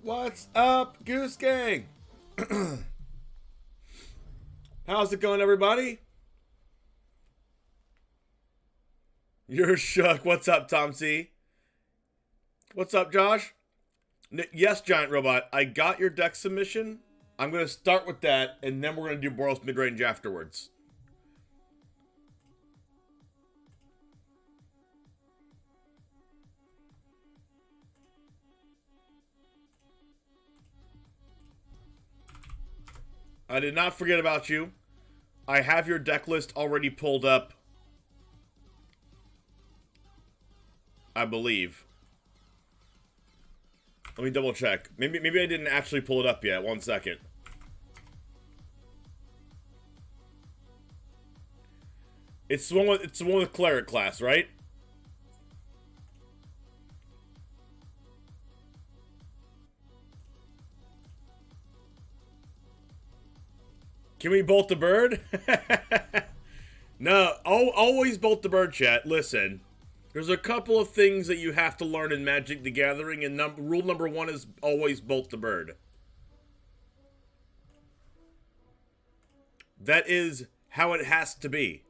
What's up, Goose Gang? How's it going, everybody? You're shook. What's up, Tom C? What's up, Josh? Yes, Giant Robot. I got your deck submission. I'm going to start with that, and then we're going to do BOROS midrange afterwards. I did not forget about you. I have your deck list already pulled up. I believe. Let me double check. Maybe I didn't actually pull it up yet. 1 second. It's the one with Cleric class, right? Can we bolt the bird? No, always bolt the bird, chat. Listen, there's a couple of things that you have to learn in Magic the Gathering, and rule number 1 is always bolt the bird. That is how it has to be.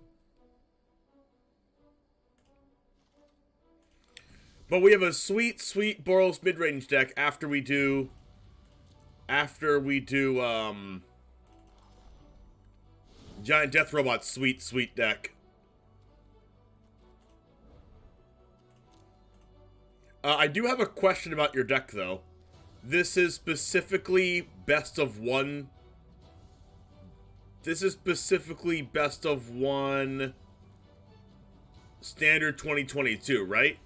But we have a sweet, sweet BOROS midrange deck after we do Giant Death Robot's sweet, sweet deck. I do have a question about your deck, though. This is specifically best of one. This is specifically best of one Standard 2022, right?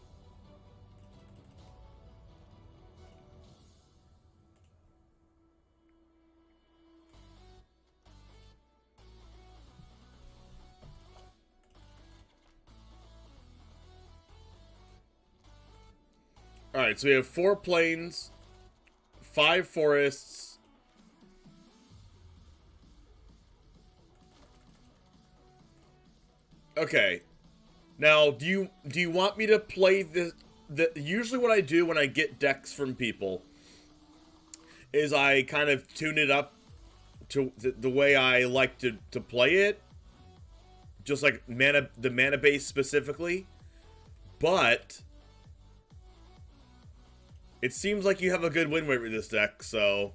Alright, so we have 4 plains, 5 forests, okay. Now, do you want me to play this? Usually what I do when I get decks from people is I kind of tune it up to the way I like to play it. Just like the mana base specifically. But it seems like you have a good win rate with this deck, so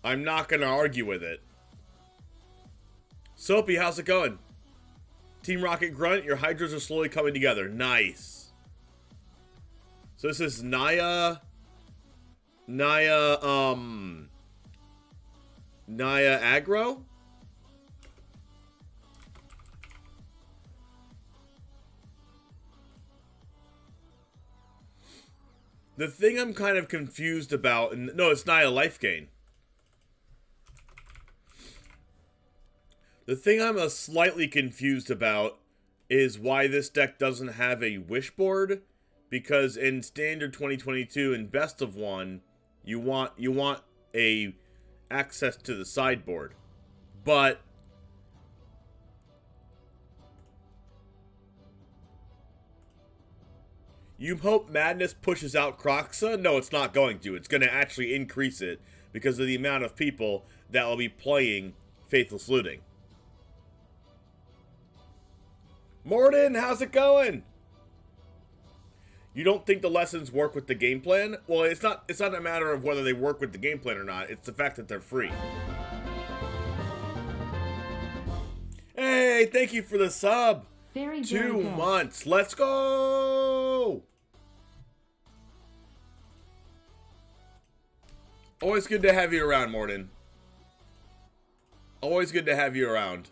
I'm not going to argue with it. Soapy, how's it going? Team Rocket Grunt, your Hydras are slowly coming together. Nice. So this is Naya aggro? The thing I'm kind of confused about, and no, it's Naya life gain. The thing I'm slightly confused about is why this deck doesn't have a wish board, because in Standard 2022 and Best of One, you want a access to the sideboard, but you hope Madness pushes out Crokeyz? No, it's not going to. It's going to actually increase it because of the amount of people that will be playing Faithless Looting. Morden, how's it going? You don't think the lessons work with the game plan? Well, it's not a matter of whether they work with the game plan or not. It's the fact that they're free. Hey, thank you for the sub. Very 2 good. months. Let's go. Always good to have you around, Morden. Always good to have you around.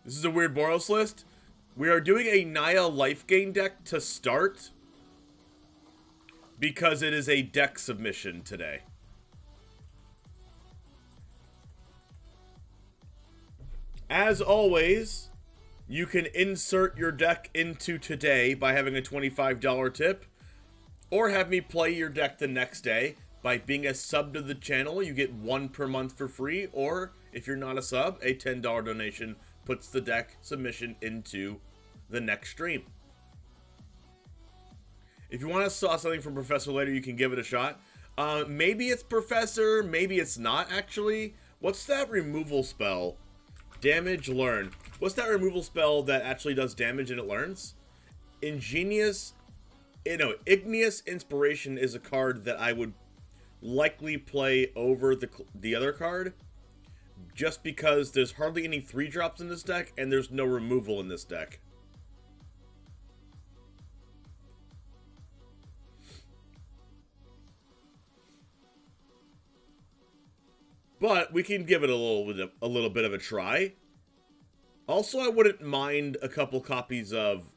This is a weird BOROS list. We are doing a Naya life gain deck to start because it is a deck submission today. As always, you can insert your deck into today by having a $25 tip, or have me play your deck the next day by being a sub to the channel. You get 1 per month for free, or if you're not a sub, a $10 donation puts the deck submission into the next stream. If you want to saw something from Professor later, you can give it a shot. Maybe it's Professor, maybe it's not actually. What's that removal spell? Damage, learn. What's that removal spell that actually does damage and it learns? Igneous Inspiration is a card that I would likely play over the other card, just because there's hardly any 3-drops in this deck, and there's no removal in this deck. But we can give it a little bit of a try. Also, I wouldn't mind a couple copies of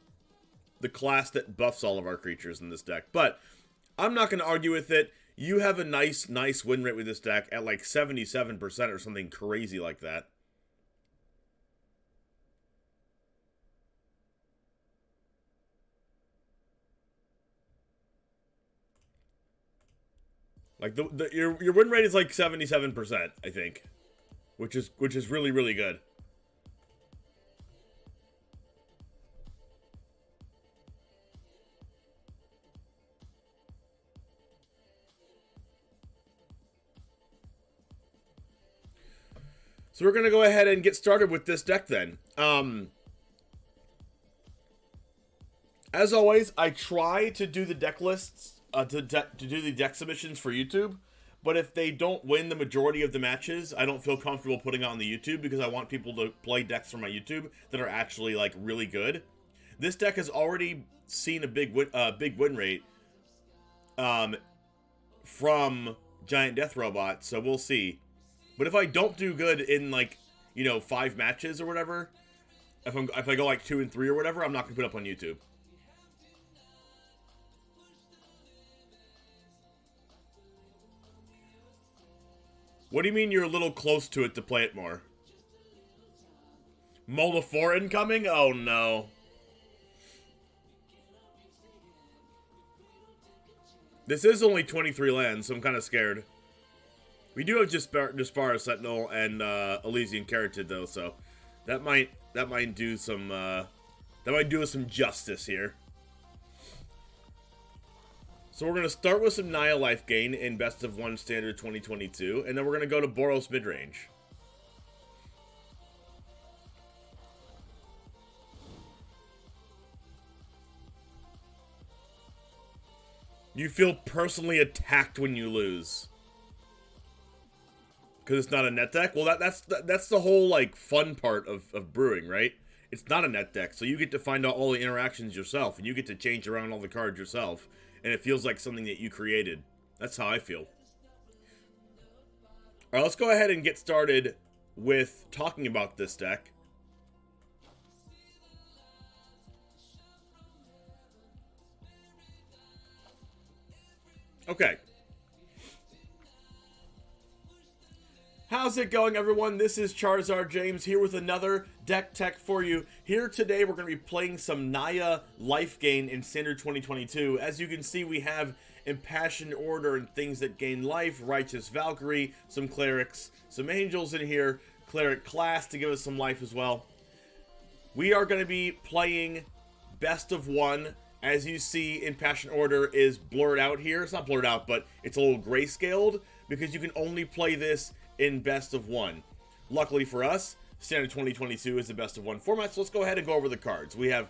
the class that buffs all of our creatures in this deck. But I'm not going to argue with it. You have a nice win rate with this deck at like 77% or something crazy like that. Like your win rate is like 77%, I think, which is really, really good. So we're going to go ahead and get started with this deck then. As always, I try to do the deck lists, to do the deck submissions for YouTube, but if they don't win the majority of the matches, I don't feel comfortable putting it on the YouTube because I want people to play decks from my YouTube that are actually like really good. This deck has already seen a big win rate from Giant Death Robot, so we'll see. But if I don't do good in, like, 5 matches or whatever, if I go like 2 and 3 or whatever, I'm not gonna put it up on YouTube. What do you mean you're a little close to it to play it more? Mold of 4 incoming? Oh no. This is only 23 lands, so I'm kind of scared. We do have Jaspara Sentinel and Elysian Carotid though, so that might do some us some justice here. So we're gonna start with some Naya life gain in Best of 1 Standard 2022, and then we're gonna go to BOROS midrange. You feel personally attacked when you lose. Because it's not a net deck? Well, that's the whole, like, fun part of brewing, right? It's not a net deck, so you get to find out all the interactions yourself, and you get to change around all the cards yourself, and it feels like something that you created. That's how I feel. Alright, let's go ahead and get started with talking about this deck. Okay. How's it going, everyone? This is Charizard James here with another deck tech for you. Here today, we're going to be playing some Naya life gain in Standard 2022. As you can see, we have Impassioned Order and things that gain life, Righteous Valkyrie, some clerics, some angels in here, cleric class to give us some life as well. We are going to be playing Best of 1. As you see, Impassioned Order is blurred out here. It's not blurred out, but it's a little grayscaled because you can only play this in Best of 1. Luckily for us, Standard 2022 is the Best of 1 format, so let's go ahead and go over the cards. We have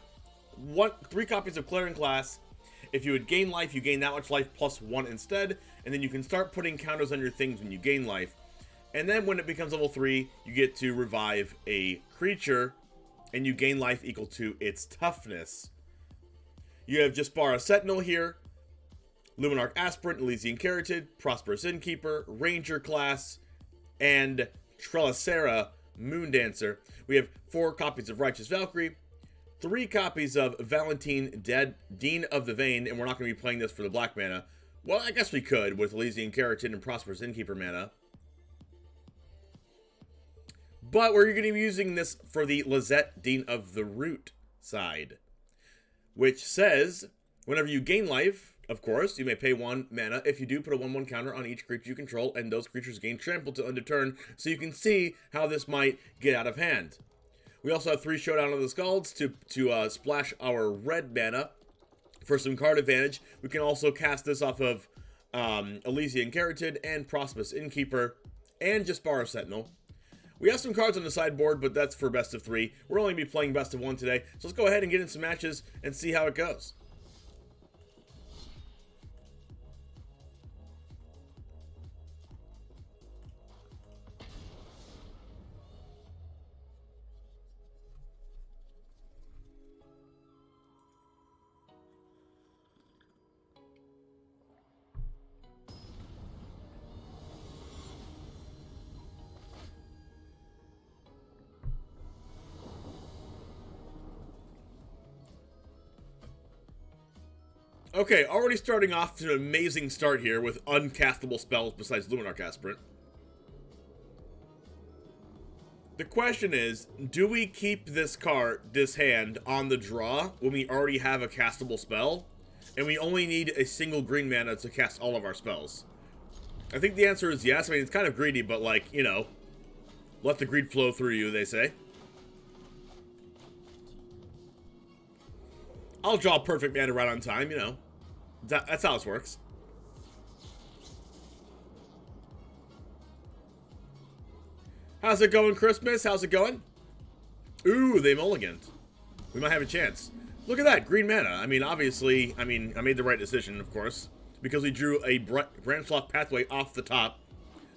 3 copies of Clearing Class. If you would gain life, you gain that much life plus 1 instead, and then you can start putting counters on your things when you gain life. And then when it becomes level 3, you get to revive a creature, and you gain life equal to its toughness. You have Jaspara Sentinel here, Luminarch Aspirant, Elysian Carotid, Prosperous Innkeeper, Ranger class, and Trellisera Moondancer. We have 4 copies of Righteous Valkyrie, 3 copies of Valentine Dean of the Vein, and we're not going to be playing this for the black mana. Well, I guess we could with Elysian Carotid and Prosperous Innkeeper mana. But we're going to be using this for the Lizette Dean of the Root side, which says, whenever you gain life, of course, you may pay 1 mana. If you do, put a 1/1 counter on each creature you control, and those creatures gain trample till end of turn, so you can see how this might get out of hand. We also have 3 Showdown of the Skalds to splash our red mana for some card advantage. We can also cast this off of Elysian Keratin and Prosperous Innkeeper and just BOROS Sentinel. We have some cards on the sideboard, but that's for best of 3. We're only going to be playing best of 1 today, so let's go ahead and get in some matches and see how it goes. Okay, already starting off to an amazing start here with uncastable spells besides Luminarch Aspirant. The question is, do we keep this hand on the draw when we already have a castable spell, and we only need a single green mana to cast all of our spells? I think the answer is yes. I mean, it's kind of greedy, but like, you know, let the greed flow through you, they say. I'll draw perfect mana right on time, you know. That's how this works. How's it going, Christmas? How's it going? Ooh, they mulliganed. We might have a chance. Look at that, green mana. I mean, obviously, I made the right decision, of course, because we drew a Branchlock Pathway off the top.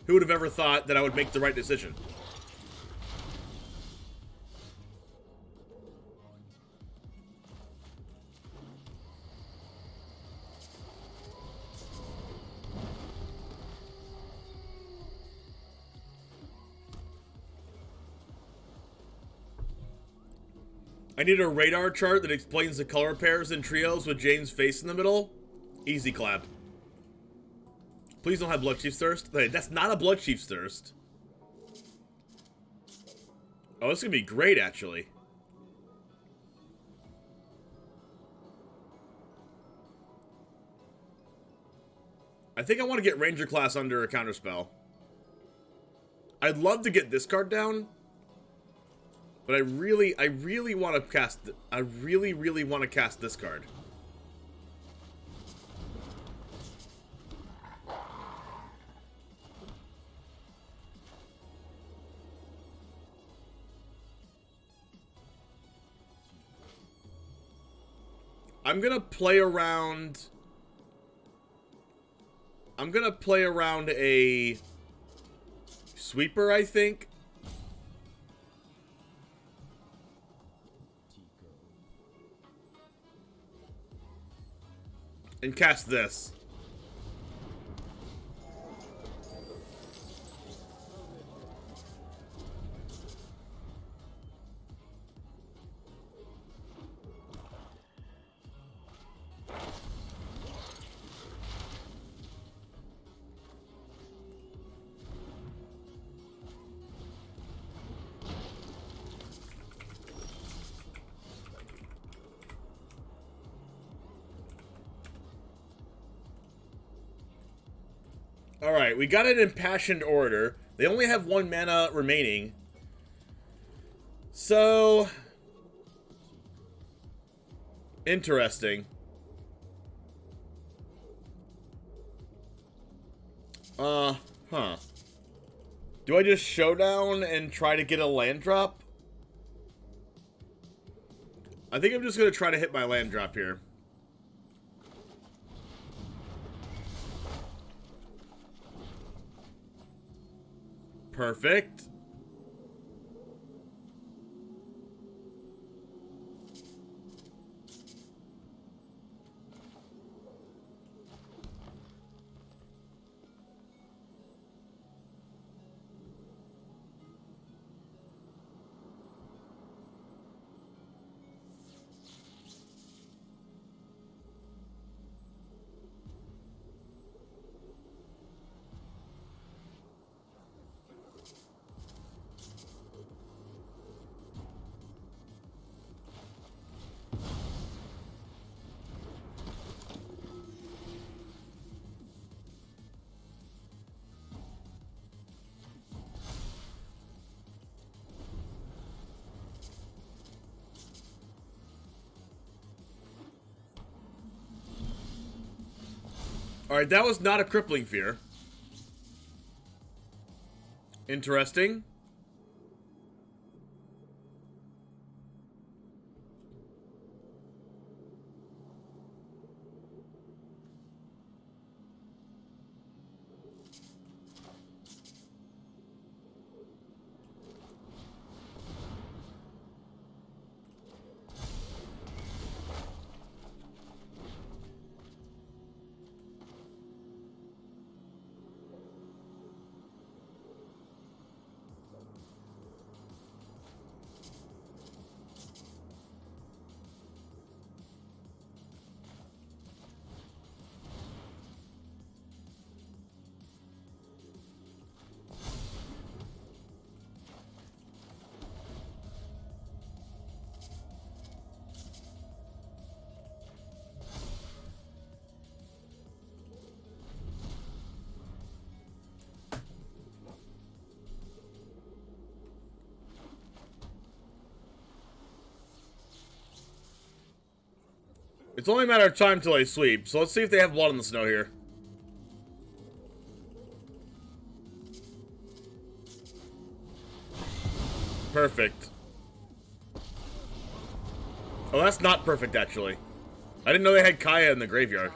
Who would have ever thought that I would make the right decision? I need a radar chart that explains the color pairs and trios with James' face in the middle. Easy clap. Please don't have Bloodchief's Thirst. Wait, that's not a Bloodchief's Thirst. Oh, this is gonna be great, actually. I think I want to get Ranger class under a counterspell. I'd love to get this card down. But I really want to cast. I really want to cast this card. I'm gonna play around. I'm gonna play around a sweeper, I think. And cast this. Alright, we got an Impassioned Orator. They only have 1 mana remaining. So... interesting. Huh. Do I just showdown and try to get a land drop? I think I'm just gonna try to hit my land drop here. Perfect. Alright, that was not a crippling fear. Interesting. It's only a matter of time till I sleep, so let's see if they have blood in the snow here. Perfect. Oh, that's not perfect, actually. I didn't know they had Kaya in the graveyard.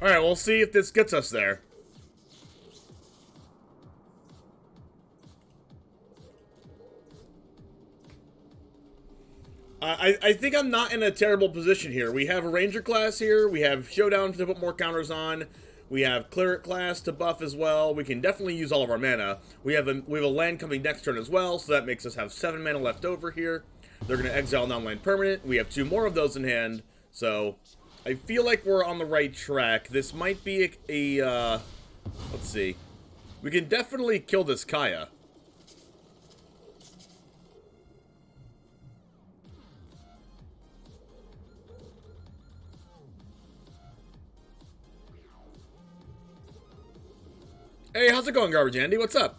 Alright, we'll see if this gets us there. I think I'm not in a terrible position here. We have a Ranger class here. We have Showdown to put more counters on. We have Cleric class to buff as well. We can definitely use all of our mana. We have a land coming next turn as well, so that makes us have 7 mana left over here. They're going to exile non-land permanent. We have 2 more of those in hand, so I feel like we're on the right track. This might be let's see. We can definitely kill this Kaya. Hey, how's it going, Garbage Andy? What's up?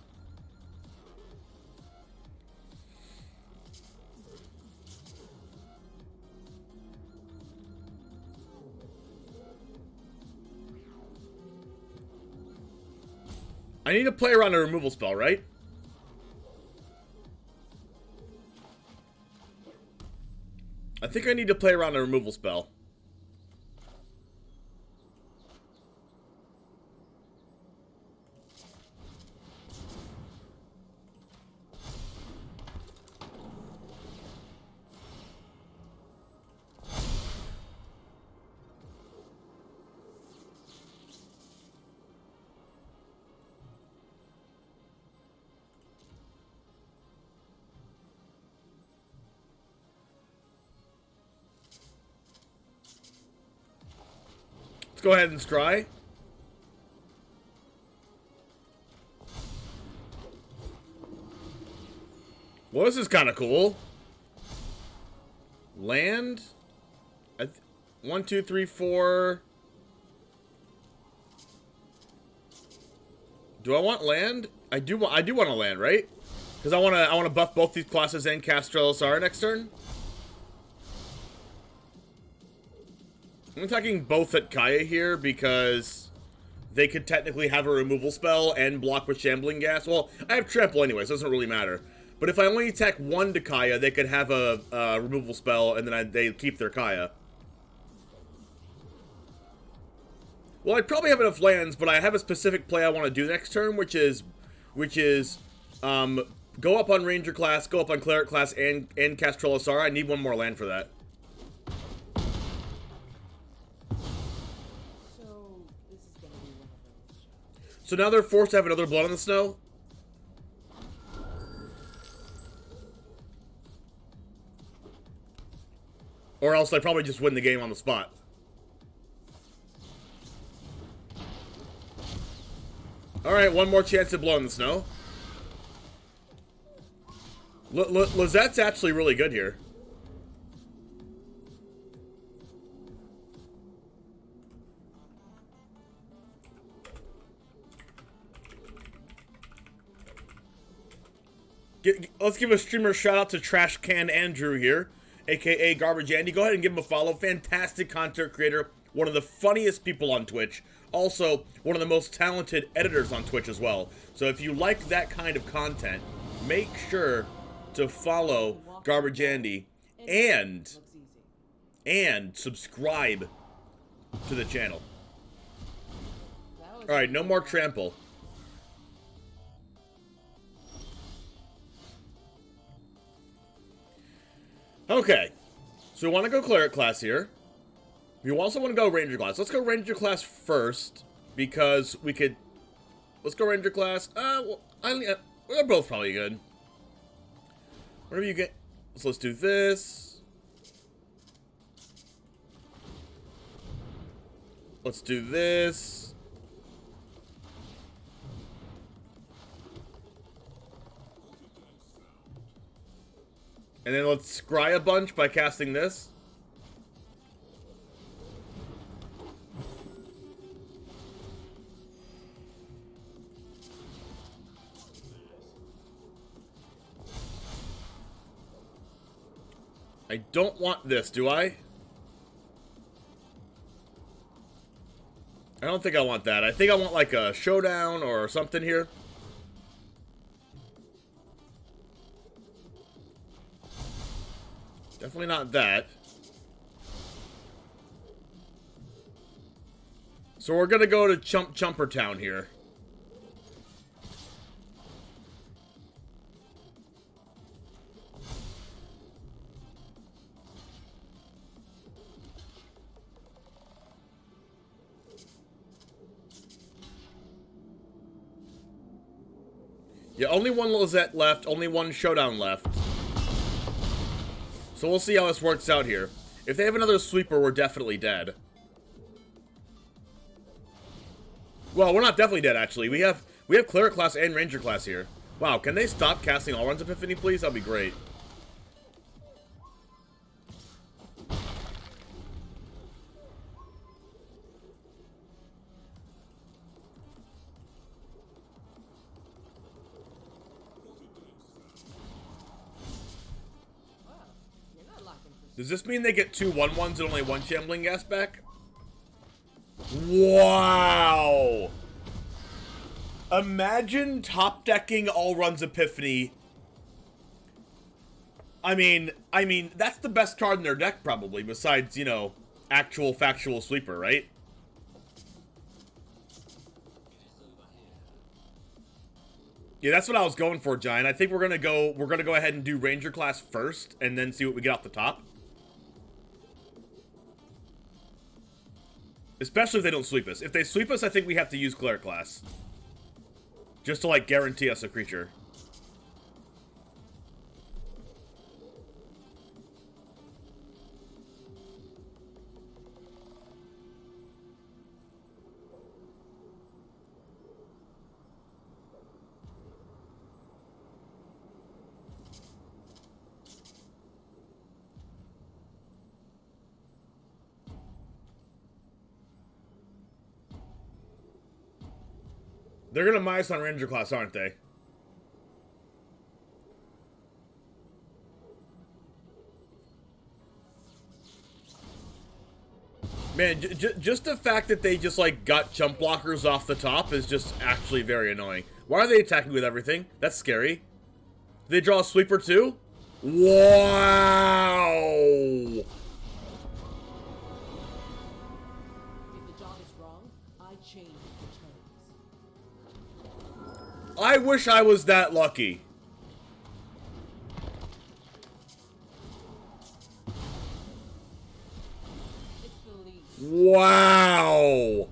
I need to play around a removal spell, right? I think I need to play around a removal spell. Go ahead and scry. Well, this is kind of cool. Land. 1, 2, 3, 4. Do I want land? I do want a land, right? Because I want to buff both these classes and cast Strelosar next turn. I'm attacking both at Kaya here because they could technically have a removal spell and block with Shambling Gas. Well, I have Trample anyway, so it doesn't really matter. But if I only attack one to Kaya, they could have a removal spell and then they keep their Kaya. Well, I probably have enough lands, but I have a specific play I want to do next turn, which is, go up on Ranger class, go up on Cleric class, and cast Trellisara. I need one more land for that. So this is gonna be one of those shots. So now they're forced to have another Blood on the Snow? Or else I probably just win the game on the spot. Alright, one more chance at Blood on the Snow. Lizette's actually really good here. Let's give a streamer shout out to Trash Can Andrew here, aka Garbage Andy. Go ahead and give him a follow. Fantastic content creator, one of the funniest people on Twitch. Also, one of the most talented editors on Twitch as well. So if you like that kind of content, make sure to follow Garbage Andy and subscribe to the channel. Alright, no more trample. Okay, so we want to go Cleric class here. We also want to go Ranger class. Let's go Ranger class first, because we could... Let's go Ranger class. Well, they're both probably good. Whatever you get. So let's do this. Let's do this. And then let's scry a bunch by casting this. I don't want this, do I? I don't think I want that. I think I want like a showdown or something here. Definitely not that. So we're gonna go to Chumper Town here. Yeah, only one Lizette left, only one showdown left. So we'll see how this works out here. If they have another sweeper, we're definitely dead. Well, we're not definitely dead, actually. We have Cleric class and Ranger class here. Wow, can they stop casting All Runs Epiphany, please? That'd be great. Does this mean they get 2 1/1s and only 1 Shambling Gas back? Wow! Imagine top decking All Runs Epiphany. I mean, that's the best card in their deck probably, besides, you know, actual factual sweeper, right? Yeah, that's what I was going for, Giant. I think we're gonna go ahead and do Ranger class first, and then see what we get off the top. Especially if they don't sweep us. If they sweep us, I think we have to use Cleric class. Just to, like, guarantee us a creature. They're gonna minus on Ranger class, aren't they? Man, just the fact that they just, like, got jump blockers off the top is just actually very annoying. Why are they attacking with everything? That's scary. They draw a sweeper too? Wow! If the job is wrong, I wish I was that lucky. It's the least. Wow.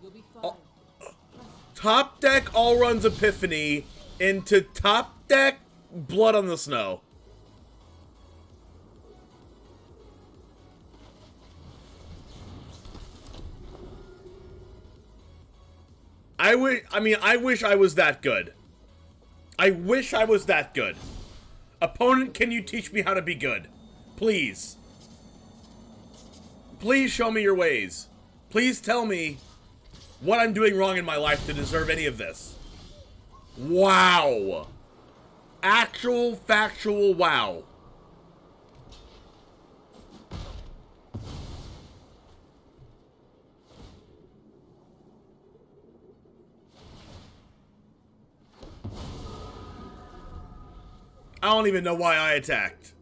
You'll be fine. Top deck all runs Epiphany into top deck Blood on the Snow. I wish I was that good. I wish I was that good. Opponent, can you teach me how to be good? Please. Please show me your ways. Please tell me what I'm doing wrong in my life to deserve any of this. Wow. Actual, factual wow. I don't even know why I attacked.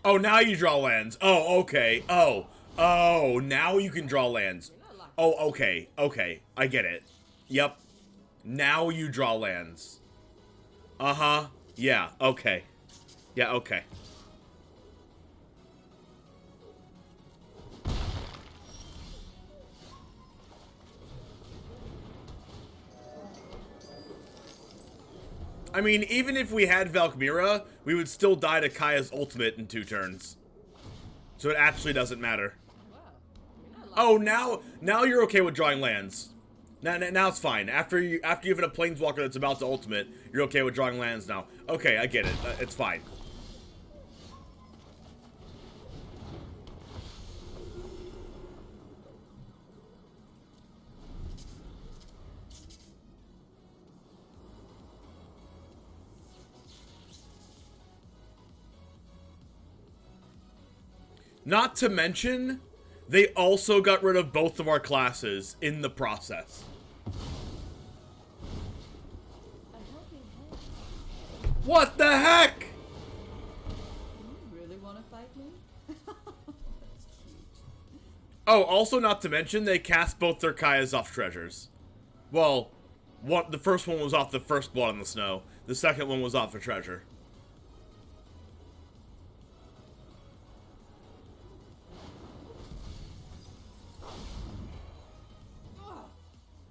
Oh, now you draw lands. Oh, okay. Oh, now you can draw lands. Oh, okay. Okay, I get it. Yep. Now you draw lands. Uh-huh. Yeah, okay. Yeah, okay. I mean, even if we had Valkmira, we would still die to Kaya's ultimate in 2 turns. So it actually doesn't matter. Oh, now you're okay with drawing lands. Now it's fine. After you have a Planeswalker that's about to ultimate, you're okay with drawing lands now. Okay, I get it. It's fine. Not to mention, they also got rid of both of our classes in the process. What the heck? Do you really want to fight me? That's cute. Oh, also not to mention, they cast both their Kayas off treasures. Well, the first one was off the first Blood on the Snow. The second one was off a treasure.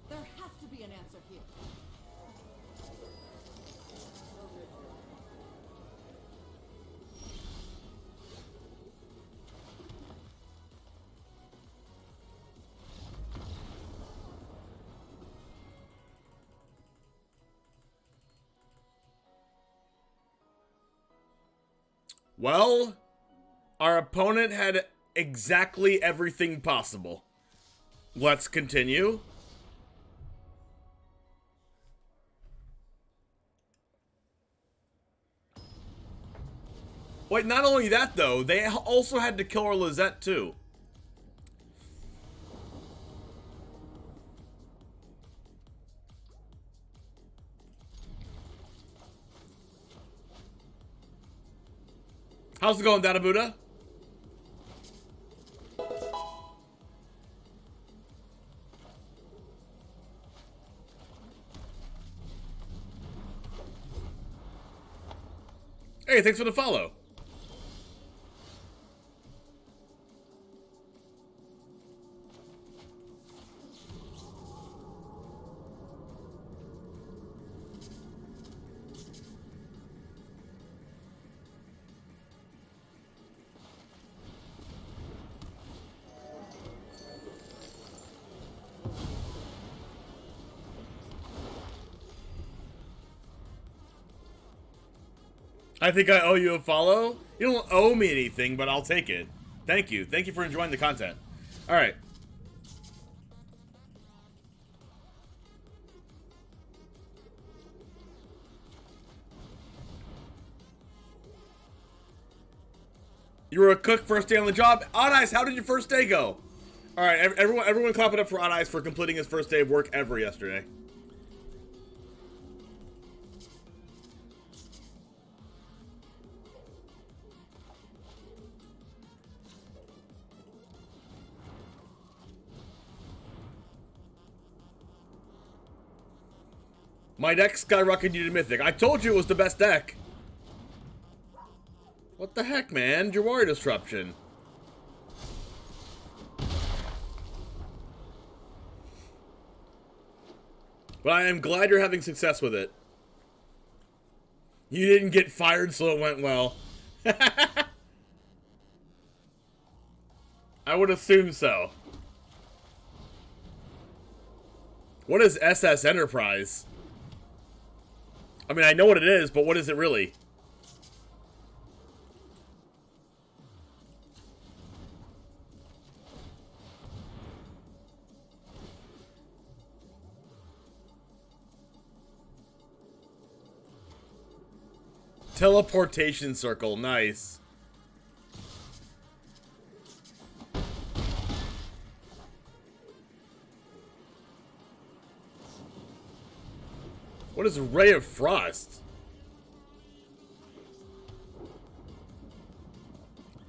There has to be an answer here. Well, our opponent had exactly everything possible. Let's continue. Wait, not only that though, they also had to kill our Lizette too. How's it going, Dada Buddha? Hey, thanks for the follow. I think I owe you a follow. You don't owe me anything, but I'll take it. Thank you. Thank you for enjoying the content. All right. You were a cook first day on the job. Odd Eyes, how did your first day go? All right, everyone clap it up for Odd Eyes for completing his first day of work ever yesterday. My deck skyrocketed you to Mythic. I told you it was the best deck. What the heck, man? Jawari Disruption. But I am glad you're having success with it. You didn't get fired, so it went well. I would assume so. What is SS Enterprise? I mean, I know what it is, but what is it really? Teleportation circle, nice. What is Ray of Frost?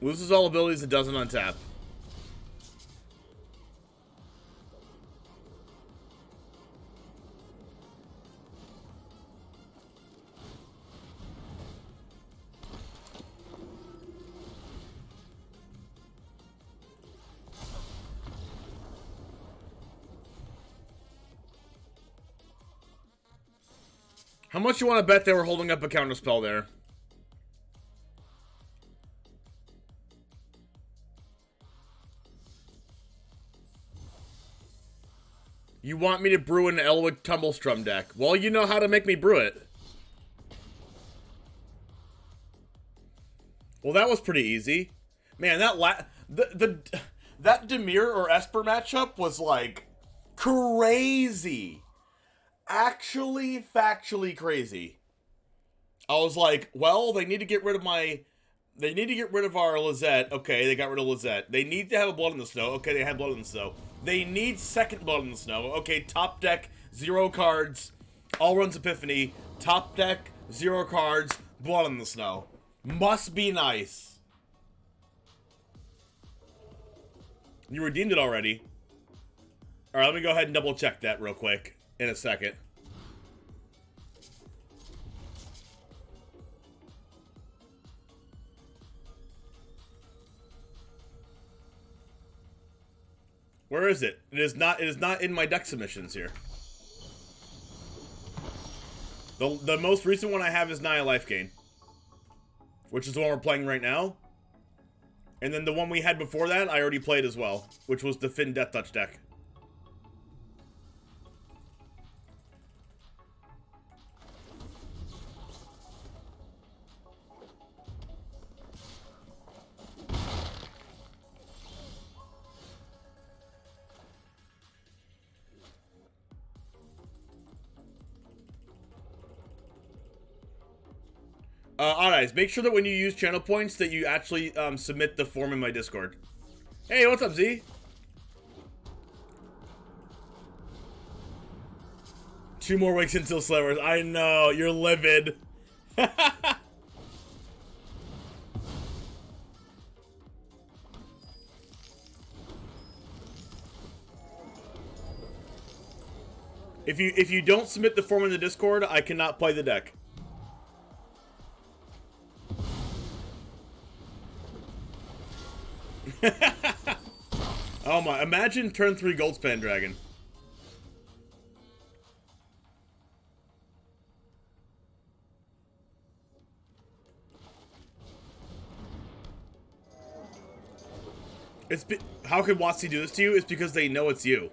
Loses all abilities and doesn't untap. How much you want to bet they were holding up a counterspell there? You want me to brew an Elwick Tumblestrum deck? Well, you know how to make me brew it. Well, that was pretty easy. Man, that Demir or Esper matchup was like crazy. Actually, factually crazy. I was like, well, they need to get rid of our Lizette. Okay, they got rid of Lizette. They need to have a Blood in the Snow. Okay, they had Blood in the Snow. They need second Blood in the Snow. Okay, top deck, 0 cards. All runs Epiphany. Top deck, 0 cards, Blood in the Snow. Must be nice. You redeemed it already. Alright, let me go ahead and double check that real quick. In a second. Where is it? It is not in my deck submissions here. The most recent one I have is Naya Life Gain, which is the one we're playing right now. And then the one we had before that, I already played as well, which was the Finn Death Touch deck. Odd Eyes, make sure that when you use channel points that you actually submit the form in my Discord. Hey, what's up, Z? Two more weeks until Slivers. I know, you're livid. If you don't submit the form in the Discord, I cannot play the deck. Oh my, imagine turn 3 Goldspan Dragon. How could WotC do this to you? It's because they know it's you.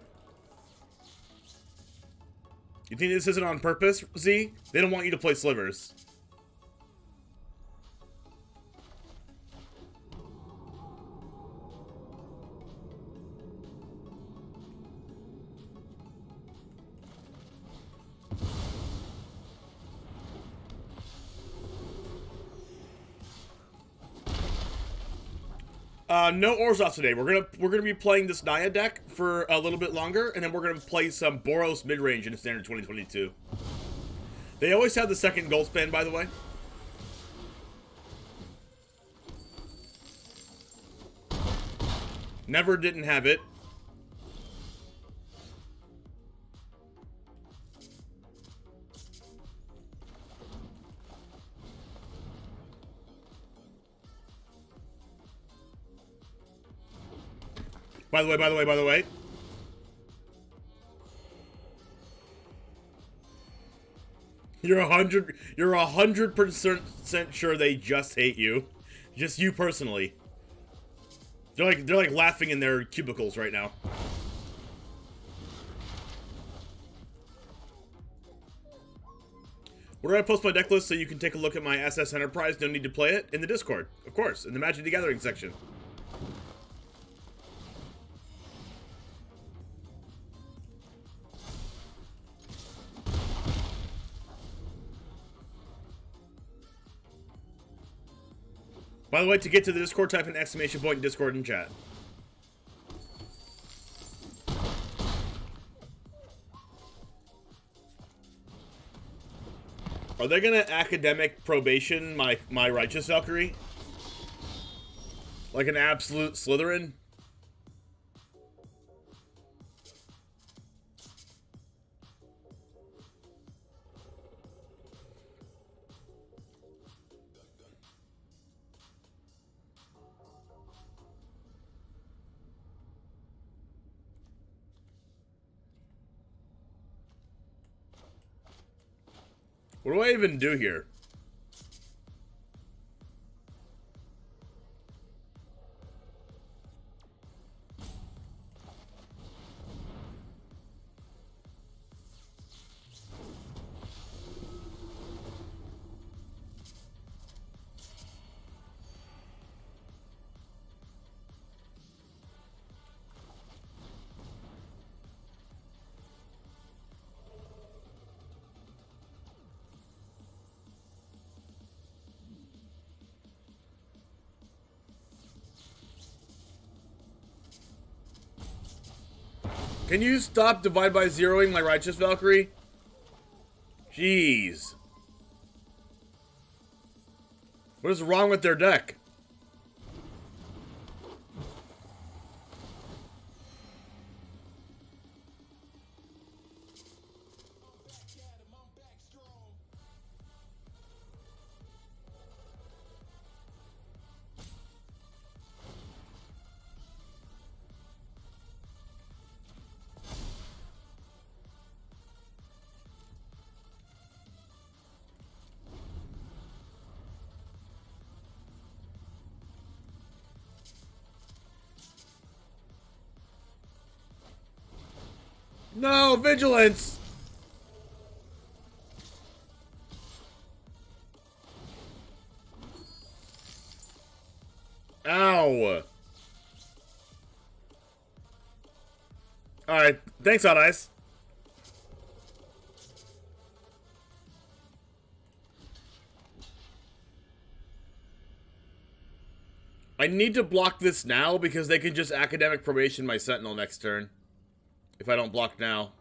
You think this isn't on purpose, Z? They don't want you to play Slivers. No Orzhov today. We're gonna be playing this Naya deck for a little bit longer, and then we're gonna play some BOROS midrange in Standard 2022. They always have the second gold span, by the way. Never didn't have it. By the way. You're 100% sure they just hate you. Just you personally. They're like laughing in their cubicles right now. Where do I post my deck list so you can take a look at my SS Enterprise? No need to play it? In the Discord, of course, in the Magic the Gathering section. By the way, to get to the Discord, type an exclamation point in Discord and chat. Are they gonna academic probation my Righteous Valkyrie? Like an absolute Slytherin? What do I even do here? Can you stop divide by zeroing my Righteous Valkyrie? Jeez. What is wrong with their deck? No, vigilance! Ow! Alright, thanks, Hot Ice. I need to block this now because they can just academic probation my Sentinel next turn. If I don't block now.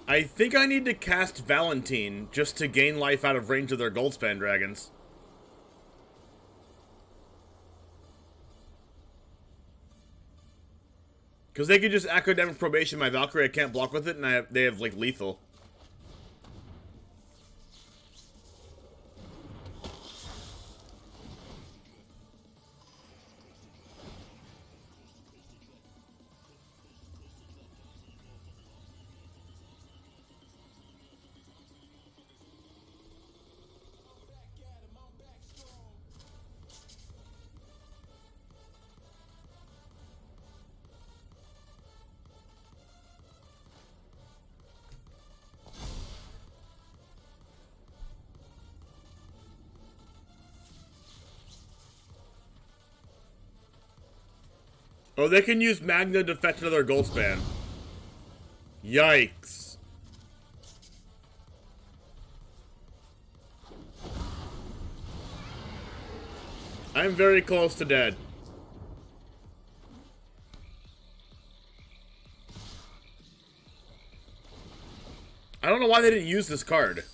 I think I need to cast Valentine just to gain life out of range of their Goldspan dragons. Because they could just academic probation my Valkyrie, I can't block with it, and they have, like, lethal. Oh, they can use Magna to fetch another gold span. Yikes. I'm very close to dead. I don't know why they didn't use this card.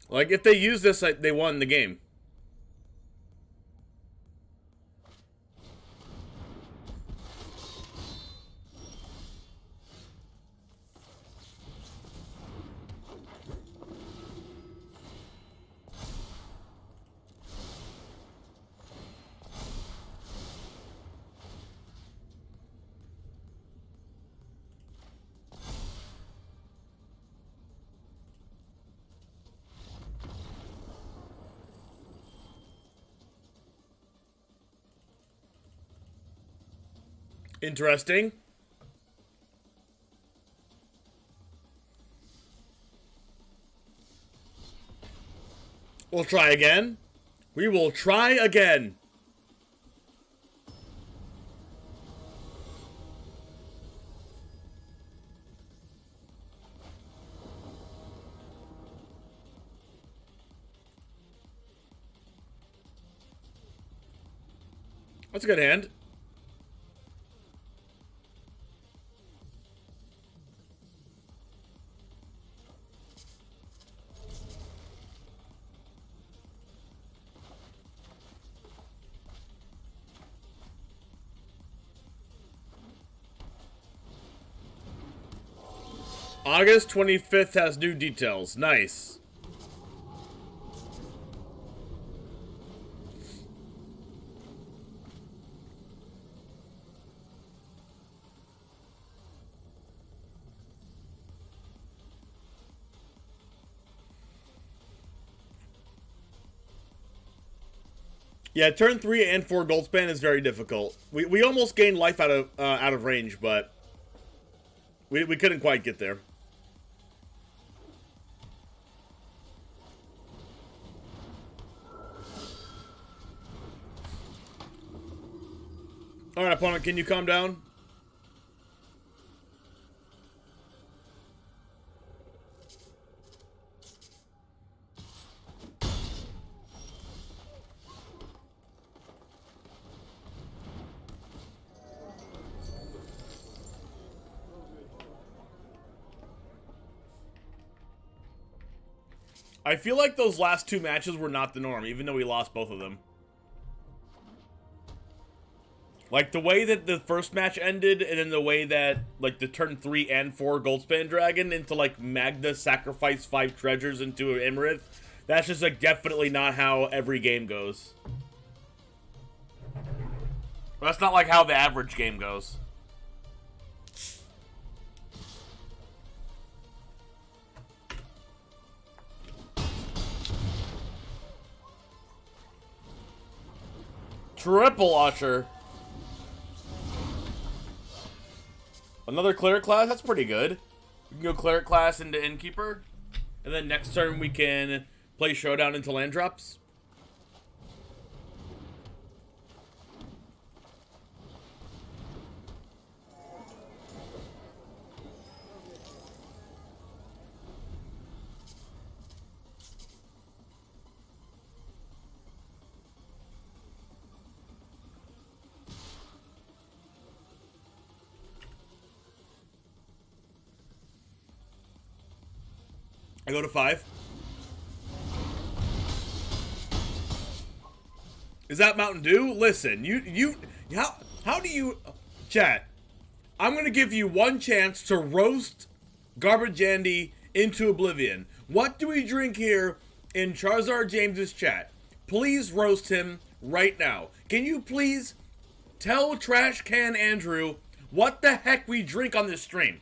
Like, if they use this, like, they won the game. Interesting. We'll try again. We will try again. That's a good hand. August 25th has new details. Nice. Yeah, turn 3 and 4 gold span is very difficult. We almost gained life out of range, but we couldn't quite get there. Alright, opponent, can you calm down? I feel like those last two matches were not the norm, even though we lost both of them. Like, the way that the first match ended, and then the way that, like, the turn 3 and 4 Goldspan Dragon into, like, Magna sacrifice 5 treasures into an Imarith, that's just, like, definitely not how every game goes. That's not, like, how the average game goes. Triple Usher. Another Cleric class? That's pretty good. We can go Cleric class into Innkeeper. And then next turn we can play Showdown into land drops. I go to 5. Is that Mountain Dew? Listen, how do you, chat, I'm gonna give you one chance to roast Garbage Andy into oblivion. What do we drink here in Charizard James's chat? Please roast him right now. Can you please tell Trash Can Andrew what the heck we drink on this stream.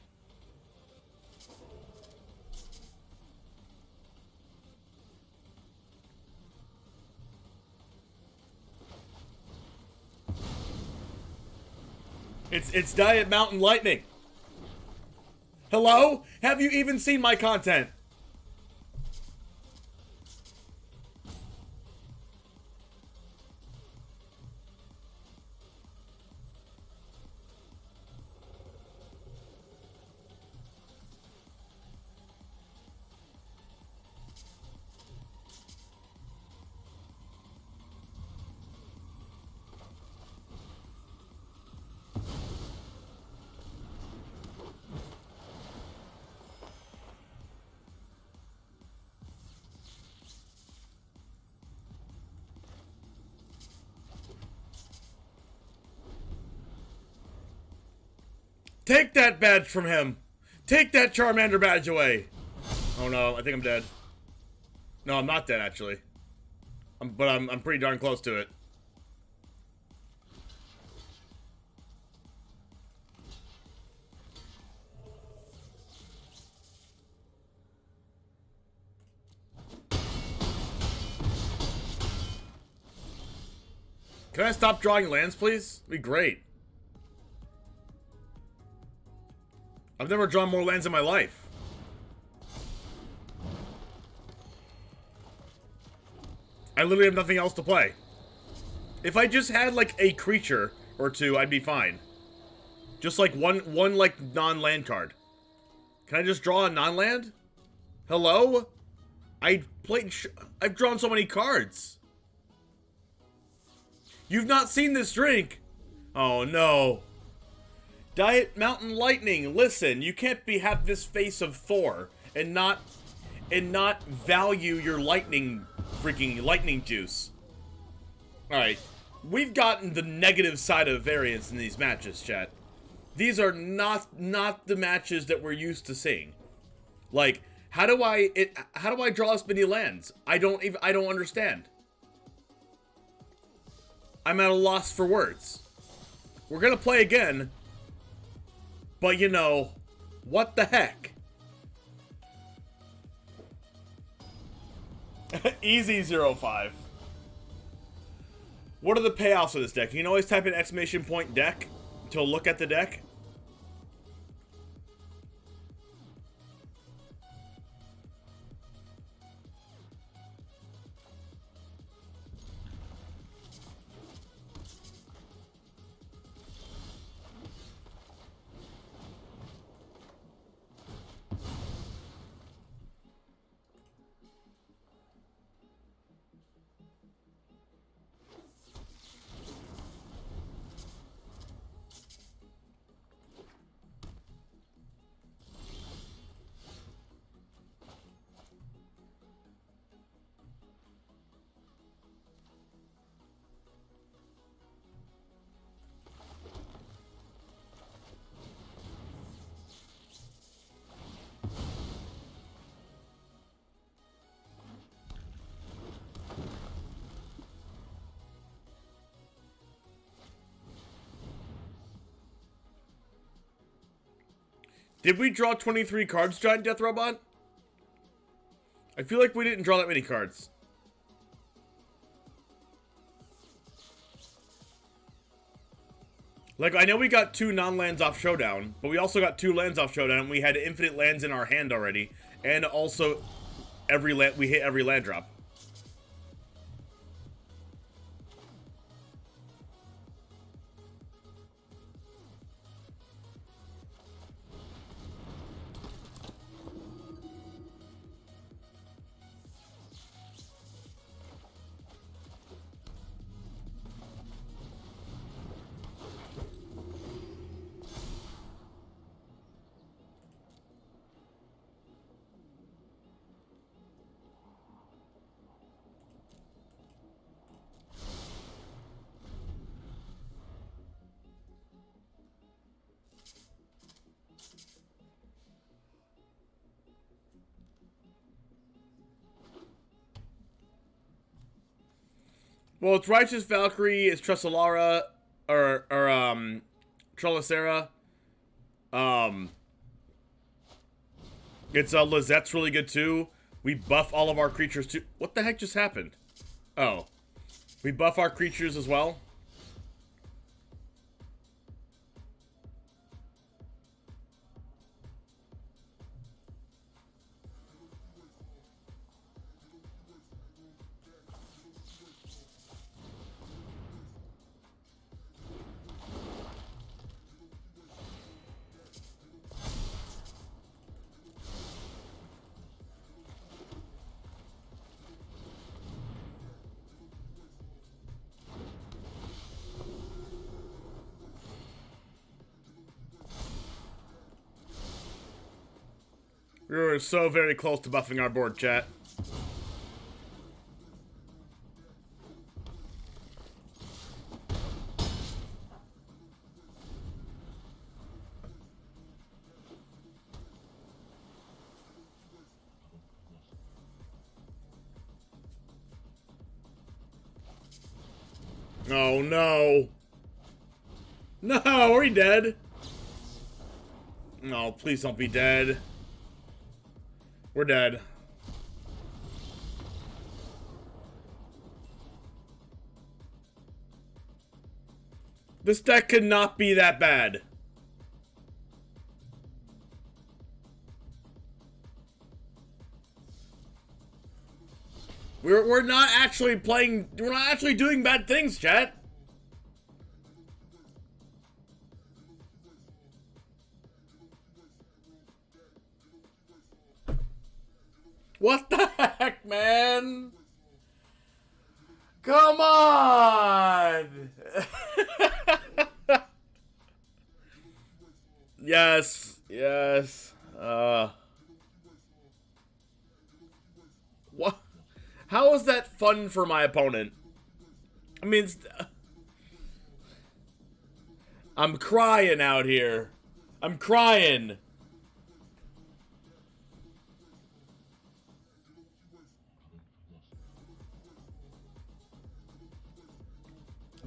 It's Diet Mountain Lightning. Hello? Have you even seen my content? Take that badge from him. Take that Charmander badge away. Oh no, I think I'm dead. No, I'm not dead actually. But I'm pretty darn close to it. Can I stop drawing lands, please? It'd be great. I've never drawn more lands in my life. I literally have nothing else to play. If I just had like a creature or two, I'd be fine. Just like one like non-land card. Can I just draw a non-land? Hello? I've drawn so many cards. You've not seen this drink. Oh no. Diet Mountain Lightning, listen, you can't have this face of Thor and not value your freaking lightning juice. Alright, we've gotten the negative side of variance in these matches, chat. These are not the matches that we're used to seeing. Like, how do I draw this many lands? I don't understand. I'm at a loss for words. We're gonna play again. But, you know, what the heck? Easy 05. What are the payoffs of this deck? You can always type in ! deck to look at the deck. Did we draw 23 cards, Giant Death Robot? I feel like we didn't draw that many cards. Like, I know we got 2 non-lands off Showdown, but we also got 2 lands off Showdown, and we had infinite lands in our hand already, and also we hit every land drop. Well, it's Righteous Valkyrie, it's Tressalara, or Trellicera, Um, it's Lizette's really good too. We buff all of our creatures too. What the heck just happened? Oh, we buff our creatures as well. We were so very close to buffing our board, chat. Oh no. No, are we dead? No, please don't be dead. We're dead. This deck could not be that bad. We're not actually playing, we're not actually doing bad things, chat. What the heck, man? Come on! Yes, yes. What? How is that fun for my opponent? I mean, I'm crying out here. I'm crying.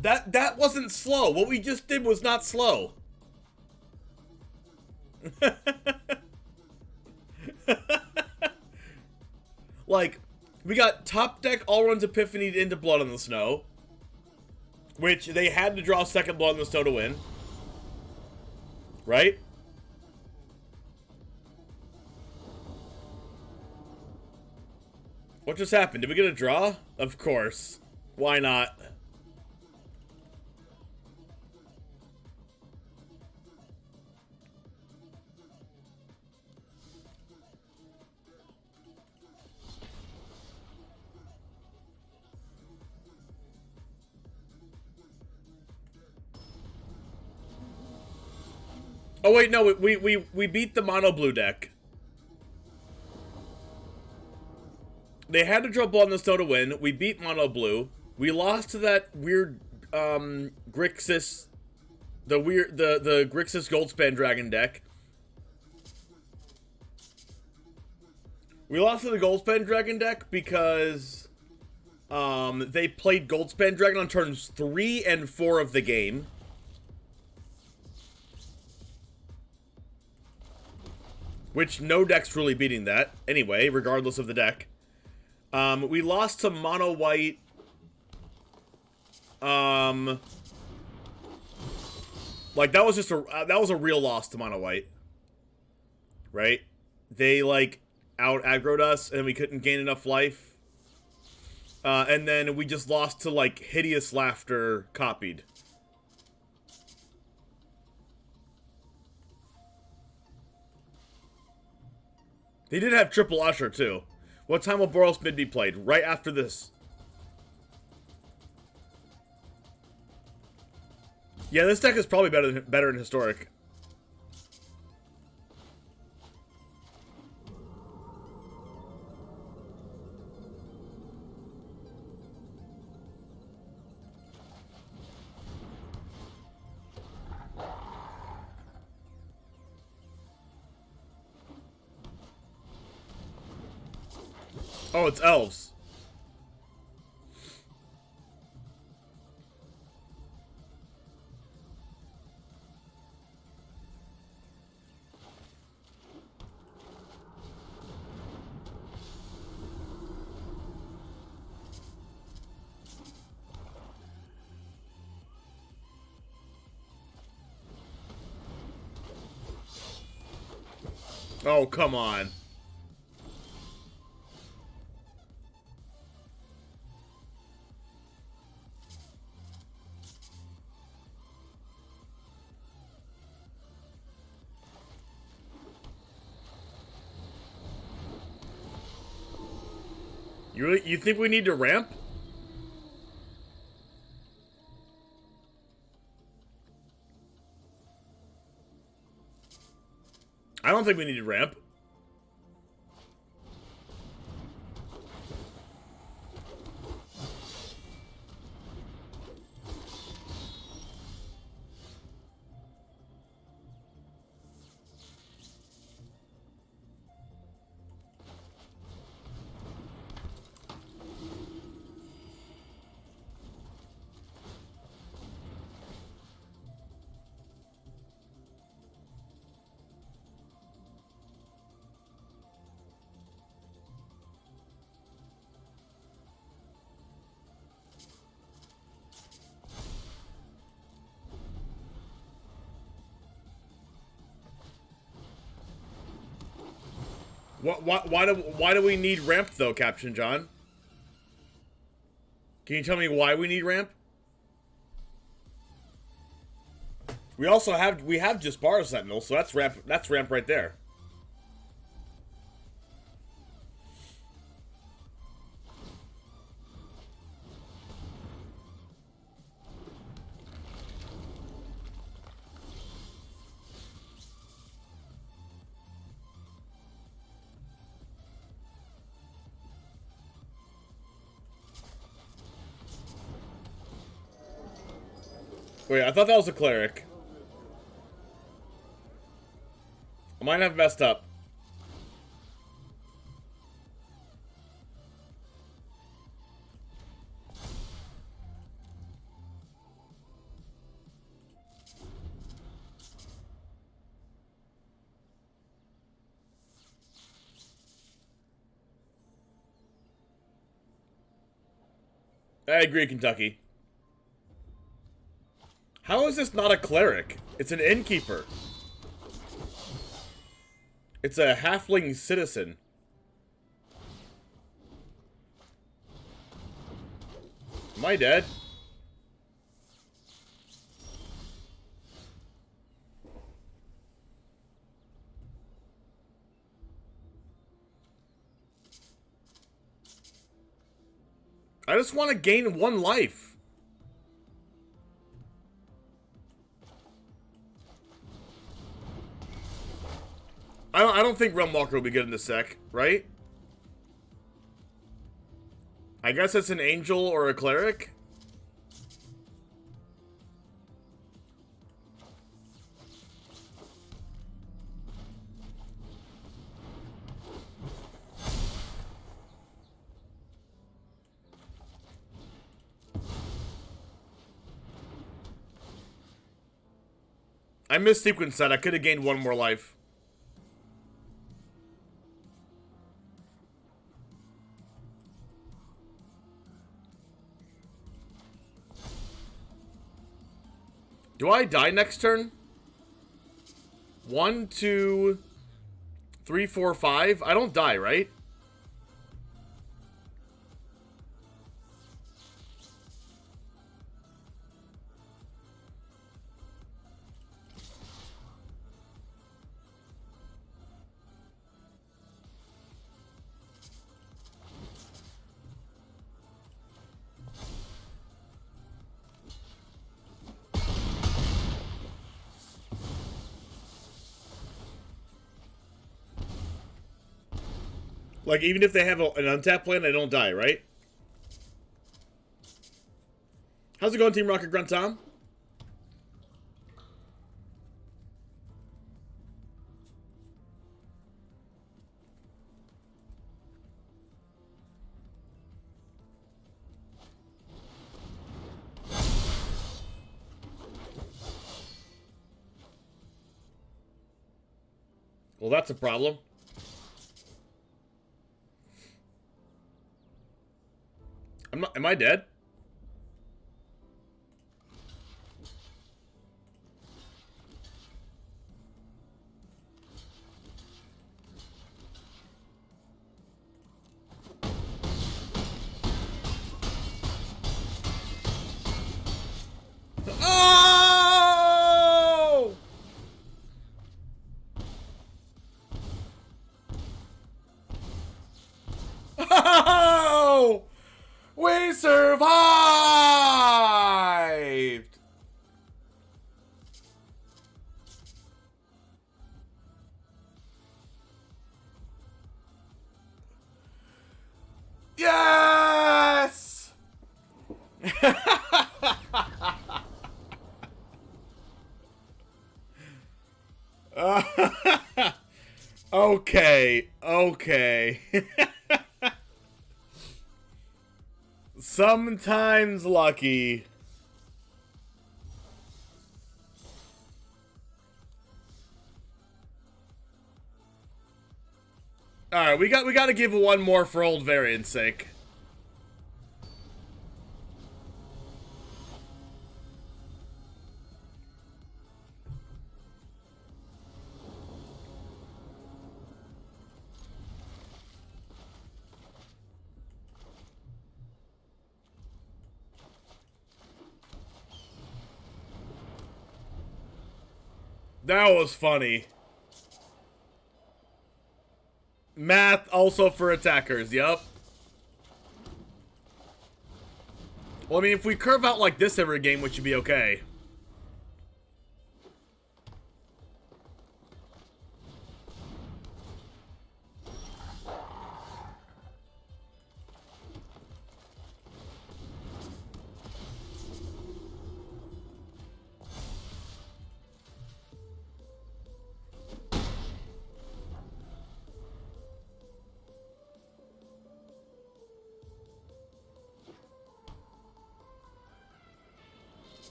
That wasn't slow. What we just did was not slow. Like, we got top deck all runs Epiphany into Blood on the Snow, which they had to draw second Blood on the Snow to win. Right? What just happened? Did we get a draw? Of course. Why not? Oh wait, no, we beat the mono blue deck. They had to draw Blood on the Snow to win. We beat mono blue. We lost to that weird Grixis, the Grixis Goldspan Dragon deck. We lost to the Goldspan Dragon deck because they played Goldspan Dragon on turns 3 and 4 of the game. Which no deck's really beating that. Anyway, regardless of the deck. We lost to mono white. Like that was just that was a real loss to mono white. Right? They like out aggroed us and we couldn't gain enough life. And then we just lost to like Hideous Laughter copied. They did have Triple Usher, too. What time will Boros Mid be played? Right after this. Yeah, this deck is probably better than Historic. Oh, it's elves. Oh, come on. You think we need to ramp? I don't think we need to ramp. Why do we need ramp though, Captain John? Can you tell me why we need ramp? We also have just BOROS Sentinel, so that's ramp right there. Wait, I thought that was a cleric. I might have messed up. I agree, Kentucky. How is this not a cleric? It's an innkeeper. It's a halfling citizen. Am I dead? I just want to gain 1 life. I don't think Realmwalker will be good in this sec, right? I guess it's an angel or a cleric. I missed sequence set. I could have gained 1 more life. Do I die next turn? 1, 2, 3, 4, 5. I don't die, right? Like, even if they have an untapped plan, they don't die, right? How's it going, Team Rocket Grunt Tom? Well, that's a problem. Am I dead? survived! Yes! Okay, okay. Sometimes lucky. Alright, we gotta give one more for old variant's sake. That was funny. Math also for attackers, yep. Well, I mean, if we curve out like this every game, we should be okay.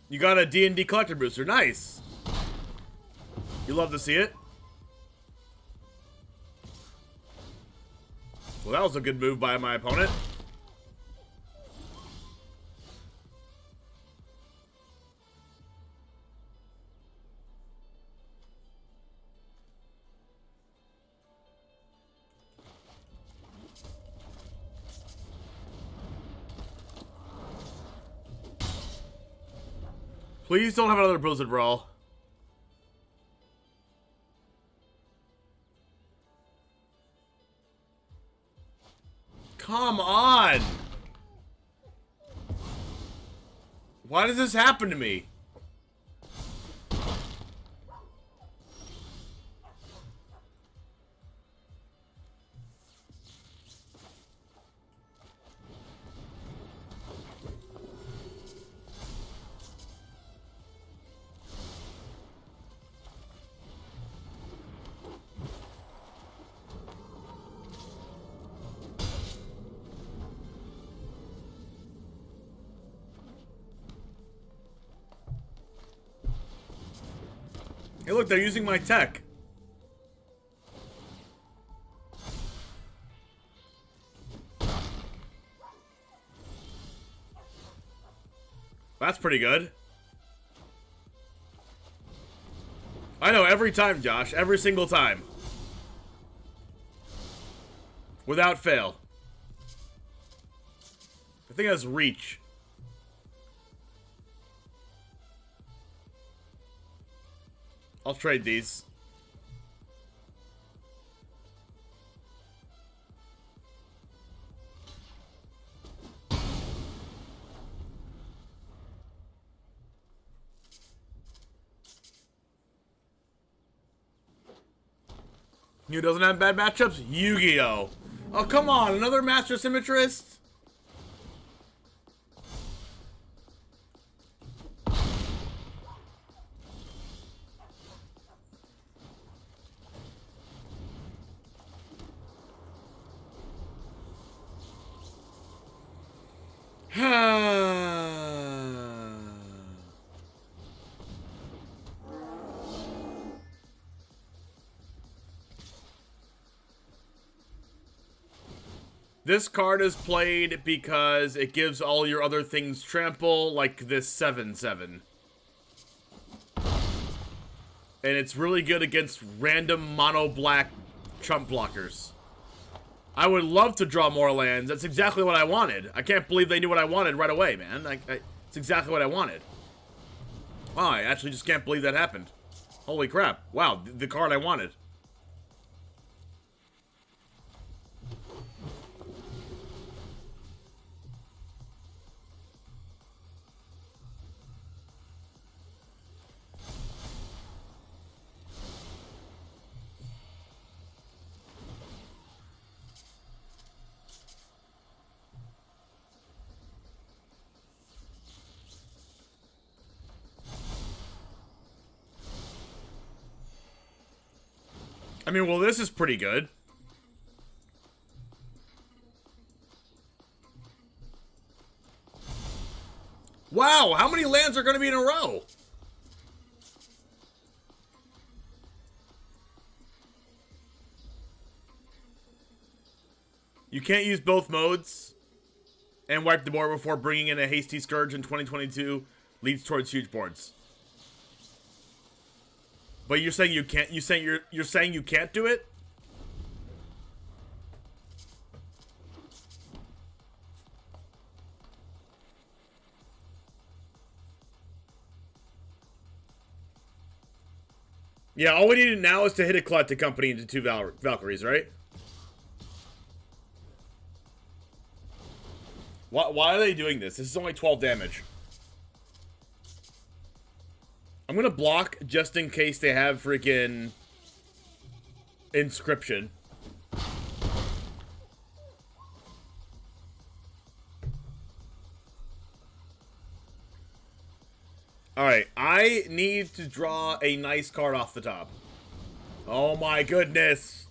You got a D&D collector booster. Nice. You love to see it. Well, that was a good move by my opponent. Please don't have another Blizzard Brawl. Come on! Why does this happen to me? Hey, look, they're using my tech. That's pretty good. I know, every time, Josh. Every single time. Without fail. The thing has reach. I'll trade these. Who doesn't have bad matchups? Yu-Gi-Oh! Oh, come on, another Master Symmetrist? This card is played because it gives all your other things trample, like this 7/7. And it's really good against random mono black trump blockers. I would love to draw more lands. That's exactly what I wanted. I can't believe they knew what I wanted right away, man. It's exactly what I wanted. Wow, I actually just can't believe that happened. Holy crap. Wow, the card I wanted. I mean, well, this is pretty good. Wow, how many lands are going to be in a row? You can't use both modes and wipe the board before bringing in a hasty Scourge in 2022 leads towards huge boards. But you're saying you can't. You're saying you can't do it. Yeah, all we need now is to hit a Collected Company into 2 Valkyries, right? Why are they doing this? This is only 12 damage. I'm gonna block just in case they have freaking Inscription. Alright, I need to draw a nice card off the top. Oh my goodness.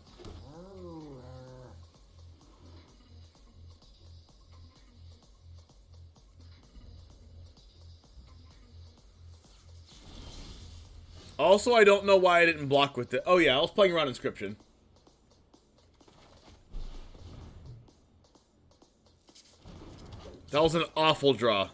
Also, I don't know why I didn't block with it. Oh yeah, I was playing around Inscription. That was an awful draw.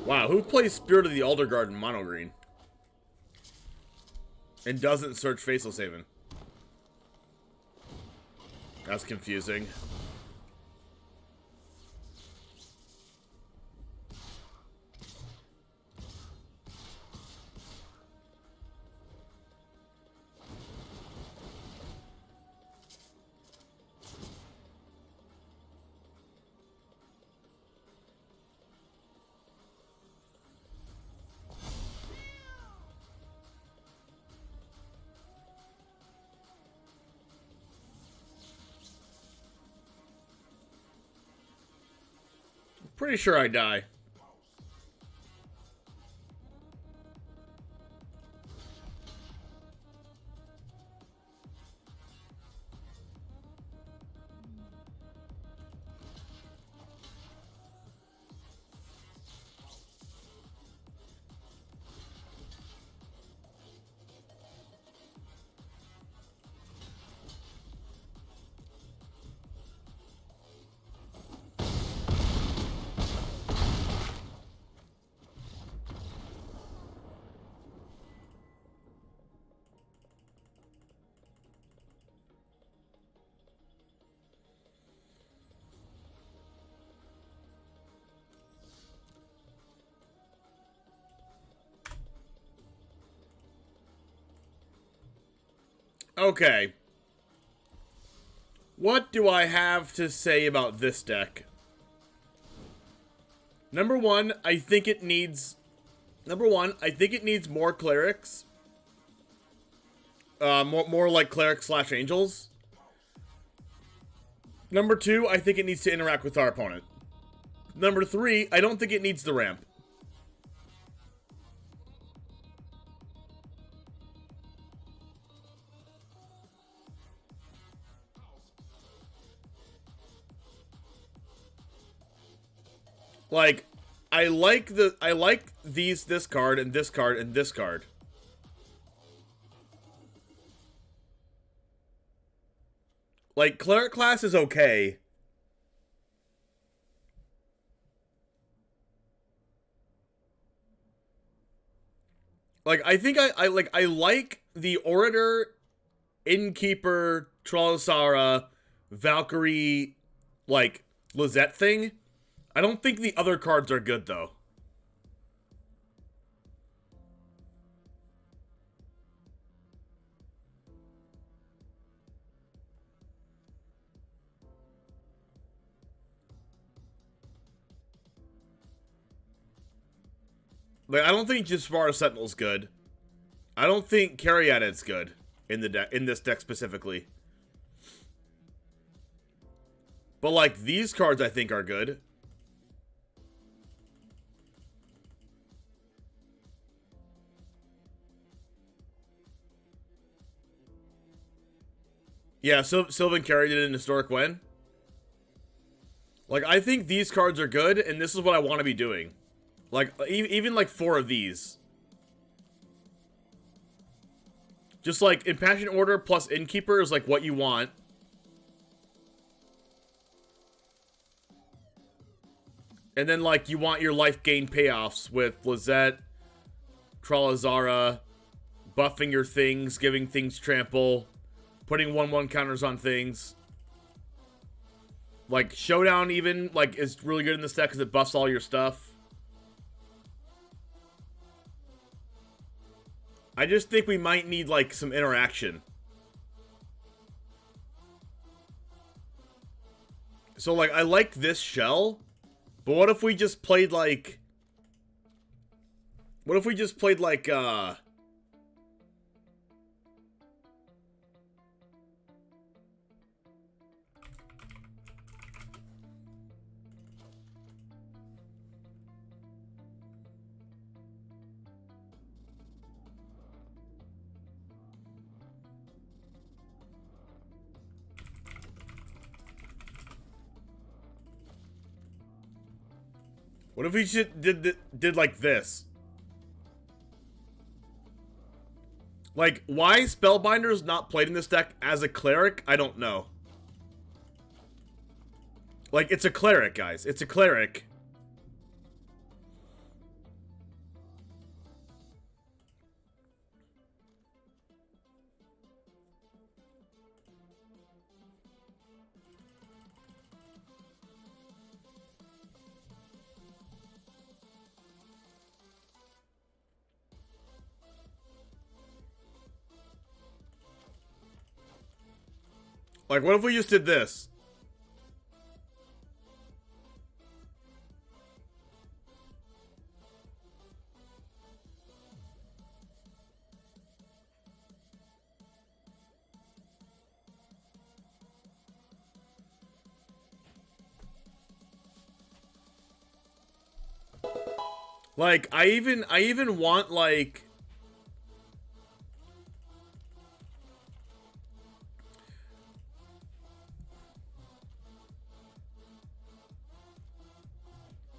Wow, who plays Spirit of the Elder Guard in mono green? And doesn't search Faceless Haven? That's confusing. Pretty sure I die. Okay. What do I have to say about this deck? Number one, I think it needs more clerics. More like clerics / angels. Number two, I think it needs to interact with our opponent. Number three, I don't think it needs the ramp. Like, I like this card and this card and this card. Like, cleric class is okay. Like, I think I like the Orator, Innkeeper, Trollasara, Valkyrie, like, Lizette thing. I don't think the other cards are good, though. Like, I don't think Jisvara Sentinel's good. I don't think Caryatid's good in the deck, in this deck specifically. But like these cards I think are good. Yeah, Sylvan Caryatid in Historic When. Like, I think these cards are good, and this is what I want to be doing. Like, even like 4 of these. Just like Impassioned Order plus Innkeeper is like what you want. And then like you want your life gain payoffs with Lizette, Trollasara, buffing your things, giving things trample, putting 1/1 counters on things. Like Showdown even like is really good in this deck because it buffs all your stuff. I just think we might need, like, some interaction. So, like, I like this shell, but what if we just played, like... What if we just played, like, What if we just did like this? Like, why Spellbinder's not played in this deck as a cleric, I don't know. Like, it's a cleric, guys. It's a cleric. Like, what if we just did this? Like, I even want, like...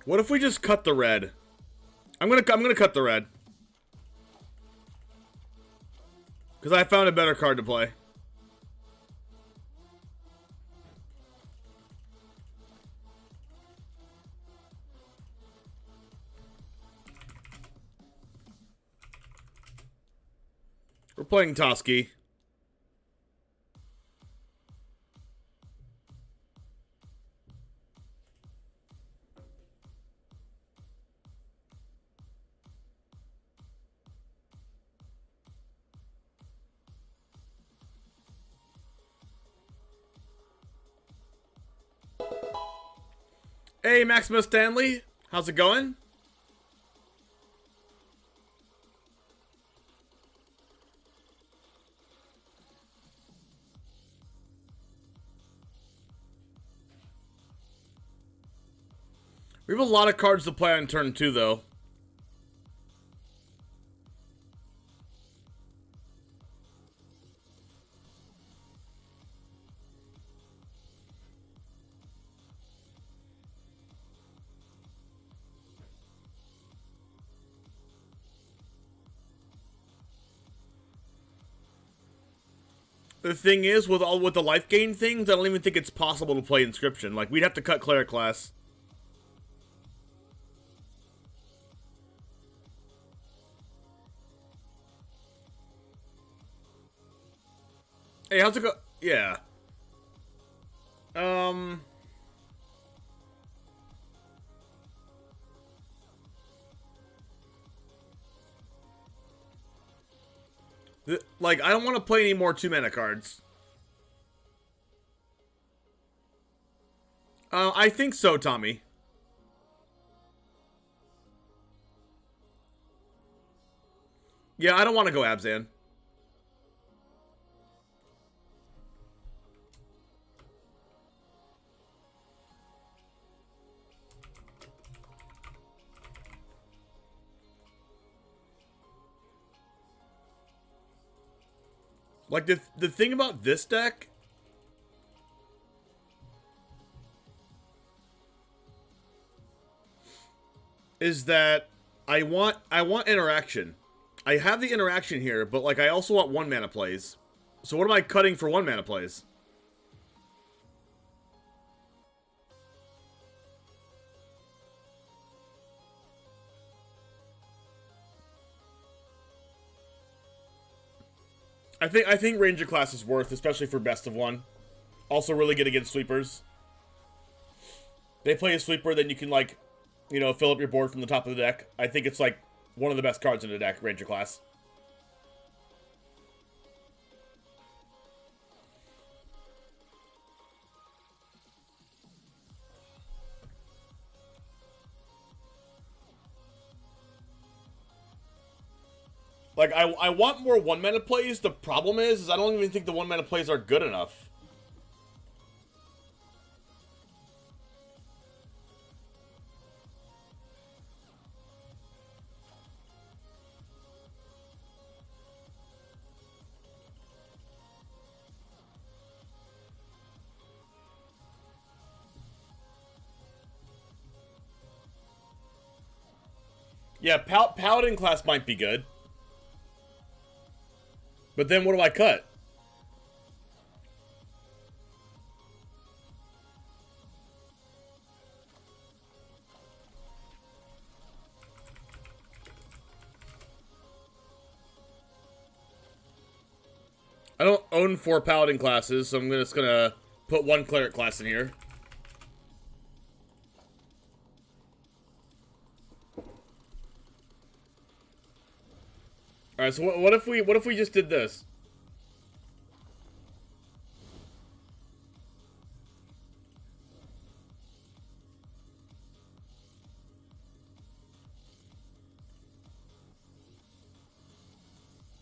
What if we just cut the red? I'm gonna cut the red. Because I found a better card to play. We're playing Toski. Hey, Maximus Stanley. How's it going? We have a lot of cards to play on turn 2, though. The thing is, with the life gain things, I don't even think it's possible to play Inscription. Like, we'd have to cut Cleric class. Hey, how's it go? Yeah. Like, I don't want to play any more 2-mana cards. I think so, Tommy. Yeah, I don't want to go Abzan. Like, the thing about this deck is that I want interaction. I have the interaction here, but like I also want 1-mana plays. So what am I cutting for 1-mana plays? I think Ranger class is worth, especially for best of one. Also really good against sweepers. They play a sweeper, then you can like, you know, fill up your board from the top of the deck. I think it's like one of the best cards in the deck, Ranger class. Like, I want more 1-mana plays. The problem is I don't even think the 1-mana plays are good enough. Yeah, Paladin class might be good. But then what do I cut? I don't own 4 Paladin classes, so I'm just gonna put 1 Cleric class in here. All right, so what if we just did this?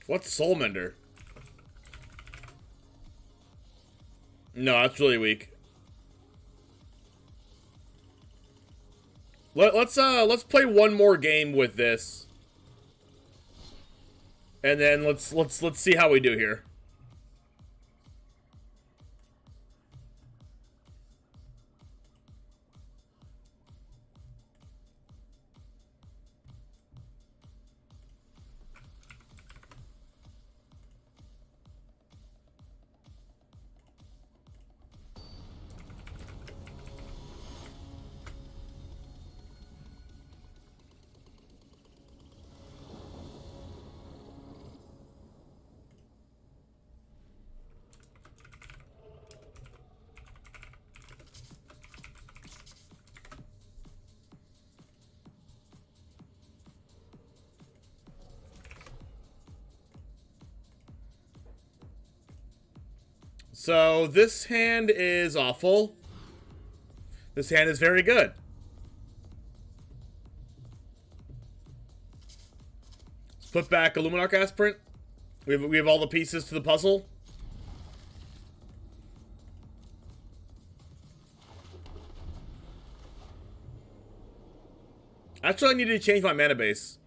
What's Soulmender? No, that's really weak. Let's play one more game with this. And then let's see how we do here. So this hand is awful. This hand is very good. Let's put back a Luminarch Aspirant. We have all the pieces to the puzzle. Actually, I need to change my mana base.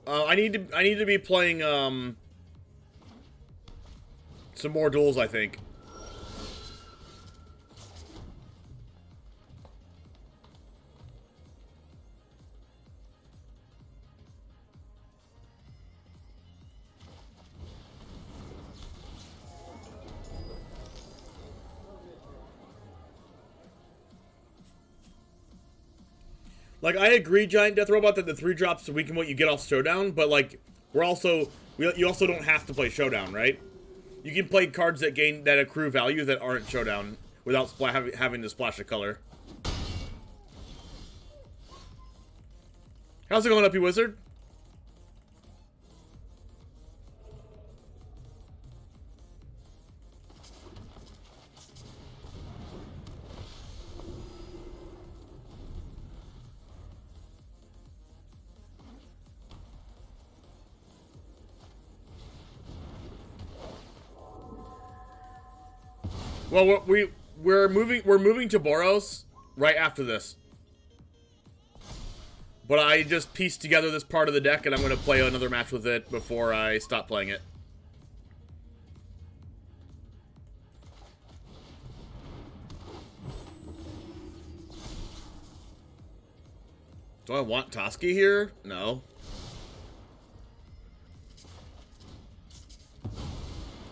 I need to be playing some more duels, I think. Like, I agree, Giant Death Robot, that the 3-drops weaken what you get off Showdown, but like, you also don't have to play Showdown, right? You can play cards that accrue value that aren't showdown without having to splash a color. How's it going, Uppy Wizard? Well, we're moving to BOROS right after this. But I just pieced together this part of the deck, and I'm going to play another match with it before I stop playing it. Do I want Toski here? No.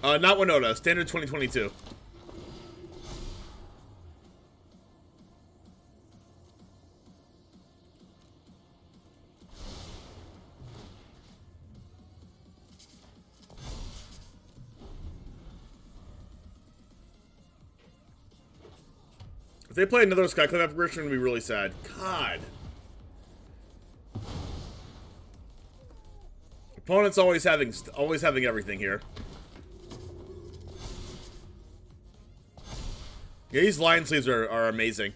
Not Winota. Standard 2022. If they play another Skyclave apparition, I'm gonna be really sad. God. Opponent's always having everything here. Yeah, these Lion Sleeves are amazing.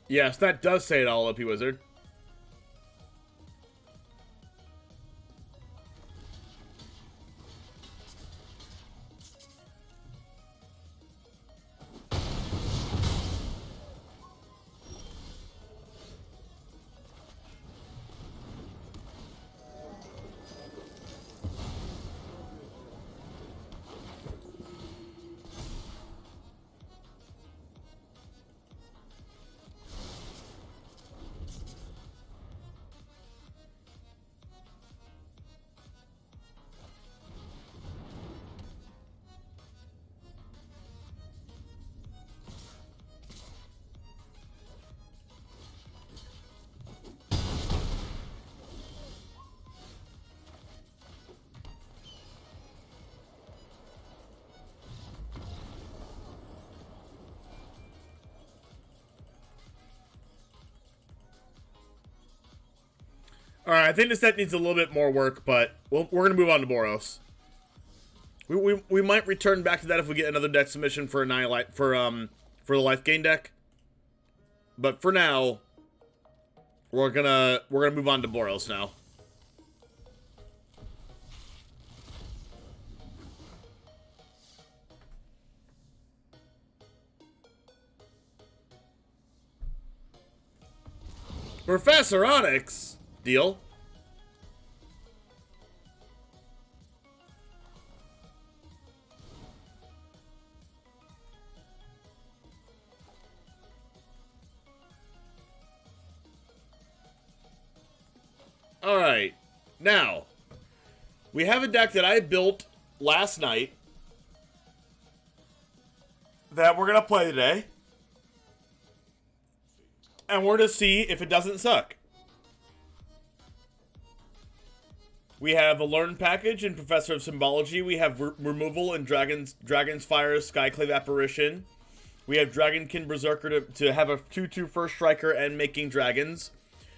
Yes, that does say it all, Uppy Wizard. Alright, I think this set needs a little bit more work, but we're going to move on to BOROS. We might return back to that if we get another deck submission for for the life gain deck. But for now, we're gonna move on to BOROS now. Professor Onyx! Deal. Alright. Now, we have a deck that I built last night that we're going to play today. And we're going to see if it doesn't suck. We have a Learn package in Professor of Symbology. We have removal in Dragon's Fire Skyclave Apparition. We have Dragonkin Berserker to have a 2/2 first striker and making dragons.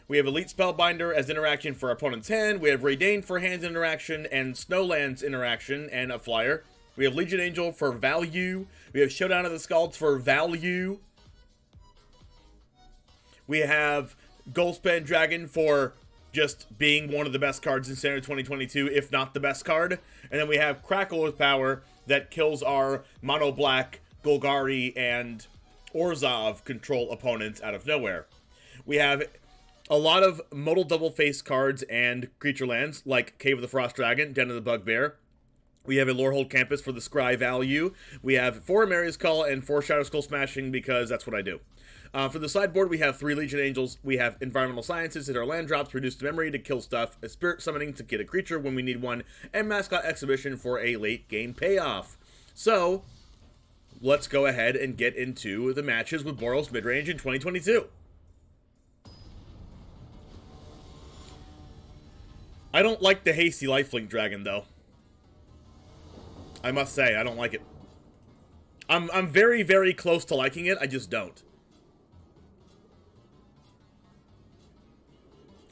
We have Elite Spellbinder as interaction for opponent's hand. We have Raydane for hand interaction and Snowlands interaction and a flyer. We have Legion Angel for value. We have Showdown of the Scalds for value. We have Goldspan Dragon for just being one of the best cards in Standard 2022, if not the best card. And then we have Crackle with power that kills our mono black Golgari and Orzhov control opponents out of nowhere. We have a lot of modal double face cards and creature lands, like Cave of the Frost Dragon, Den of the Bugbear. We have a Lorehold Campus for the Scry value. We have 4 Maria's Call and 4 Shadow Skull Smashing because that's what I do. For the sideboard, we have 3 Legion Angels. We have Environmental Sciences, hit our land drops, reduce the memory to kill stuff, a Spirit Summoning to get a creature when we need one, and Mascot Exhibition for a late game payoff. So, let's go ahead and get into the matches with Boros Midrange in 2022. I don't like the Hasty Lifelink Dragon, though. I must say, I don't like it. I'm very, very close to liking it, I just don't.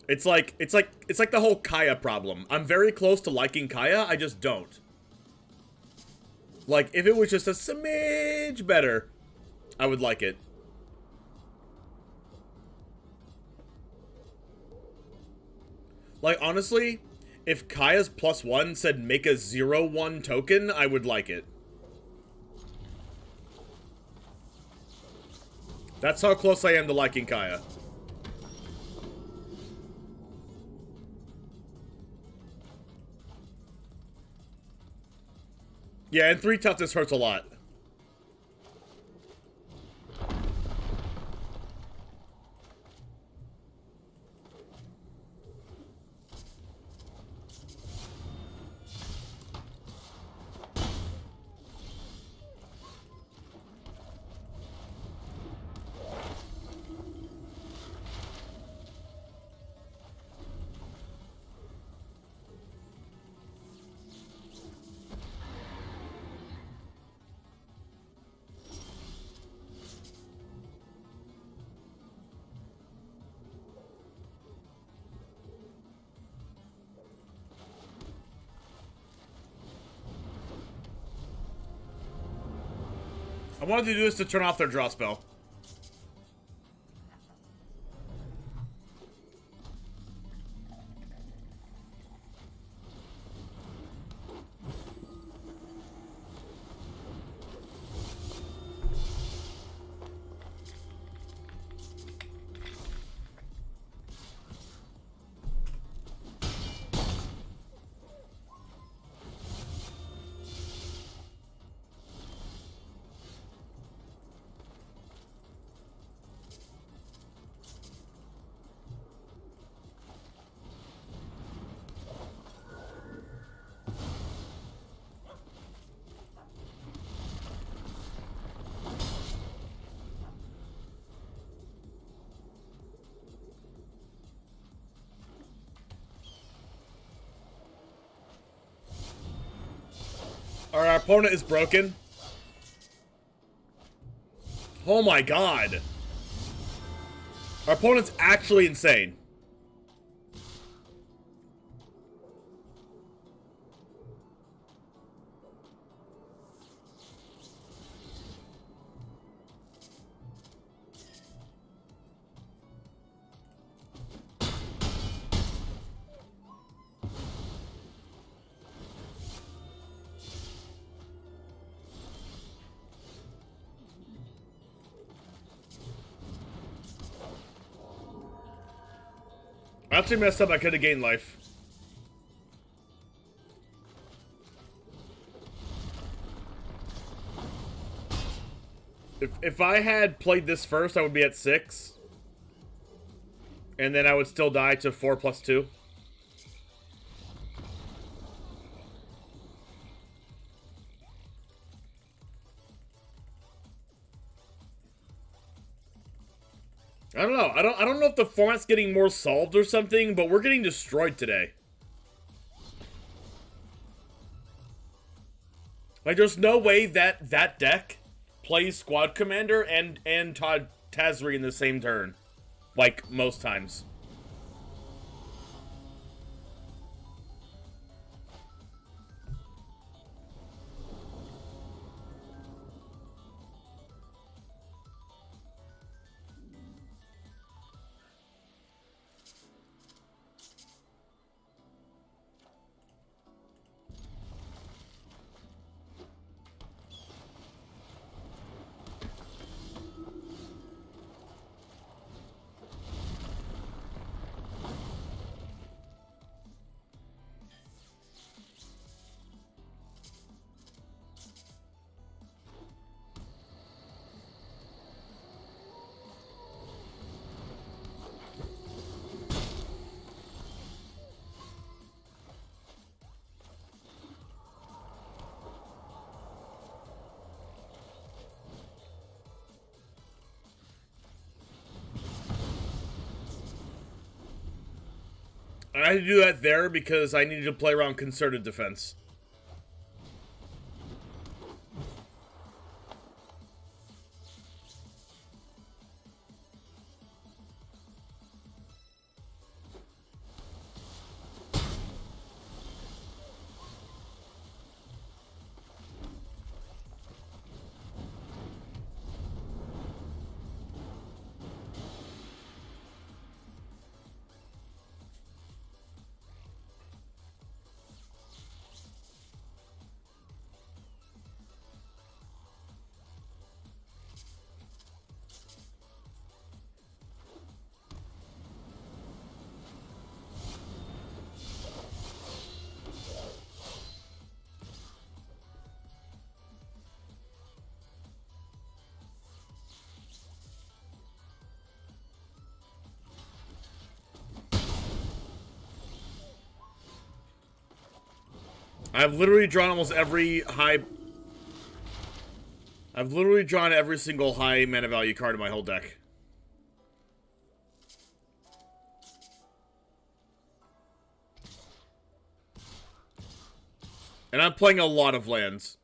It's like the whole Kaya problem. I'm very close to liking Kaya, I just don't. Like, if it was just a smidge better, I would like it. Like, honestly, if Kaya's +1 said make a 0/1 token, I would like it. That's how close I am to liking Kaya. Yeah, and 3 toughness hurts a lot. I wanted to do this to turn off their draw spell. Our opponent is broken. Oh my god. Our opponent's actually insane. I actually messed up. I could have gained life. If I had played this first, I would be at 6. And then I would still die to 4+2. I don't know. I don't know if the format's getting more solved or something, but we're getting destroyed today. Like, there's no way that that deck plays Squad Commander and Todd Tazri in the same turn. Like, most times. I had to do that there because I needed to play around concerted defense. I've literally drawn almost every high... I've literally drawn every single high mana value card in my whole deck. And I'm playing a lot of lands.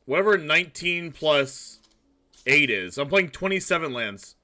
Whatever 19 plus 8 is. I'm playing 27 lands.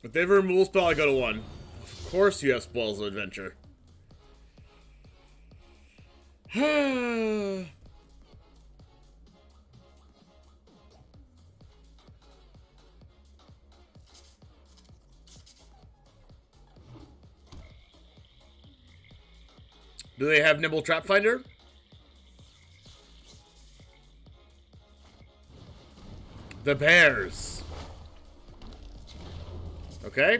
If they have a removal spell, I go to 1. Of course you have Spoils of Adventure. Do they have Nimble Trap Finder? The Bears. Okay.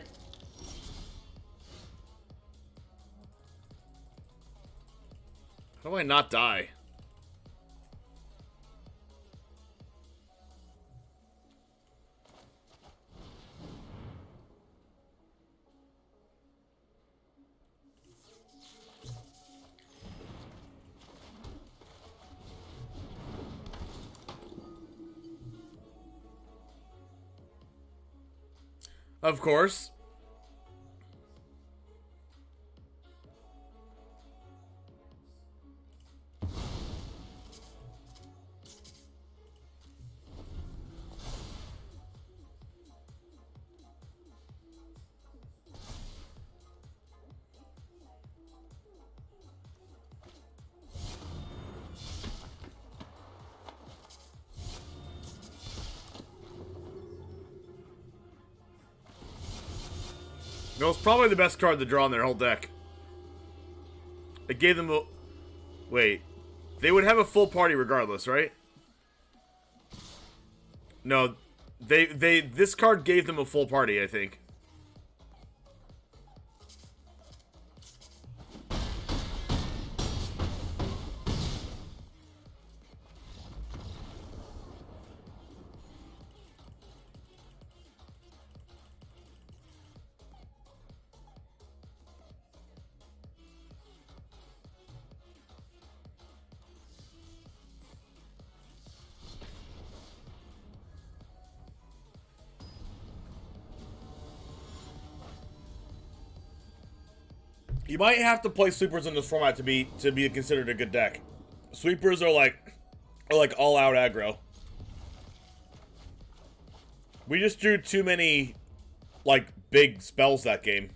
How do I not die? Of course. No, it's probably the best card to draw in their whole deck. It gave them a... Wait. They would have a full party regardless, right? No. This card gave them a full party, I think. You might have to play sweepers in this format to be considered a good deck. Sweepers are like all out aggro. We just drew too many like big spells that game.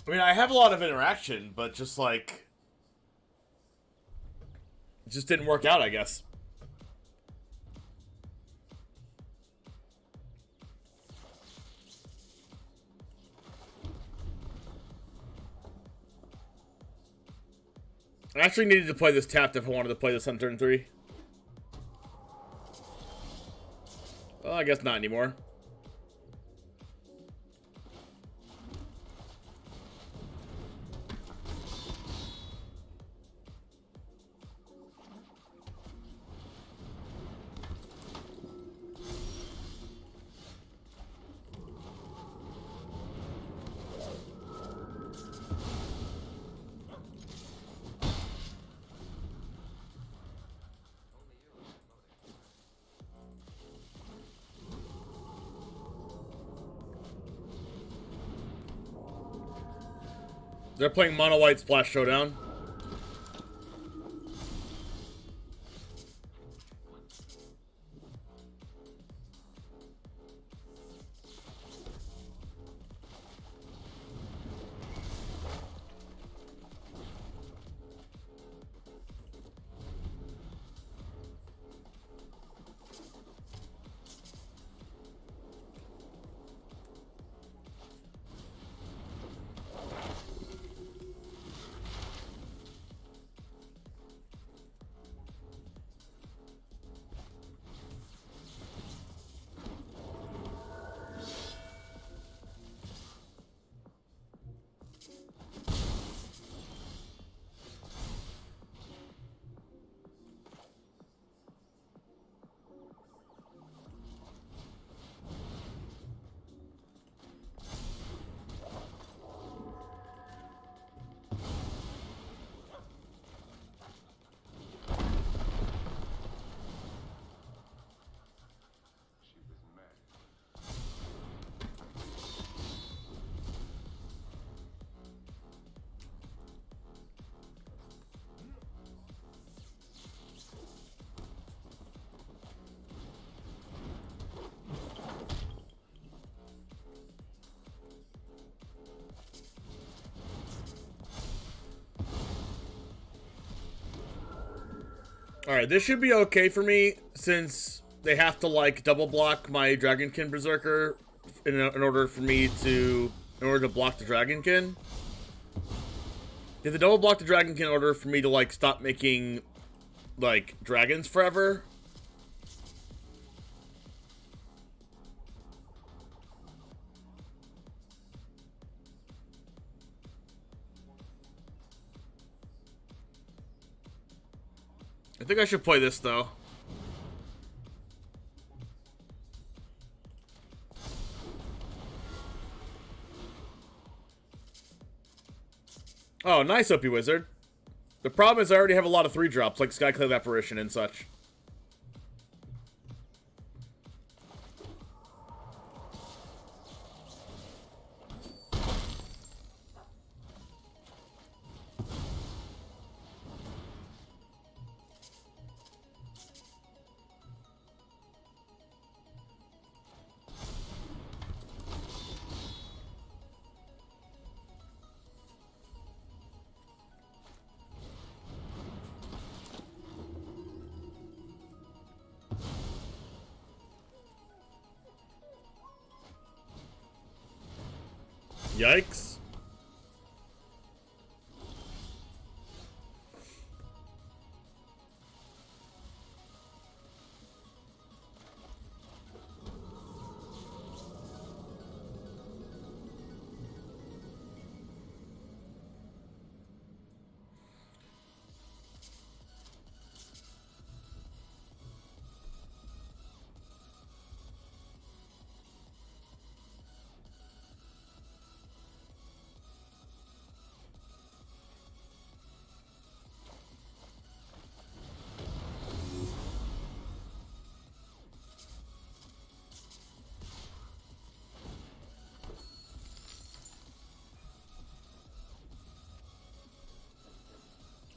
I mean, I have a lot of interaction, but just just didn't work out, I guess. I actually needed to play this tapped if I wanted to play this on turn 3. Well, I guess not anymore. They're playing Mono White Splash Showdown. Alright, this should be okay for me, since they have to, like, double block my Dragonkin Berserker in order to block the Dragonkin. If they double block the Dragonkin in order for me to, like, stop making, like, dragons forever. I think I should play this, though. Oh, nice, OP Wizard. The problem is I already have a lot of 3-drops, like Skyclave Apparition and such. Yikes.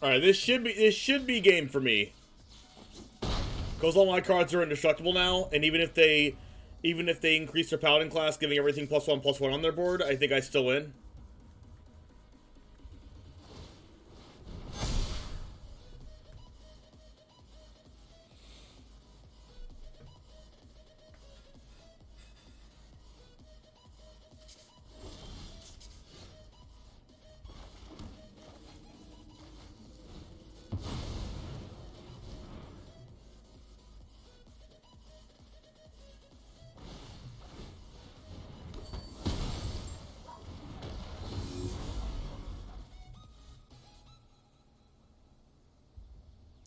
Alright, this should be game for me. Because all my cards are indestructible now, and even if they increase their paladin class, giving everything +1/+1 on their board, I think I still win.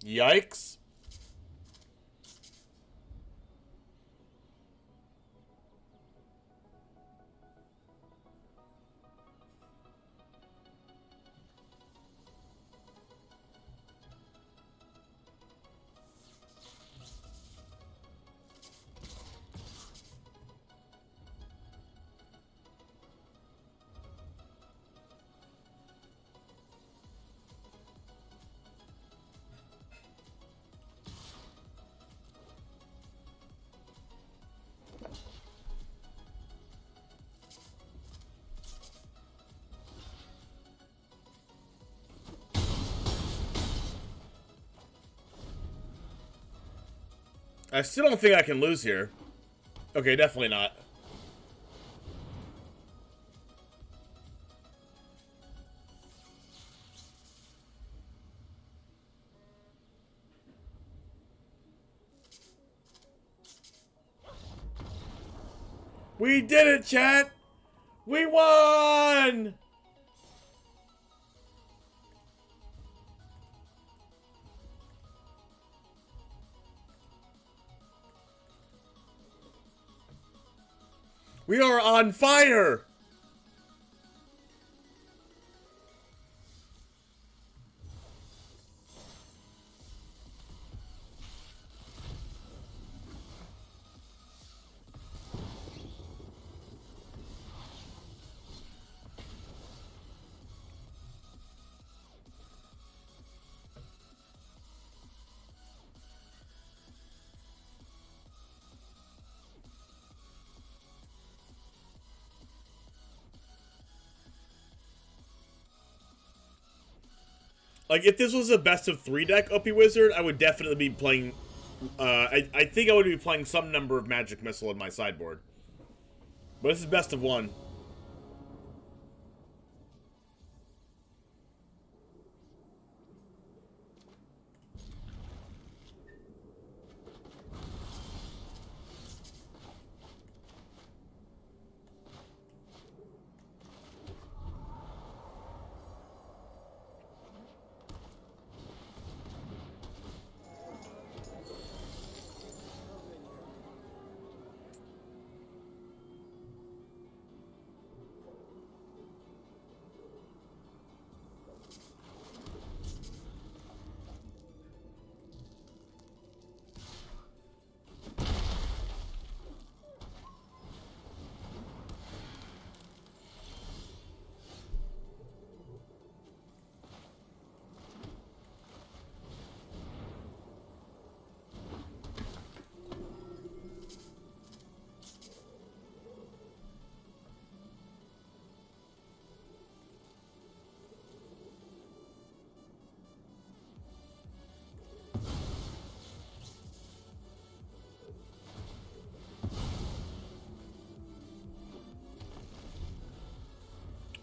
Yikes. I still don't think I can lose here. Okay, definitely not. We did it, chat! We won! We are on fire! Like, if this was a best of 3 deck OP Wizard, I would definitely be playing, I think I would be playing some number of Magic Missile in my sideboard. But this is best of 1.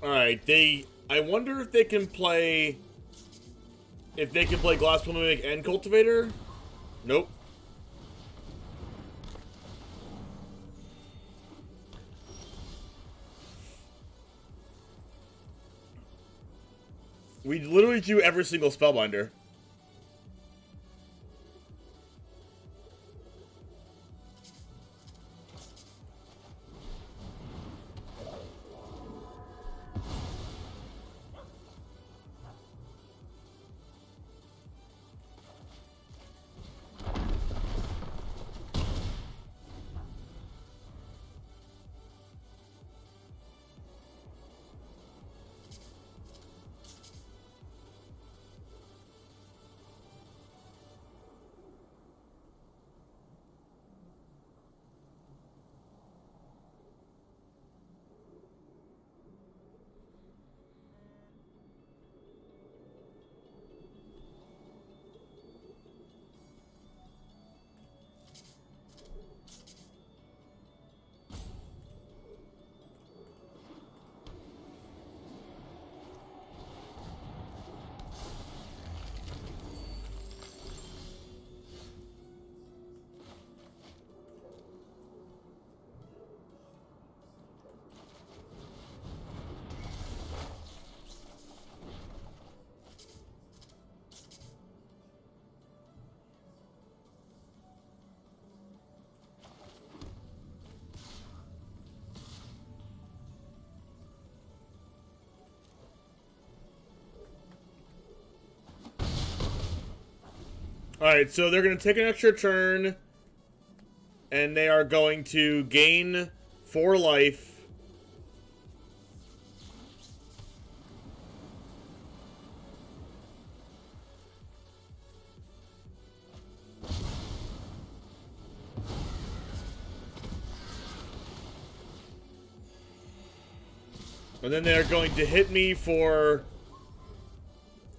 Alright, I wonder if they can play... If they can play Glass Mimic and Cultivator? Nope. We literally do every single Spellbinder. Alright, so they're going to take an extra turn, and they are going to gain 4 life. And then they're going to hit me for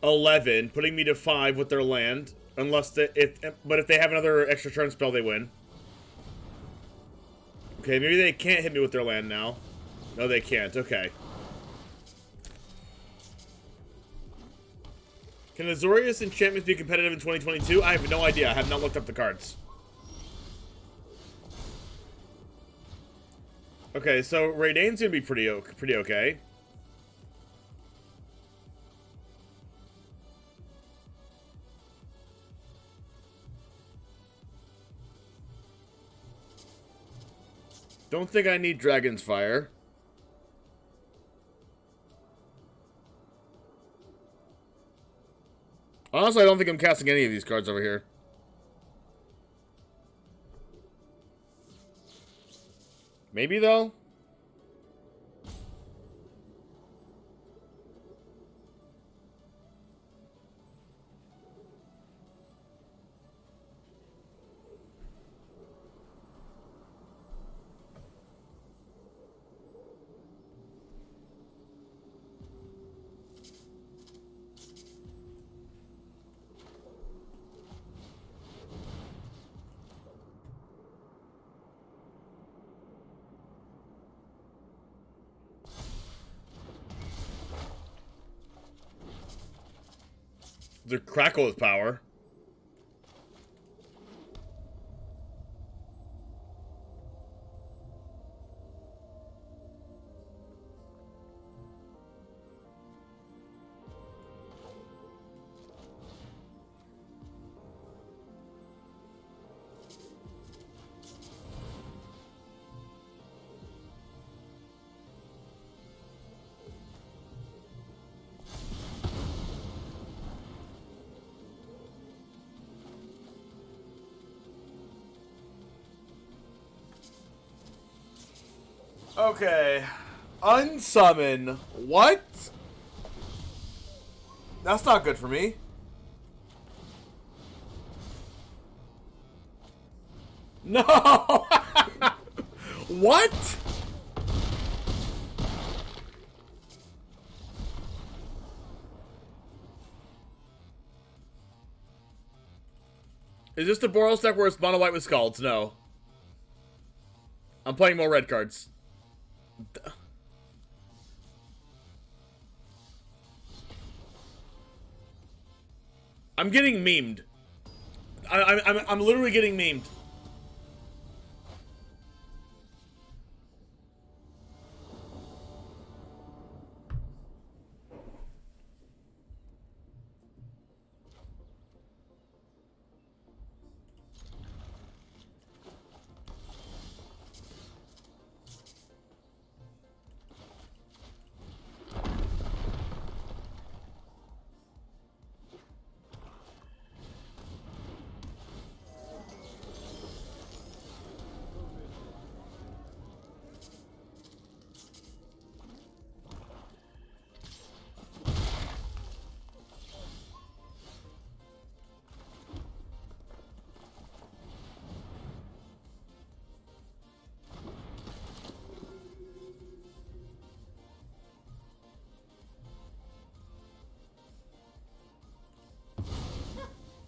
11, putting me to 5 with their land. Unless but if they have another extra turn spell, they win. Okay, maybe they can't hit me with their land now. No, they can't. Okay. Can Azorius enchantments be competitive in 2022? I have no idea. I have not looked up the cards. Okay, so Raydane's gonna be pretty okay. Don't think I need Dragon's Fire. Honestly, I don't think I'm casting any of these cards over here. Maybe, though? The Crackle is power. Okay. Unsummon. What? That's not good for me. No! What? Is this the Boros deck where it's mono white with Scalds? No. I'm playing more red cards. I'm getting memed. I'm literally getting memed.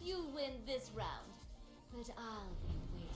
You win this round, but I'll be waiting.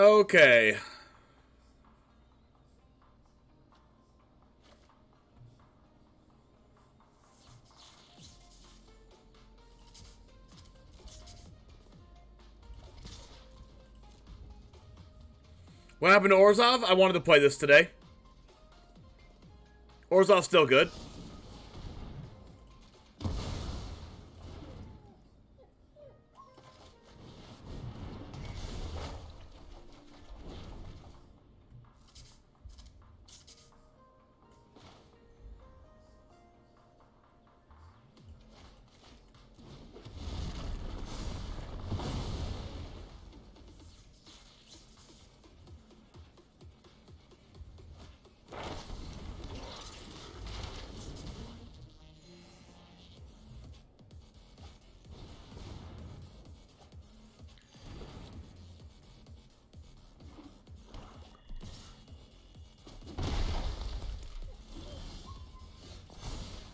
Okay. What happened to Orzhov? I wanted to play this today. Orzhov's still good.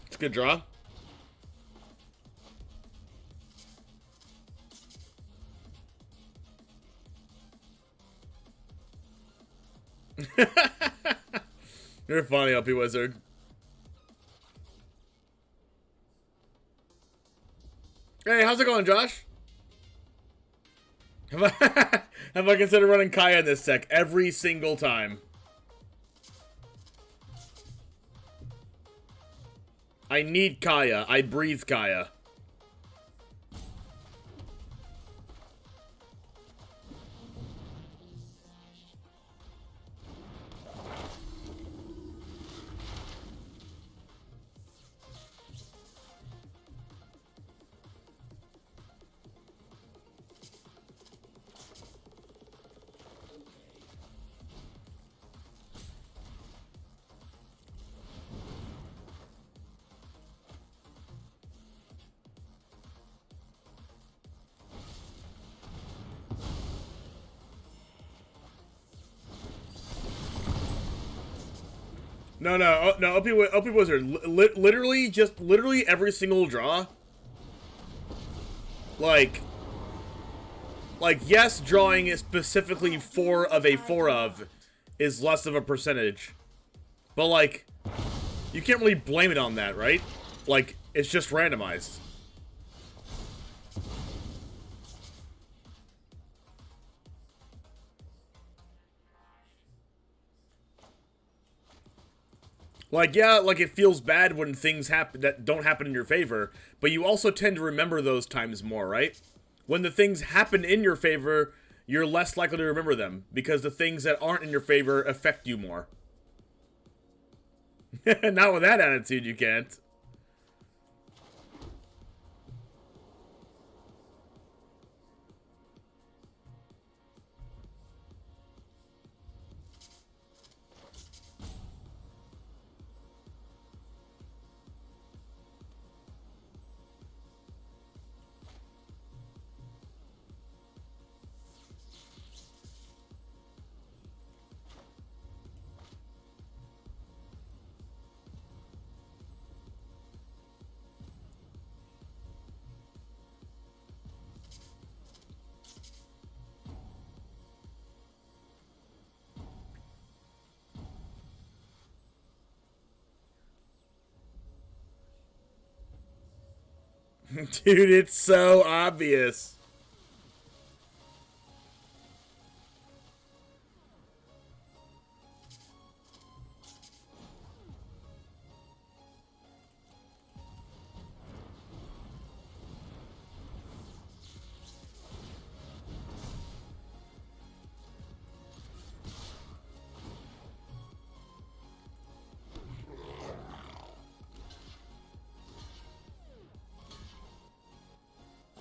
It's a good draw. You're funny, LP Wizard. Hey, how's it going, Josh? Have I considered running Kaya in this deck every single time? I need Kaya. I breathe Kaya. No, OP Wizard. Literally every single draw. Like, yes, drawing is specifically 4 of a 4 of is less of a percentage. But, like, you can't really blame it on that, right? Like, it's just randomized. Like, yeah, like, it feels bad when things happen that don't happen in your favor, but you also tend to remember those times more, right? When the things happen in your favor, you're less likely to remember them, because the things that aren't in your favor affect you more. Not with that attitude, you can't. Dude, it's so obvious.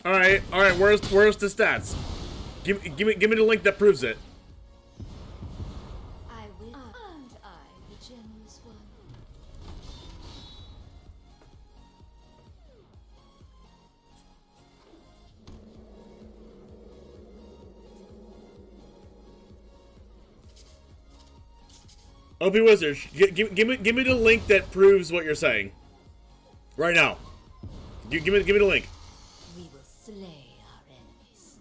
All right. Where's the stats? Give me the link that proves it. I will. Aren't I the generous one? OP Wizard, give me the link that proves what you're saying. Right now. Give me the link. We will slay our enemies.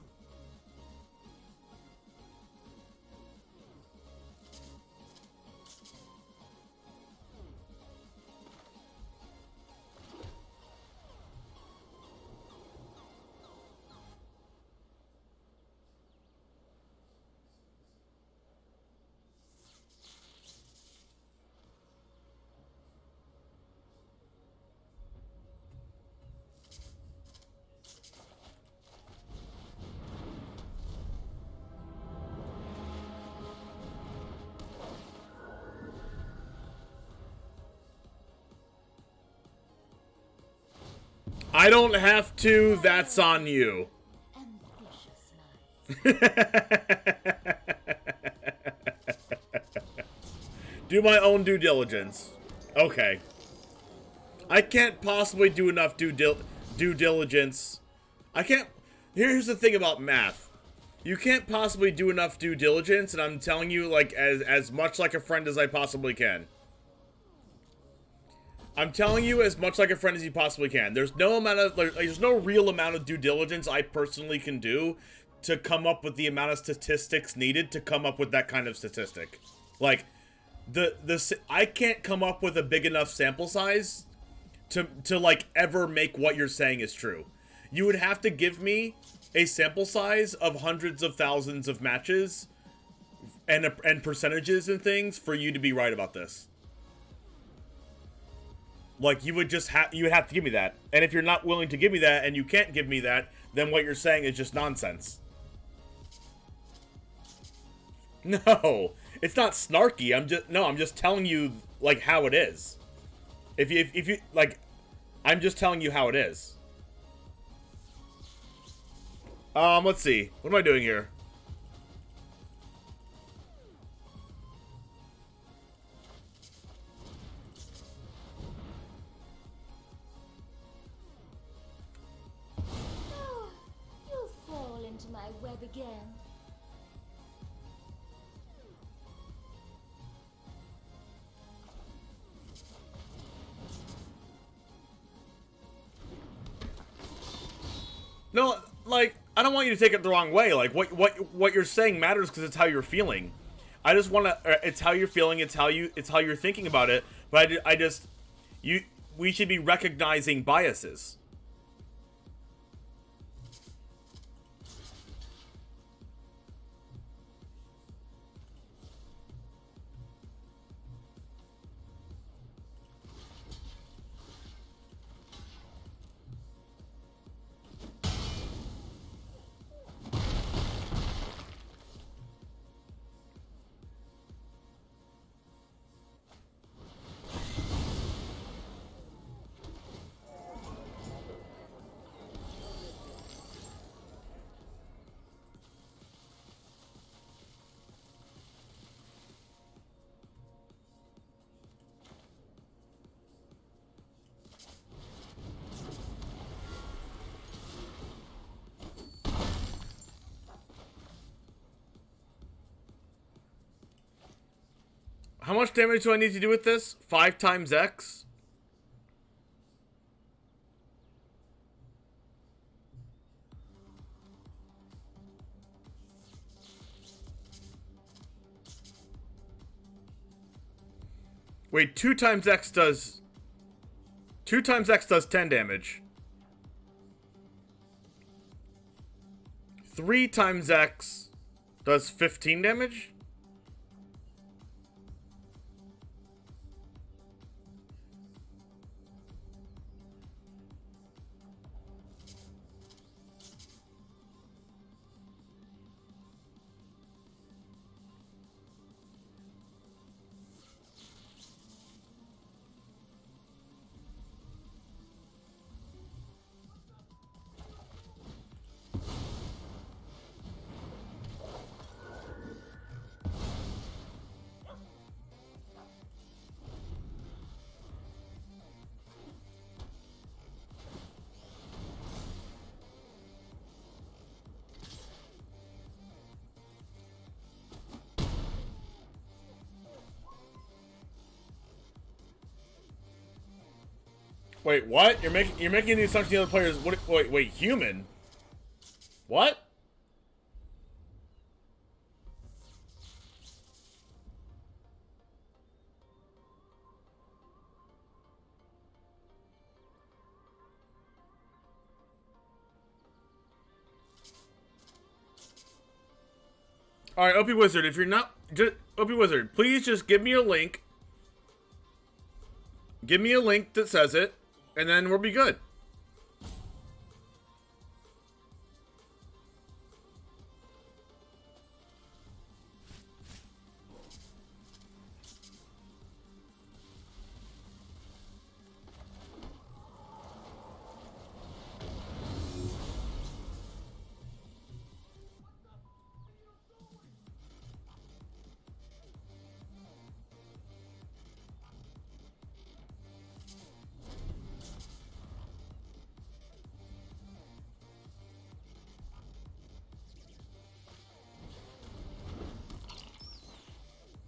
I don't have to, that's on you. Ambitious Do my own due diligence. Okay. I can't possibly do enough due diligence. I can't... Here's the thing about math. You can't possibly do enough due diligence, and I'm telling you, like, as much like a friend as I possibly can. I'm telling you as much like a friend as you possibly can. There's no amount of... Like, there's no real amount of due diligence I personally can do to come up with the amount of statistics needed to come up with that kind of statistic. Like, I can't come up with a big enough sample size to like ever make what you're saying is true. You would have to give me a sample size of hundreds of thousands of matches and percentages and things for you to be right about this. Like, you would have to give me that. And if you're not willing to give me that and you can't give me that, then what you're saying is just nonsense. No, it's not snarky. I'm just telling you like how it is. If you like, I'm just telling you how it is. Let's see. What am I doing here? Oh, you'll fall into my web again. No, like, I don't want you to take it the wrong way. Like, what you're saying matters because it's how you're feeling. I just want to. It's how you're feeling. It's how you're thinking about it. But we should be recognizing biases. How much damage do I need to do with this? 5 times X? Wait, 2 times X does... 2 times X does 10 damage. 3 times X does 15 damage? Wait, what? You're making the assumption the other players... What? Wait, human? What? Alright, OP Wizard, if you're not... OP Wizard, please just give me a link. Give me a link that says it. And then we'll be good.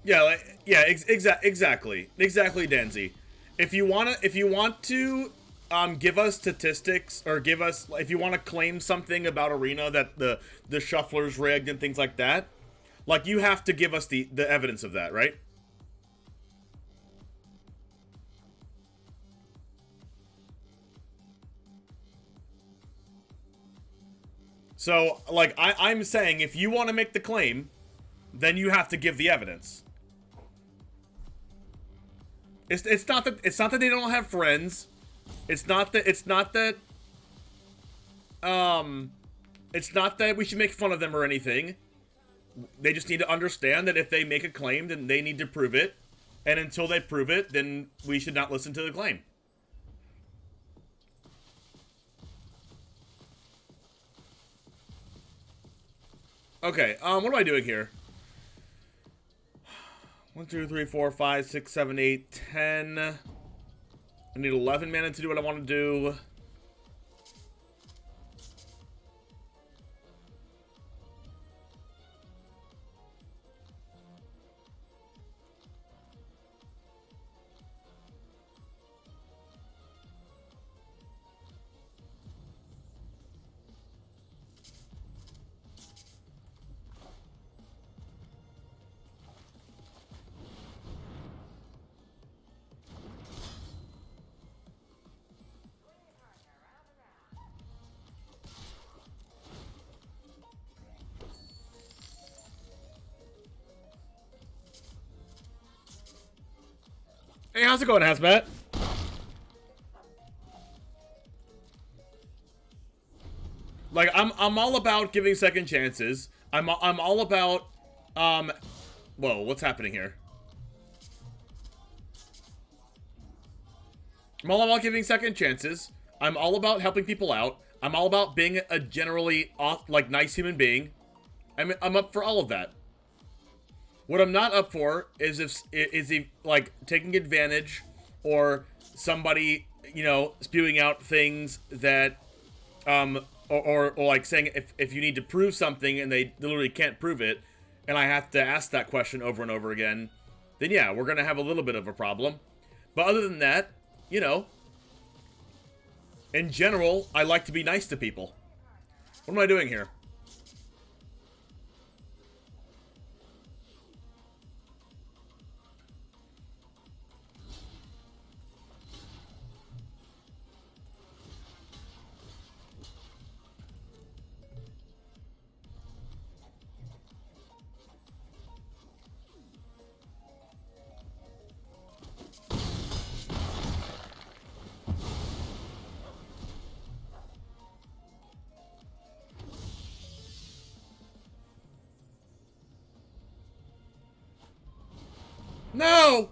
Yeah, yeah, exactly, Denzi. If you want to, give us statistics or give us, if you want to claim something about Arena that the shuffler's rigged and things like that, like you have to give us the evidence of that, right? So, like, I'm saying, if you want to make the claim, then you have to give the evidence. It's not that they don't have friends. It's not that we should make fun of them or anything. They just need to understand that if they make a claim, then they need to prove it. And until they prove it, then we should not listen to the claim. Okay, what am I doing here? 1, 2, 3, 4, 5, 6, 7, 8, 10. I need 11 mana to do what I want to do. Hey, how's it going, Hazmat? Like, I'm all about giving second chances. I'm all about, whoa, what's happening here? I'm all about giving second chances. I'm all about helping people out. I'm all about being a generally, like, nice human being. I'm up for all of that. What I'm not up for is if like taking advantage or somebody, you know, spewing out things that or like saying if you need to prove something and they literally can't prove it and I have to ask that question over and over again, then yeah, we're going to have a little bit of a problem. But other than that, you know, in general, I like to be nice to people. What am I doing here? No!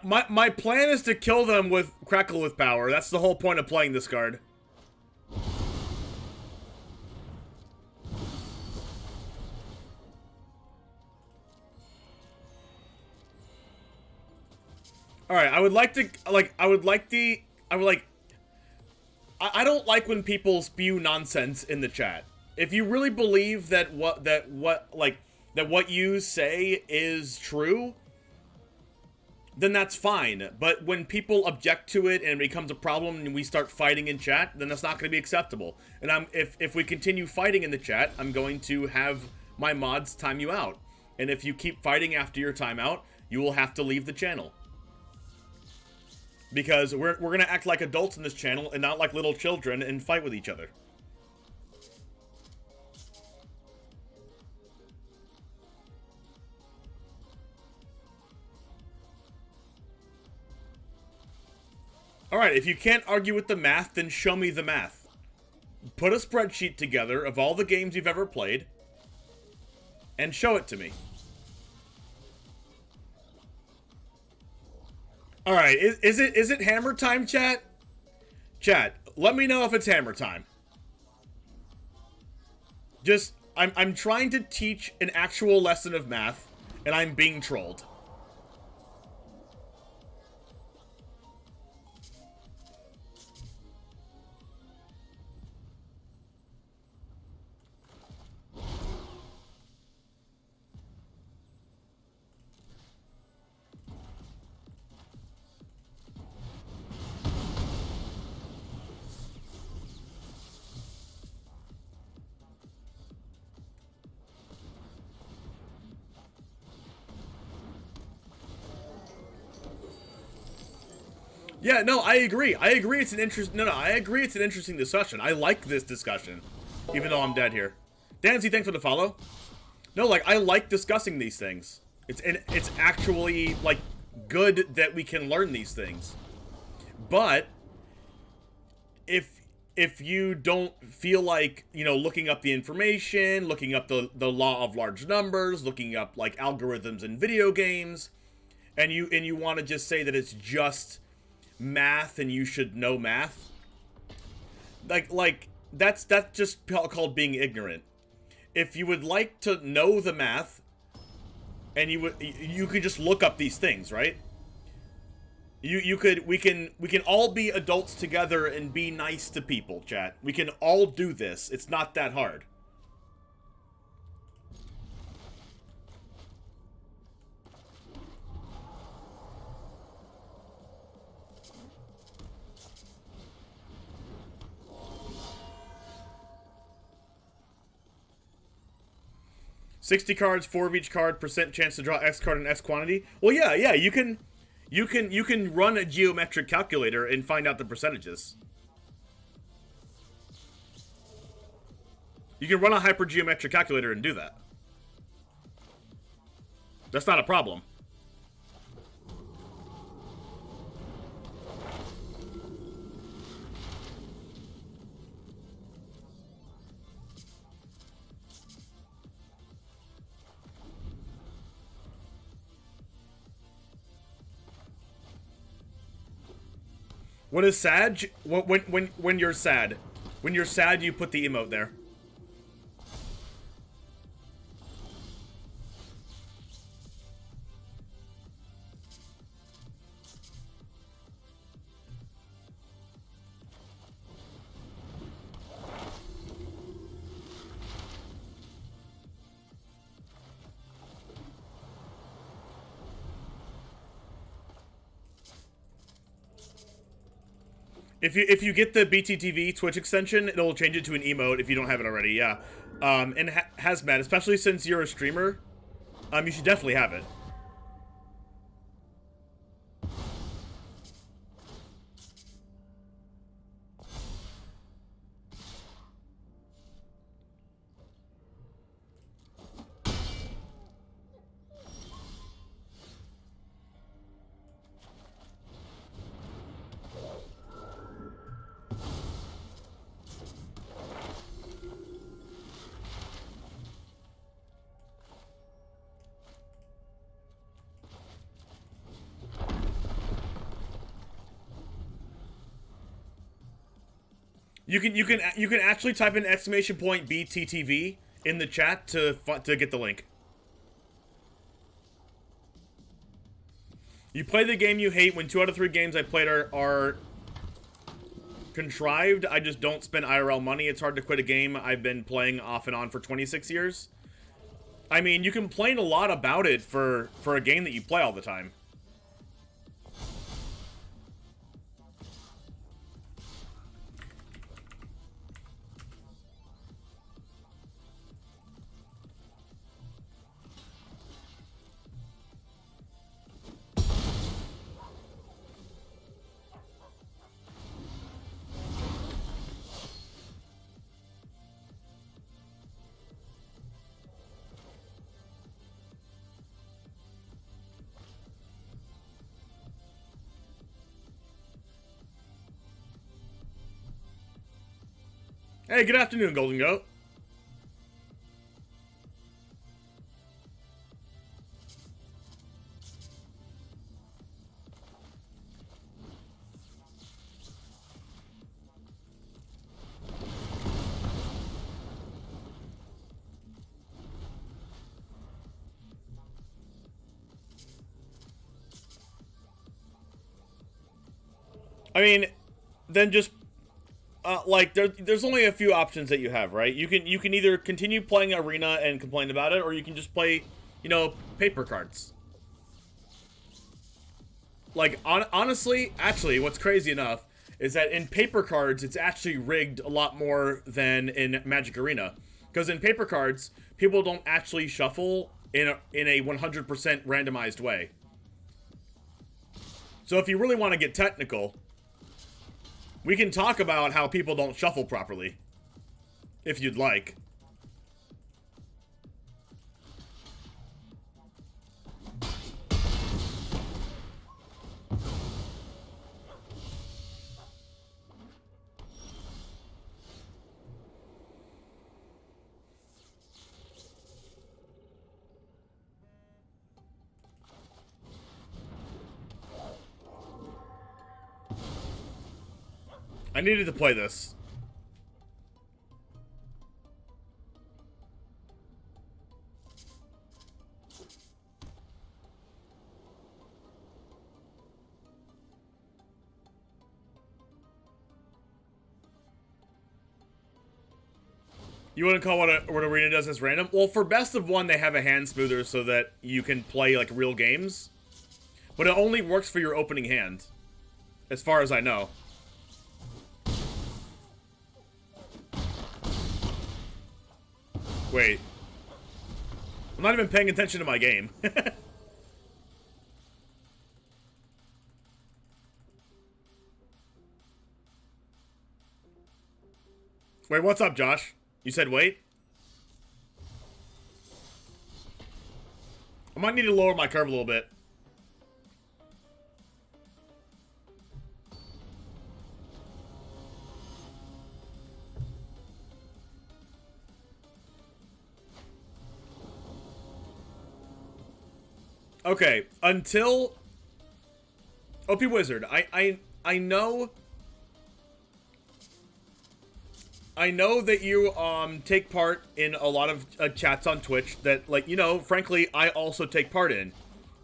My plan is to kill them with Crackle with Power. That's the whole point of playing this card. Alright, I don't like when people spew nonsense in the chat. If you really believe that what you say is true, then that's fine. But when people object to it and it becomes a problem and we start fighting in chat, then that's not going to be acceptable. And if we continue fighting in the chat, I'm going to have my mods time you out. And if you keep fighting after your timeout, you will have to leave the channel. Because we're going to act like adults in this channel and not like little children and fight with each other. Alright, if you can't argue with the math, then show me the math. Put a spreadsheet together of all the games you've ever played and show it to me. Alright, is it hammer time, chat? Chat, let me know if it's hammer time. Just, I'm trying to teach an actual lesson of math, and I'm being trolled. Yeah, no, I agree. I agree it's an I agree it's an interesting discussion. I like this discussion. Even though I'm dead here. Danzy, thanks for the follow. No, like, I like discussing these things. It's actually, like, good that we can learn these things. But if you don't feel like, you know, looking up the information, looking up the law of large numbers, looking up, like, algorithms in video games, and you want to just say that it's just math and you should know math, like that's just called being ignorant. If you would like to know the math, and you could just look up these things, right? We can all be adults together and be nice to people, chat. We can all do this. It's not that hard. $60 cards, 4 of each card, percent chance to draw X card in X quantity. Well, yeah, you can run a geometric calculator and find out the percentages. You can run a hypergeometric calculator and do that. That's not a problem. What is sad? When you're sad. When you're sad, you put the emote there. If you get the BTTV Twitch extension, it'll change it to an emote if you don't have it already. Yeah, and Hazmat, especially since you're a streamer, you should definitely have it. You can actually type in !BTTV in the chat to get the link. You play the game you hate when 2 out of 3 games I played are contrived. I just don't spend IRL money. It's hard to quit a game I've been playing off and on for 26 years. I mean, you complain a lot about it for a game that you play all the time. Hey, good afternoon, Golden Goat. I mean, then just like there's only a few options that you have, right? You can either continue playing Arena and complain about it, or you can just play, you know, paper cards. Like honestly, actually, what's crazy enough is that in paper cards, it's actually rigged a lot more than in Magic Arena, because in paper cards, people don't actually shuffle in a 100% randomized way. So if you really want to get technical, we can talk about how people don't shuffle properly, if you'd like. I needed to play this. You wouldn't call what Arena does as random? Well, for best of one, they have a hand smoother so that you can play like real games. But it only works for your opening hand, as far as I know. Wait. I'm not even paying attention to my game. Wait, what's up, Josh? You said wait? I might need to lower my curve a little bit. Okay, until OP Wizard, I know that you take part in a lot of chats on Twitch that, like, you know, frankly, I also take part in.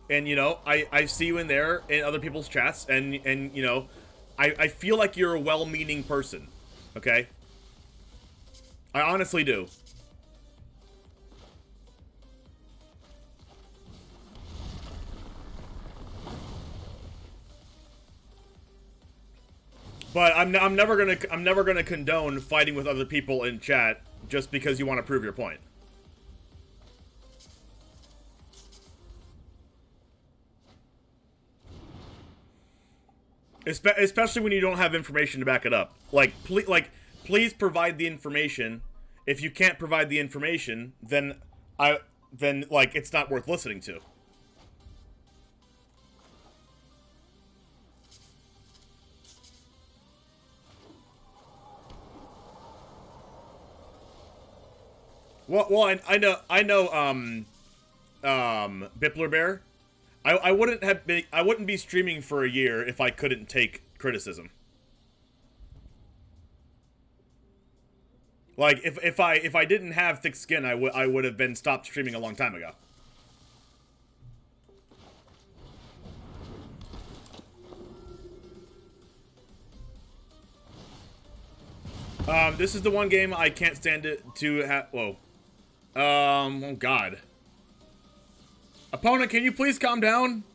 And, you know, I see you in there in other people's chats, and you know, I feel like you're a well-meaning person, okay? I honestly do. But I'm never gonna condone fighting with other people in chat just because you want to prove your point. Especially when you don't have information to back it up. Like, please provide the information. If you can't provide the information, then like, it's not worth listening to. Well, I know, Bippler Bear. I wouldn't be streaming for a year if I couldn't take criticism. Like, if I didn't have thick skin, I would have been stopped streaming a long time ago. This is the one game I can't stand to have. Whoa. Oh God. Opponent, can you please calm down?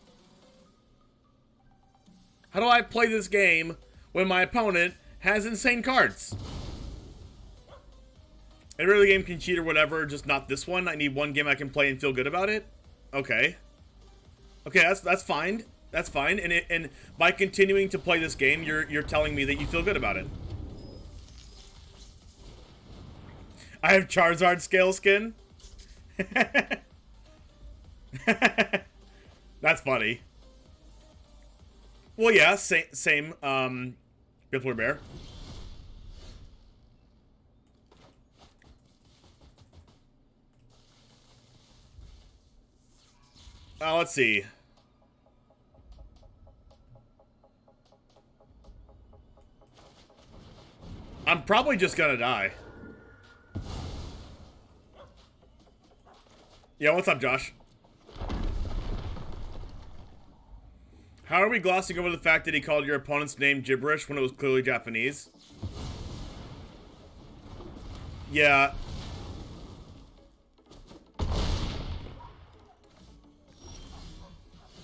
How do I play this game when my opponent has insane cards? Every other game can cheat or whatever, just not this one. I need one game I can play and feel good about it. Okay. Okay, that's fine. That's fine. And by continuing to play this game, you're telling me that you feel good about it. I have Charizard scale skin. That's funny. Well, yeah, same Bippler Bear. Let's see. I'm probably just gonna die. Yeah, what's up, Josh? How are we glossing over the fact that he called your opponent's name gibberish when it was clearly Japanese? Yeah.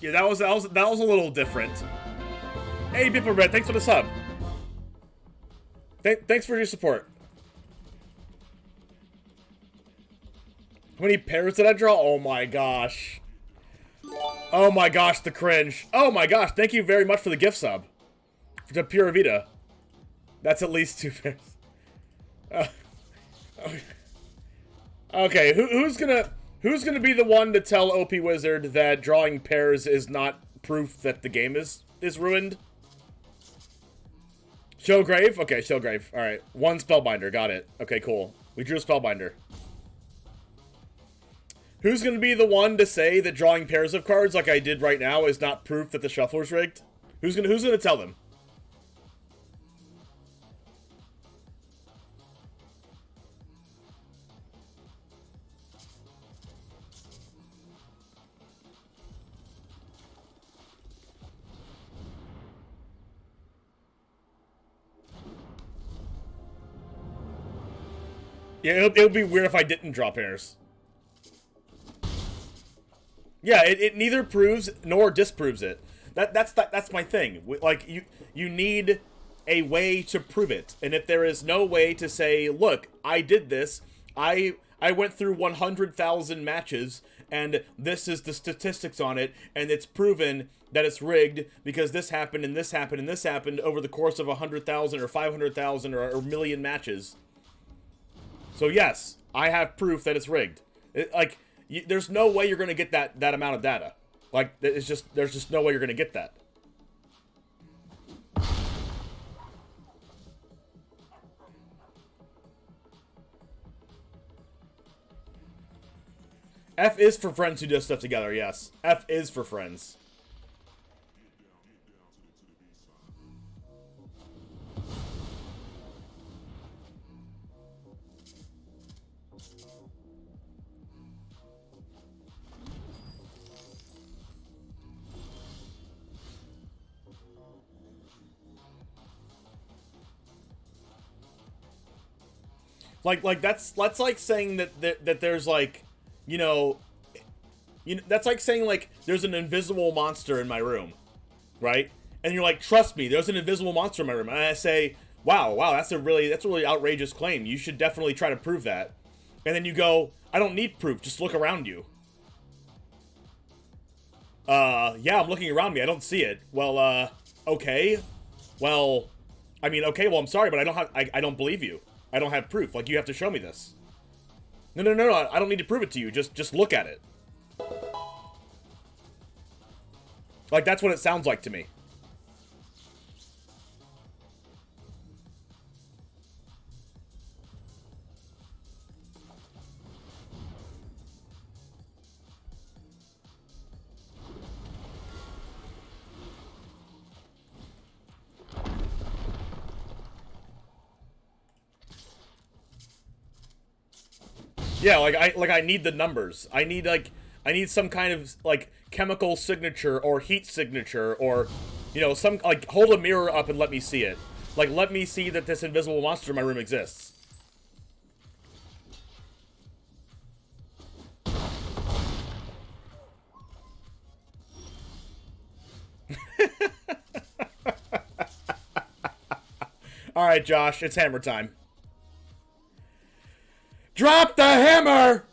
Yeah, that was a little different. Hey, Bipplerbread, thanks for the sub. Thanks for your support. How many pairs did I draw? Oh my gosh. Oh my gosh, the cringe. Oh my gosh, thank you very much for the gift sub. To Pura Vida. That's at least 2 pairs. Okay, who's gonna be the one to tell OP Wizard that drawing pairs is not proof that the game is ruined? Showgrave? Okay, Showgrave. Alright. 1 Spellbinder, got it. Okay, cool. We drew a Spellbinder. Who's gonna be the one to say that drawing pairs of cards like I did right now is not proof that the shuffler's rigged? Who's gonna tell them? Yeah, it would be weird if I didn't draw pairs. Yeah, it neither proves nor disproves it. That's my thing. Like, you need a way to prove it. And if there is no way to say, look, I did this, I went through 100,000 matches, and this is the statistics on it, and it's proven that it's rigged because this happened, and this happened, and this happened over the course of 100,000 or 500,000 or a million matches. So yes, I have proof that it's rigged. There's no way you're going to get that amount of data. Like, there's just no way you're going to get that. F is for friends who do stuff together, yes. F is for friends. Like that's like saying that there's like, that's like saying like there's an invisible monster in my room, right? And you're like, trust me, there's an invisible monster in my room. And I say, wow, that's a really outrageous claim. You should definitely try to prove that. And then you go, I don't need proof. Just look around you. Yeah, I'm looking around me. I don't see it. Well, okay. Well, I mean, okay. Well, I'm sorry, but I don't believe you. I don't have proof. Like, you have to show me this. No, I don't need to prove it to you. Just look at it. Like, that's what it sounds like to me. Yeah, I need the numbers. I need some kind of like chemical signature or heat signature or some like hold a mirror up and let me see it. Like let me see that this invisible monster in my room exists. All right, Josh, it's hammer time. Drop the hammer!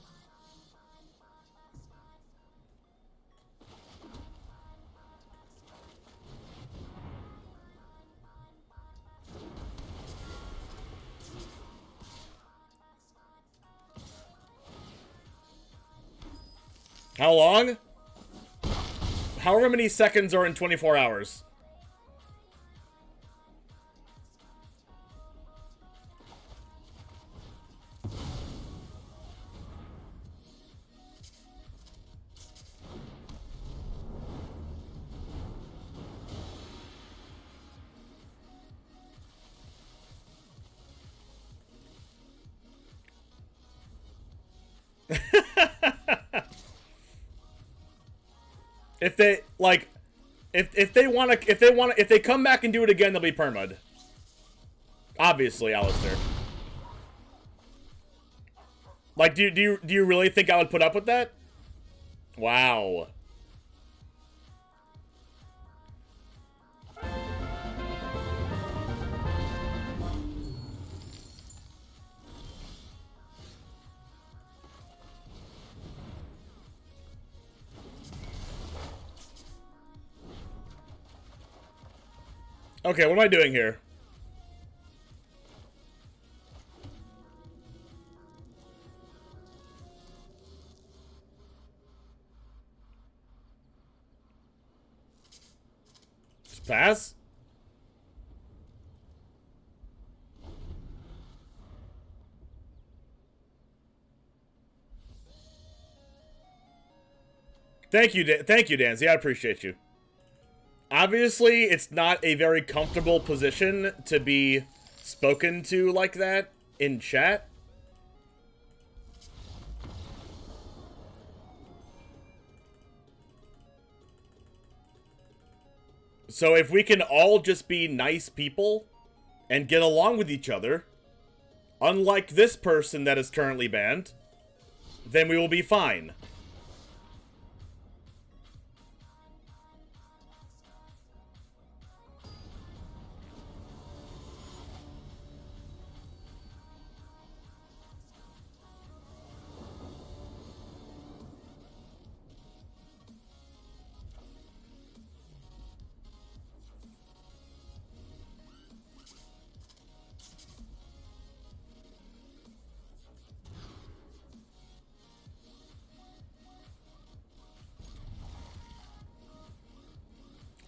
How long? However many seconds are in 24 hours. If they like, if they come back and do it again, they'll be permad. Obviously, Alistair. Like, do you really think I would put up with that? Wow. Okay, what am I doing here? Just pass? Thank you, Danzy. I appreciate you. Obviously, it's not a very comfortable position to be spoken to like that in chat. So if we can all just be nice people and get along with each other, unlike this person that is currently banned, then we will be fine.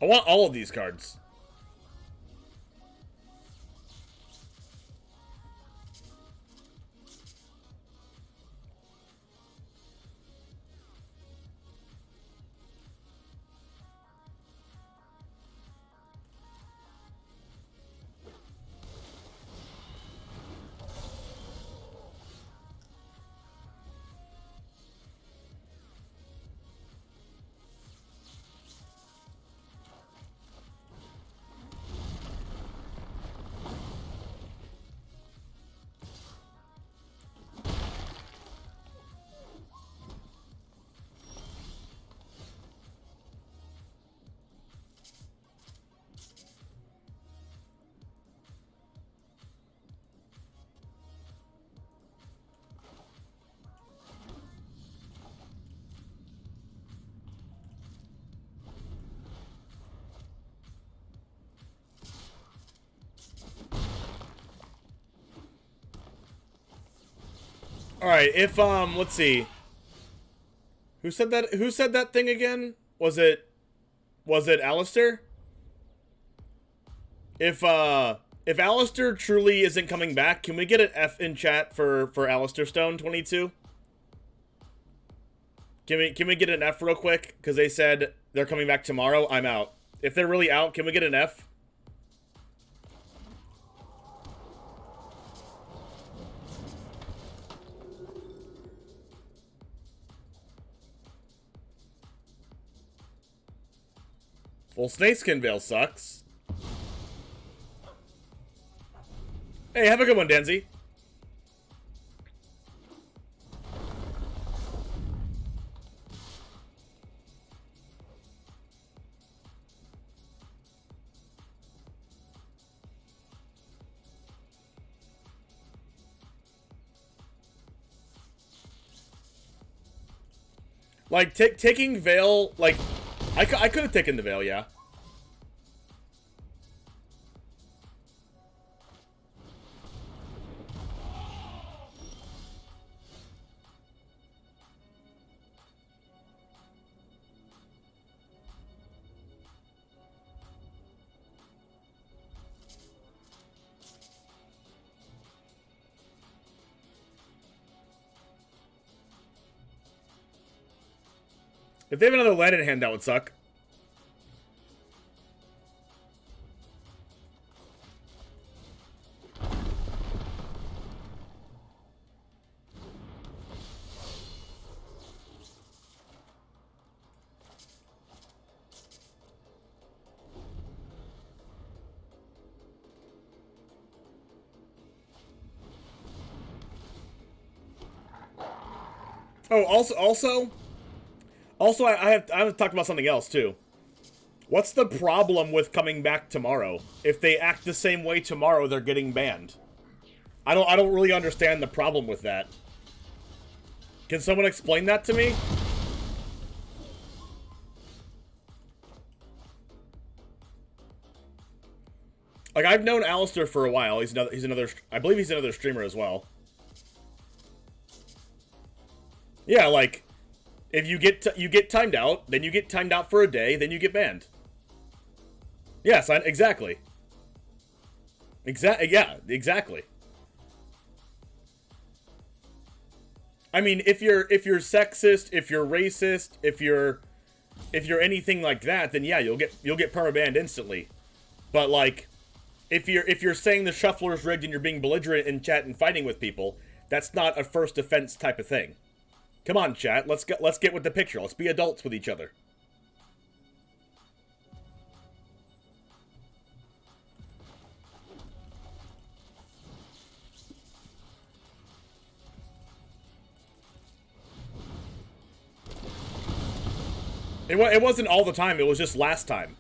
I want all of these cards. Alright, if, let's see. Who said that thing again? Was it Alistair? If Alistair truly isn't coming back, can we get an F in chat for Alistair Stone 22? Can we get an F real quick? Because they said they're coming back tomorrow. I'm out. If they're really out, can we get an F? Well, Snakeskin Veil sucks. Hey, have a good one, Denzi. Like, taking Veil, like, I could have taken the Veil, yeah. If they have another land in hand, that would suck. Oh, also, I have to talk about something else, too. What's the problem with coming back tomorrow? If they act the same way tomorrow, they're getting banned. I don't really understand the problem with that. Can someone explain that to me? Like, I've known Alistair for a while. He's another, I believe he's another streamer as well. Yeah, like, if you get timed out, then you get timed out for a day, then you get banned. Yes, exactly. Yeah, exactly. I mean, if you're sexist, if you're racist, if you're anything like that, then yeah, you'll get permabanned instantly. But like, if you're saying the shuffler's rigged and you're being belligerent in chat and fighting with people, that's not a first offense type of thing. Come on, chat, let's get with the picture. Let's be adults with each other. It wasn't all the time, it was just last time.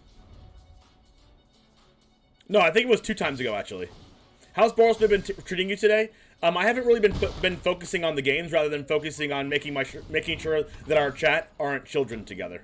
No, I think it was 2 times ago, actually. How's BOROS been treating you today? I haven't really been focusing on the games rather than focusing on making sure that our chat aren't children together.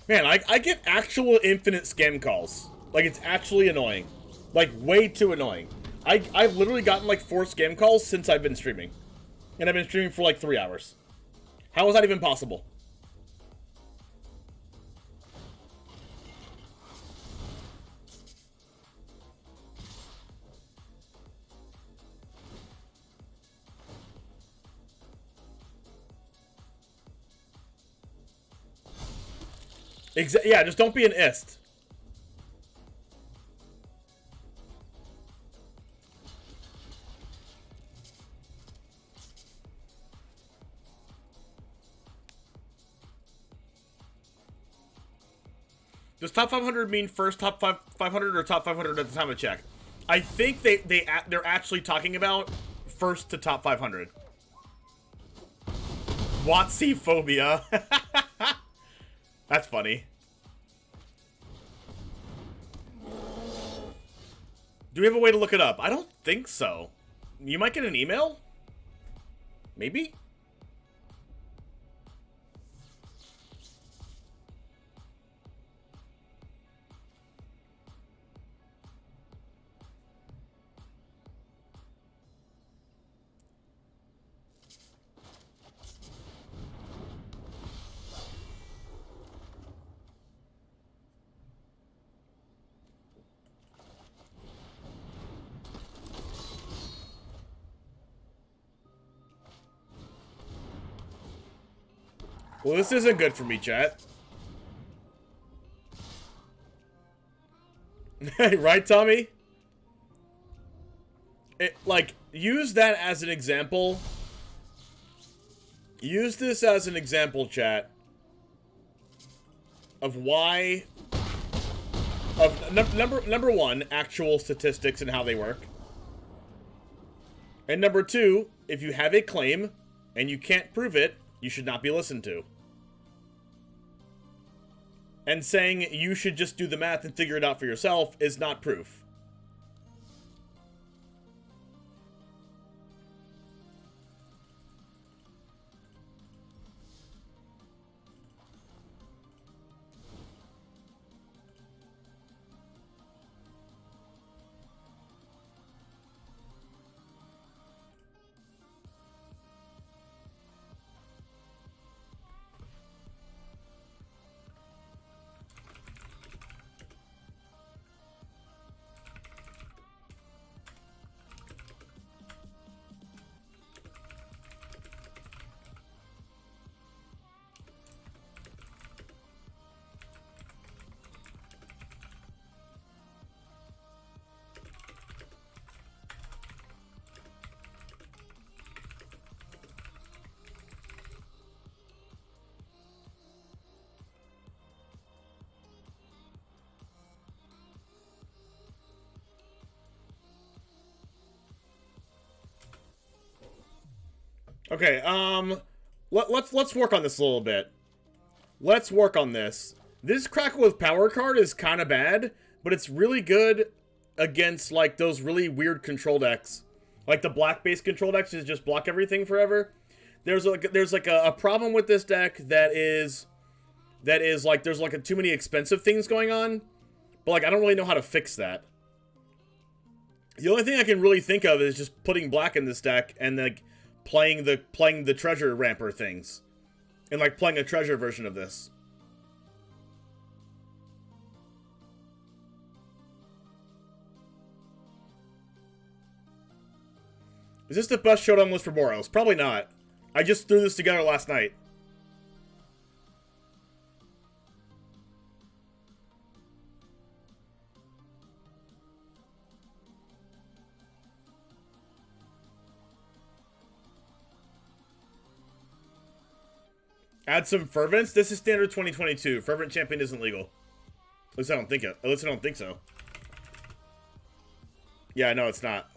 Man, I get actual infinite scam calls. Like, it's actually annoying. Like, way too annoying. I've literally gotten like 4 scam calls since I've been streaming. And I've been streaming for like 3 hours. How is that even possible? Yeah, just don't be an ist. Does top 500 mean first top 500 or top 500 at the time of check? I think they're actually talking about first to top 500. Watsy phobia. That's funny. Do we have a way to look it up? I don't think so. You might get an email? Maybe? Well, this isn't good for me, chat. Right, Tommy? Like, use that as an example. Use this as an example, chat, of why... Of number 1, actual statistics and how they work. And number 2, if you have a claim and you can't prove it, you should not be listened to. And saying you should just do the math and figure it out for yourself is not proof. Okay, let's work on this a little bit. Let's work on this. This Crackle with Power card is kind of bad, but it's really good against, like, those really weird control decks. Like, the black-based control decks just block everything forever. There's like a problem with this deck that is like, there's like too many expensive things going on. But, like, I don't really know how to fix that. The only thing I can really think of is just putting black in this deck and, like, playing the treasure ramper things. And, like, playing a treasure version of this. Is this the best showdown list for BOROS? Probably not. I just threw this together last night. Add some Fervents? This is standard 2022. Fervent Champion isn't legal. At least I don't think it. At least I don't think so. Yeah, no, it's not.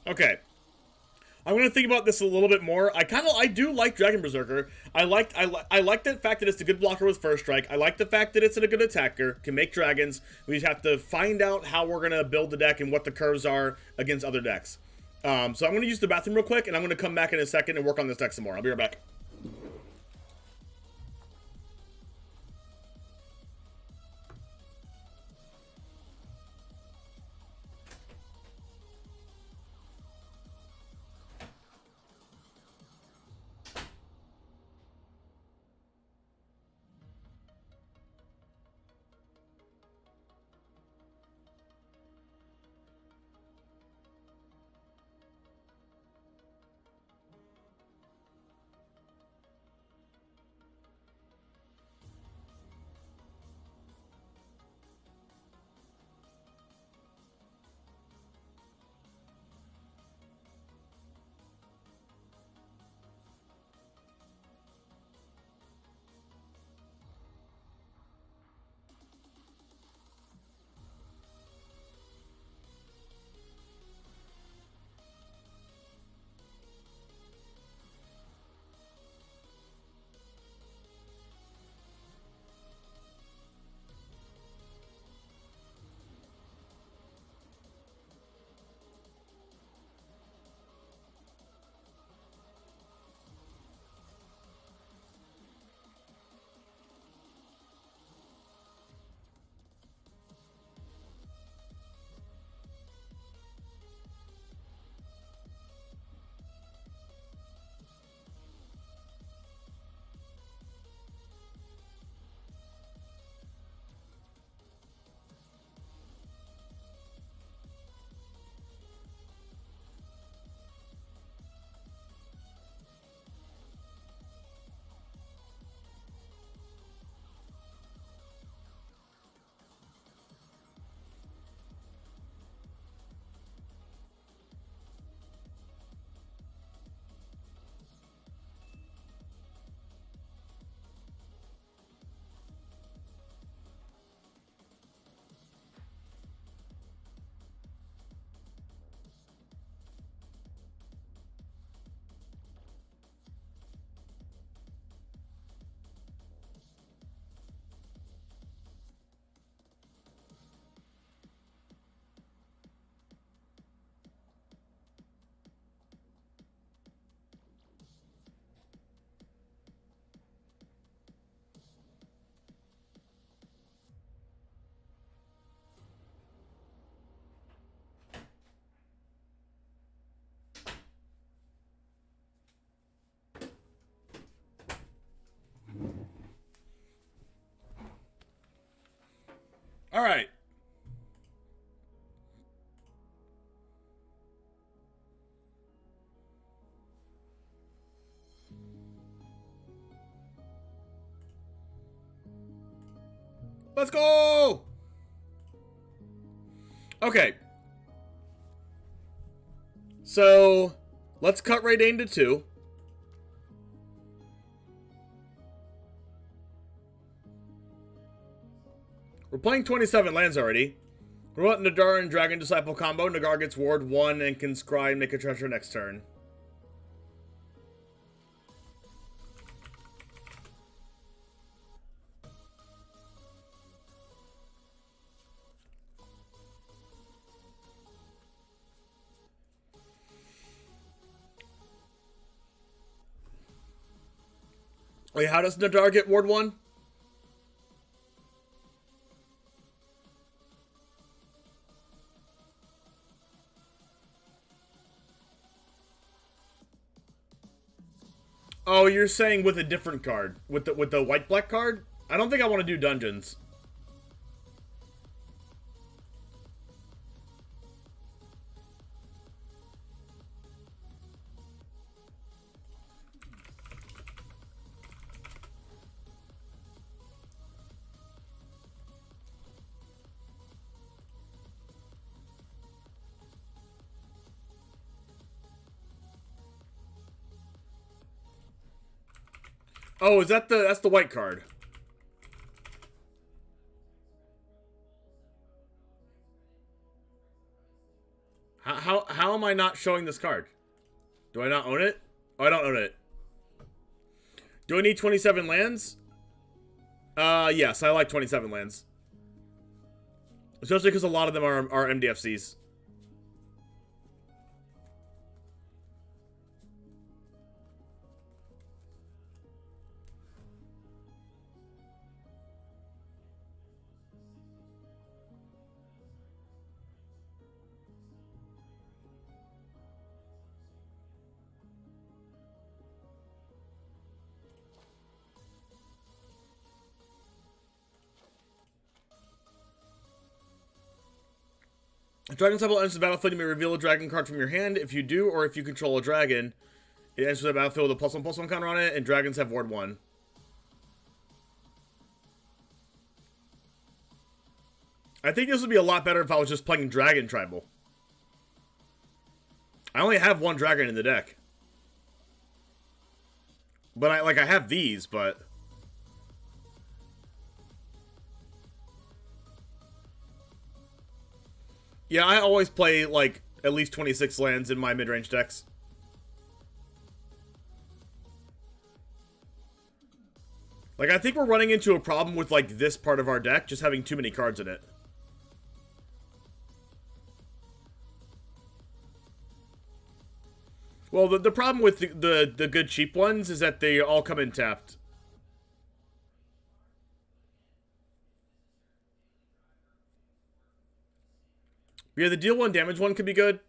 Okay. I'm gonna think about this a little bit more. I do like Dragon Berserker. I like the fact that it's a good blocker with first strike. I like the fact that it's a good attacker, can make dragons. We just have to find out how we're gonna build the deck and what the curves are against other decks. So I'm gonna use the bathroom real quick, and I'm gonna come back in a second and work on this deck some more. I'll be right back. right. Let's go! Okay. So, let's cut Ray Dane to 2. We're playing 27 lands already. We're about Nadar and Dragon Disciple combo. Nagar gets Ward 1 and can scry and make a treasure next turn. Wait, how does Nadar get Ward 1? Oh, you're saying with a different card. With the white-black card? I don't think I want to do dungeons. Oh, is that that's the white card? How am I not showing this card? Do I not own it? Oh, I don't own it. Do I need 27 lands? Yes, I like 27 lands. Especially because a lot of them are MDFCs. Dragon Temple enters the battlefield, you may reveal a dragon card from your hand. If you do, or if you control a dragon, it enters the battlefield with a +1/+1 counter on it, and dragons have Ward 1. I think this would be a lot better if I was just playing Dragon Tribal. I only have 1 dragon in the deck. But I have these, but... Yeah, I always play, like, at least 26 lands in my mid-range decks. Like, I think we're running into a problem with, like, this part of our deck, just having too many cards in it. Well, the problem with the good cheap ones is that they all come in tapped. Yeah, the deal 1 damage one could be good.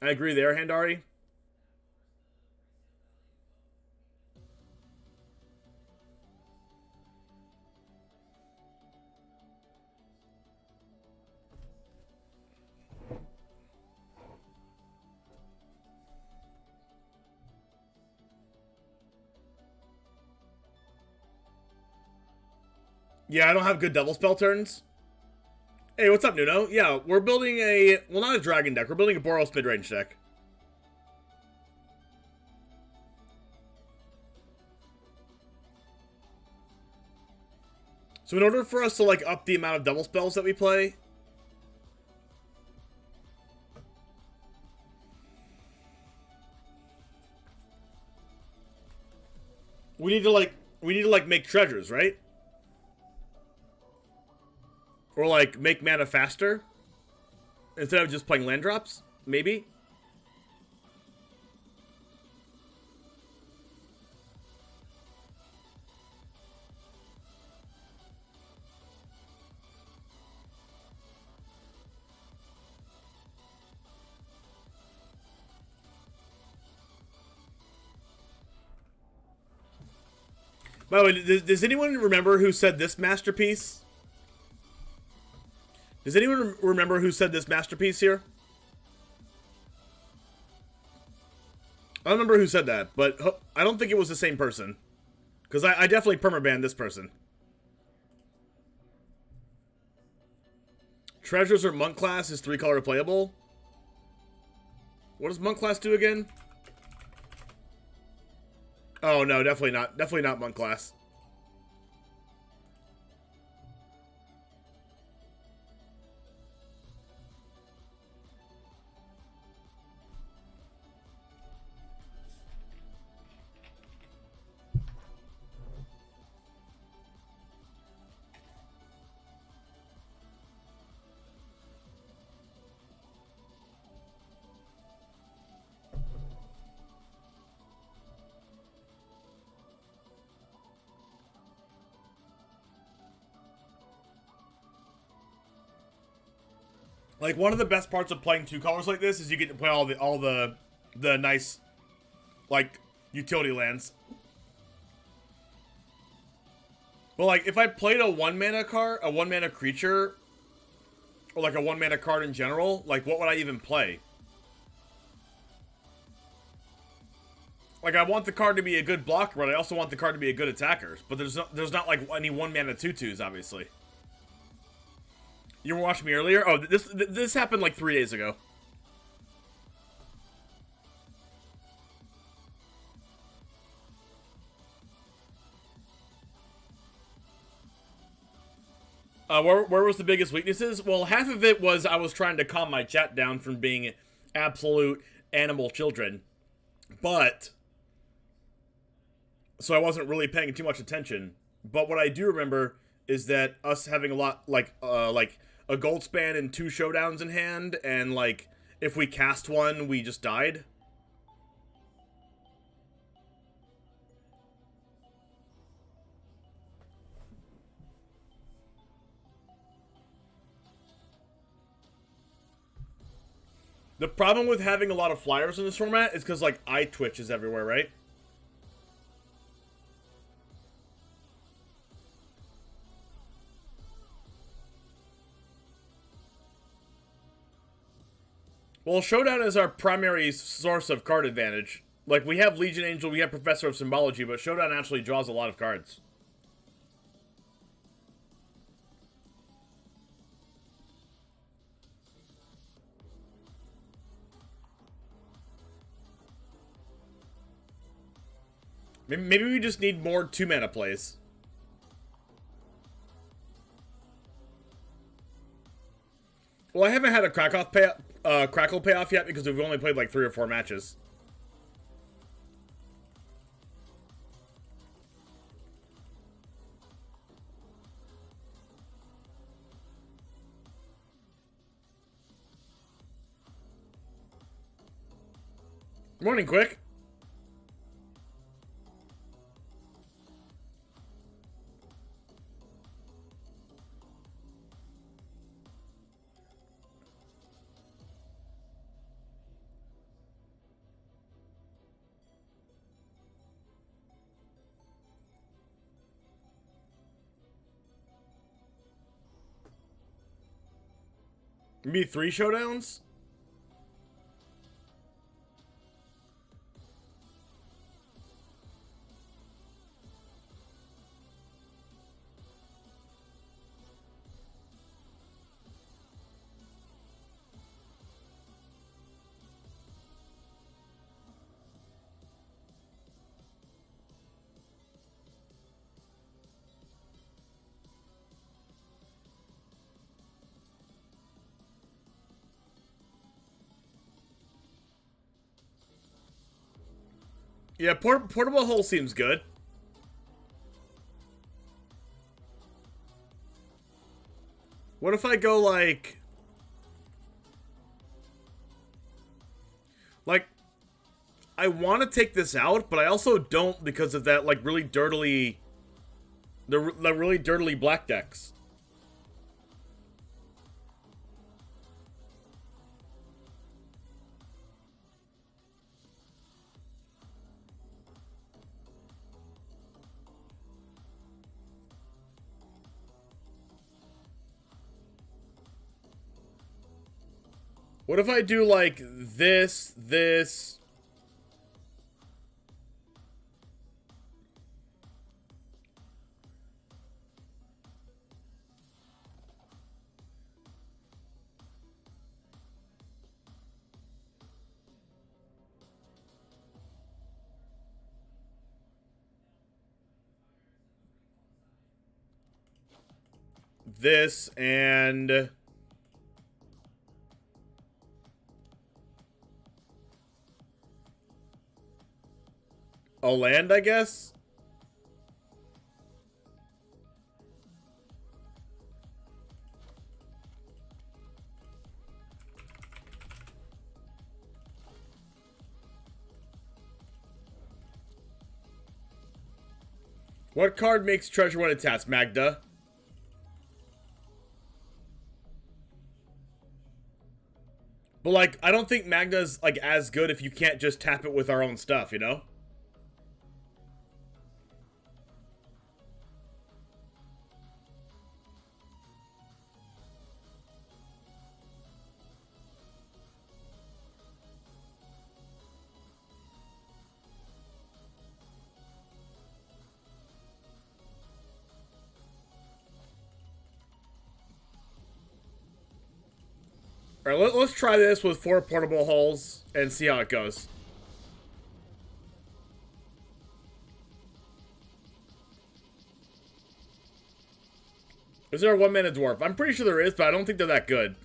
I agree there, Handari. Yeah, I don't have good double spell turns. Hey, what's up, Nuno? Yeah, we're building a... Well, not a dragon deck. We're building a Boros mid-range deck. So in order for us to, like, up the amount of double spells that we play... We need to make treasures, right? Or, like, make mana faster? Instead of just playing land drops? Maybe? By the way, does anyone remember who said this masterpiece? Does anyone remember who said this masterpiece here? I don't remember who said that, but I don't think it was the same person. Because I definitely permabanned this person. Treasures or Monk class is 3-color playable. What does Monk class do again? Oh no, definitely not. Definitely not Monk class. Like, one of the best parts of playing 2 colors like this is you get to play all the nice, like, utility lands. But like, if I played a 1-mana card, a 1-mana creature, or like a 1-mana card in general, like, what would I even play? Like, I want the card to be a good blocker, but I also want the card to be a good attacker. But there's not like any 1-mana tutus, obviously. You were watching me earlier? Oh, this happened like 3 days ago. Where was the biggest weaknesses? Well, half of it was I was trying to calm my chat down from being absolute animal children. But, so I wasn't really paying too much attention. But what I do remember is that us having a lot, like a gold span and 2 showdowns in hand, and like, if we cast one, we just died. The problem with having a lot of flyers in this format is because, like, eye twitch is everywhere, right? Well, Showdown is our primary source of card advantage. Like, we have Legion Angel, we have Professor of Symbology, but Showdown actually draws a lot of cards. Maybe we just need more 2-mana plays. Well, I haven't had a Crackle payoff yet because we've only played like 3 or 4 matches. Morning, Quick. Maybe 3 showdowns? Yeah, Portable Hole seems good. What if I go like... Like, I want to take this out, but I also don't because of that, like, really dirtily... The really dirtily black decks. What if I do, like, this... this, and... a land, I guess? What card makes treasure when it's tapped, Magda? But, like, I don't think Magda's, like, as good if you can't just tap it with our own stuff, you know? Alright, let's try this with 4 portable hulls and see how it goes. Is there a 1-mana dwarf? I'm pretty sure there is, but I don't think they're that good.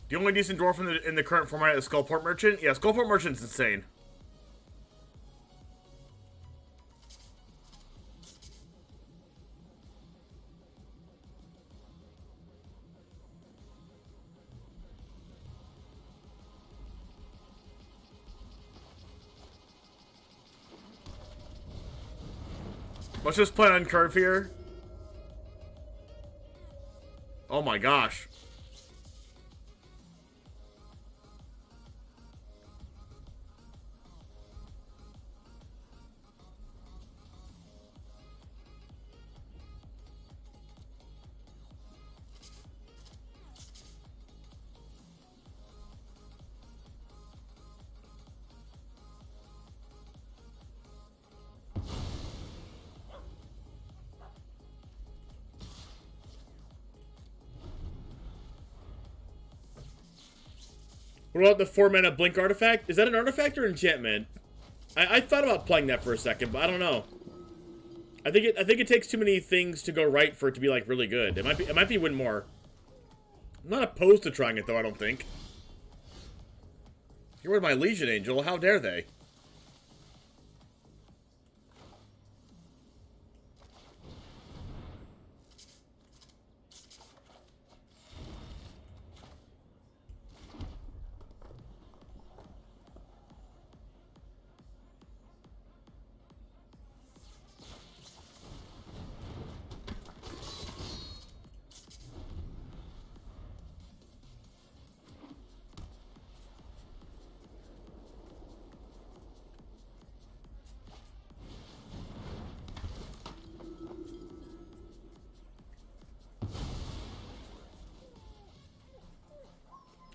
The only decent dwarf in the current format is Skullport Merchant? Yeah, Skullport Merchant's insane. Let's just play on curve here. Oh my gosh. What about the 4-mana Blink artifact? Is that an artifact or enchantment? I thought about playing that for a second, but I don't know. I think it takes too many things to go right for it to be like really good. It might be win more. I'm not opposed to trying it though, I don't think. You're with my Legion Angel, how dare they?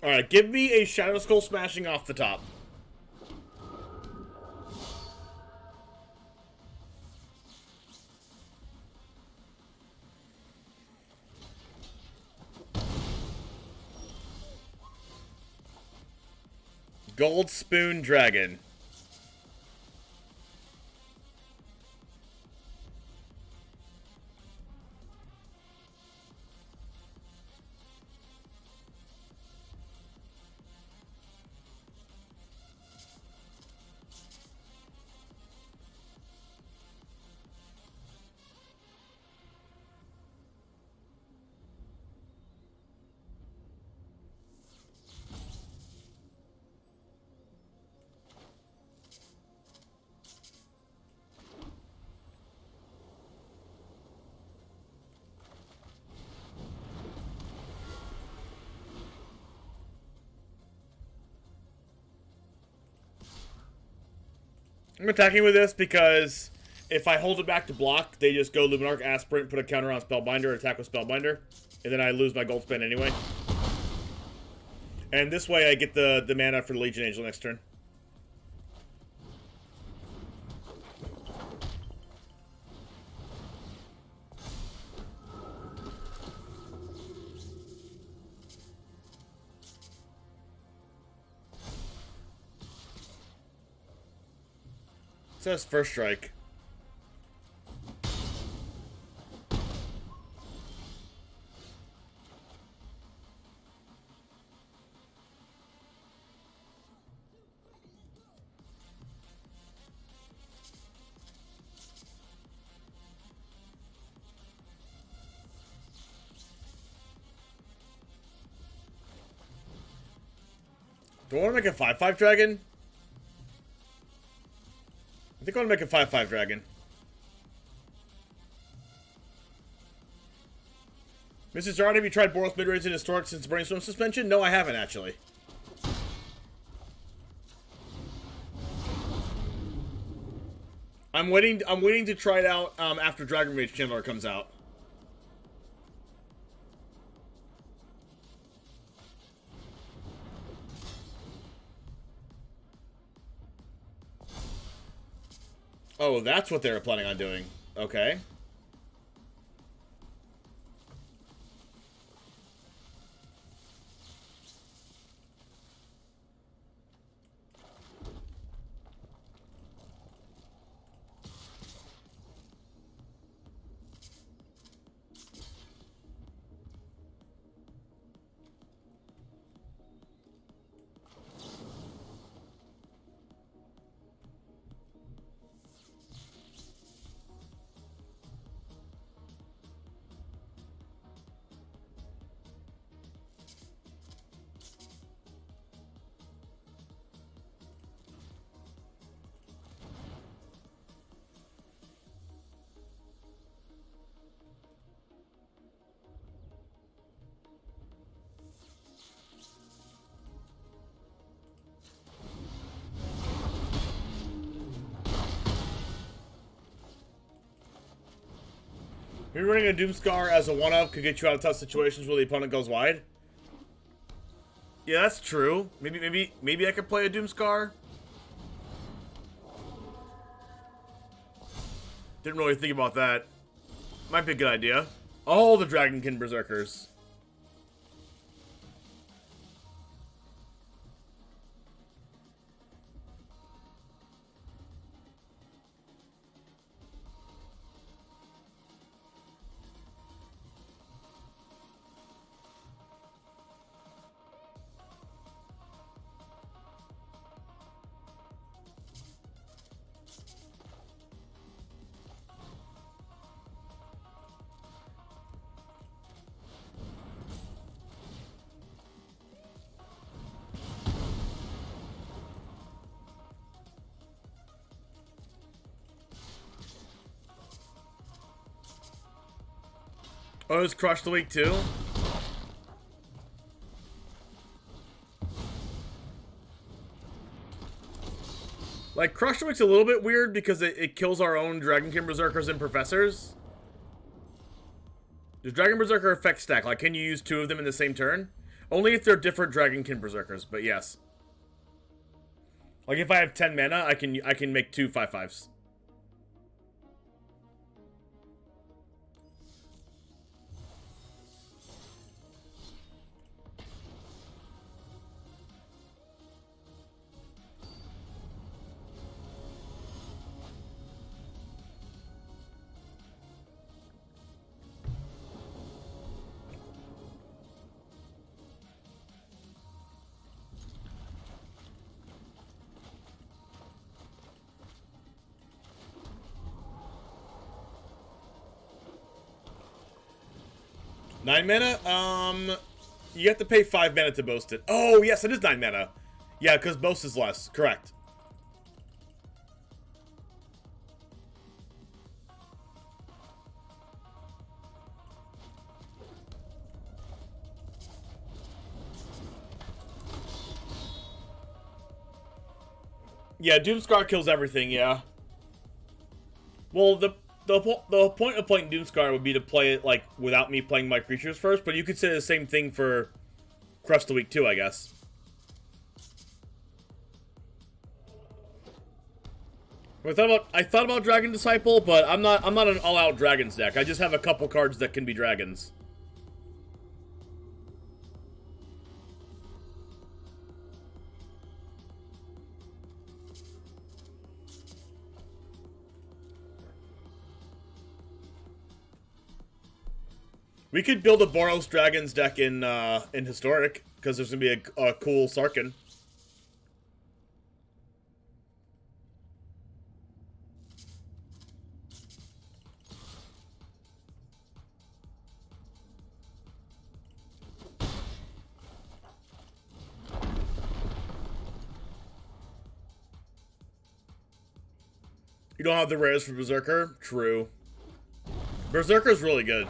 Alright, give me a Shadow Skull smashing off the top. Gold Spoon Dragon. I'm attacking with this because if I hold it back to block, they just go Luminarch, Aspirant, put a counter on Spellbinder, attack with Spellbinder, and then I lose my gold spin anyway. And this way I get the mana for the Legion Angel next turn. It says first strike. Do I want to make a 5/5 dragon? I think I want to make a 5/5 dragon. Mrs. Jarn, have you tried Boros midrange and Historic since Brainstorm suspension? No, I haven't actually. I'm waiting to try it out after Dragon Rage Chandler comes out. Oh, that's what they were planning on doing. Okay. Maybe running a Doomscar as a one-up could get you out of tough situations where the opponent goes wide. Yeah, that's true. Maybe I could play a Doomscar. Didn't really think about that. Might be a good idea. All the Dragonkin Berserkers. Oh, it's Crush the Week too? Like, Crush the Week's a little bit weird because it kills our own Dragonkin Berserkers and Professors. Does Dragon Berserker effect stack? Like, can you use two of them in the same turn? Only if they're different Dragonkin Berserkers, but yes. Like, if I have 10 mana, I can make two 5/5s. 9 mana? You have to pay 5 mana to boast it. Oh, yes, it is 9 mana. Yeah, because boast is less. Correct. Yeah, Doomscar kills everything, yeah. Well, the point of playing Doomscar would be to play it, like, without me playing my creatures first, but you could say the same thing for Crest of Week 2, I guess. I thought about Dragon Disciple, but I'm not an all-out Dragons deck. I just have a couple cards that can be Dragons. We could build a Boros Dragons deck in Historic, because there's gonna be a cool Sarkhan. You don't have the rares for Berserker? True. Berserker's really good.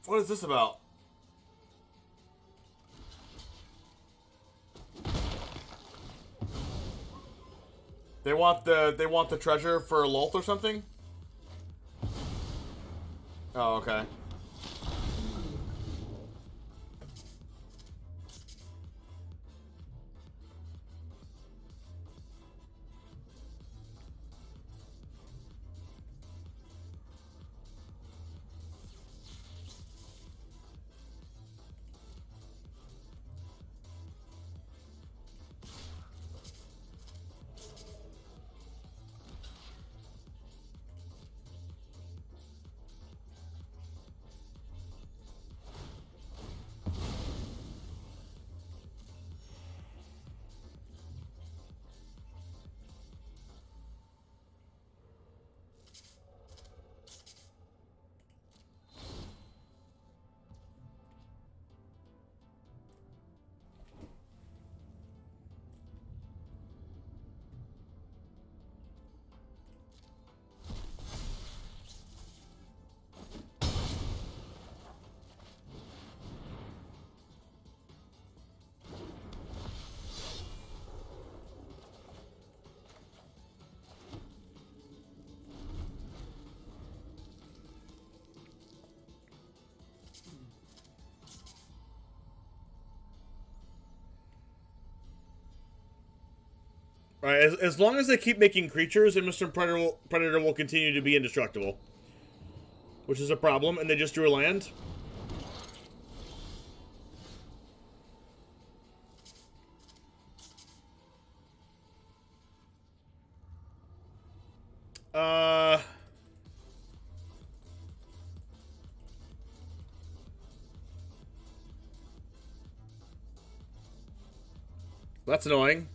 What is this about? They want the treasure for Lolth or something? Oh, okay. Alright, as long as they keep making creatures, and Mr. Predator will continue to be indestructible. Which is a problem, and they just drew a land. That's annoying.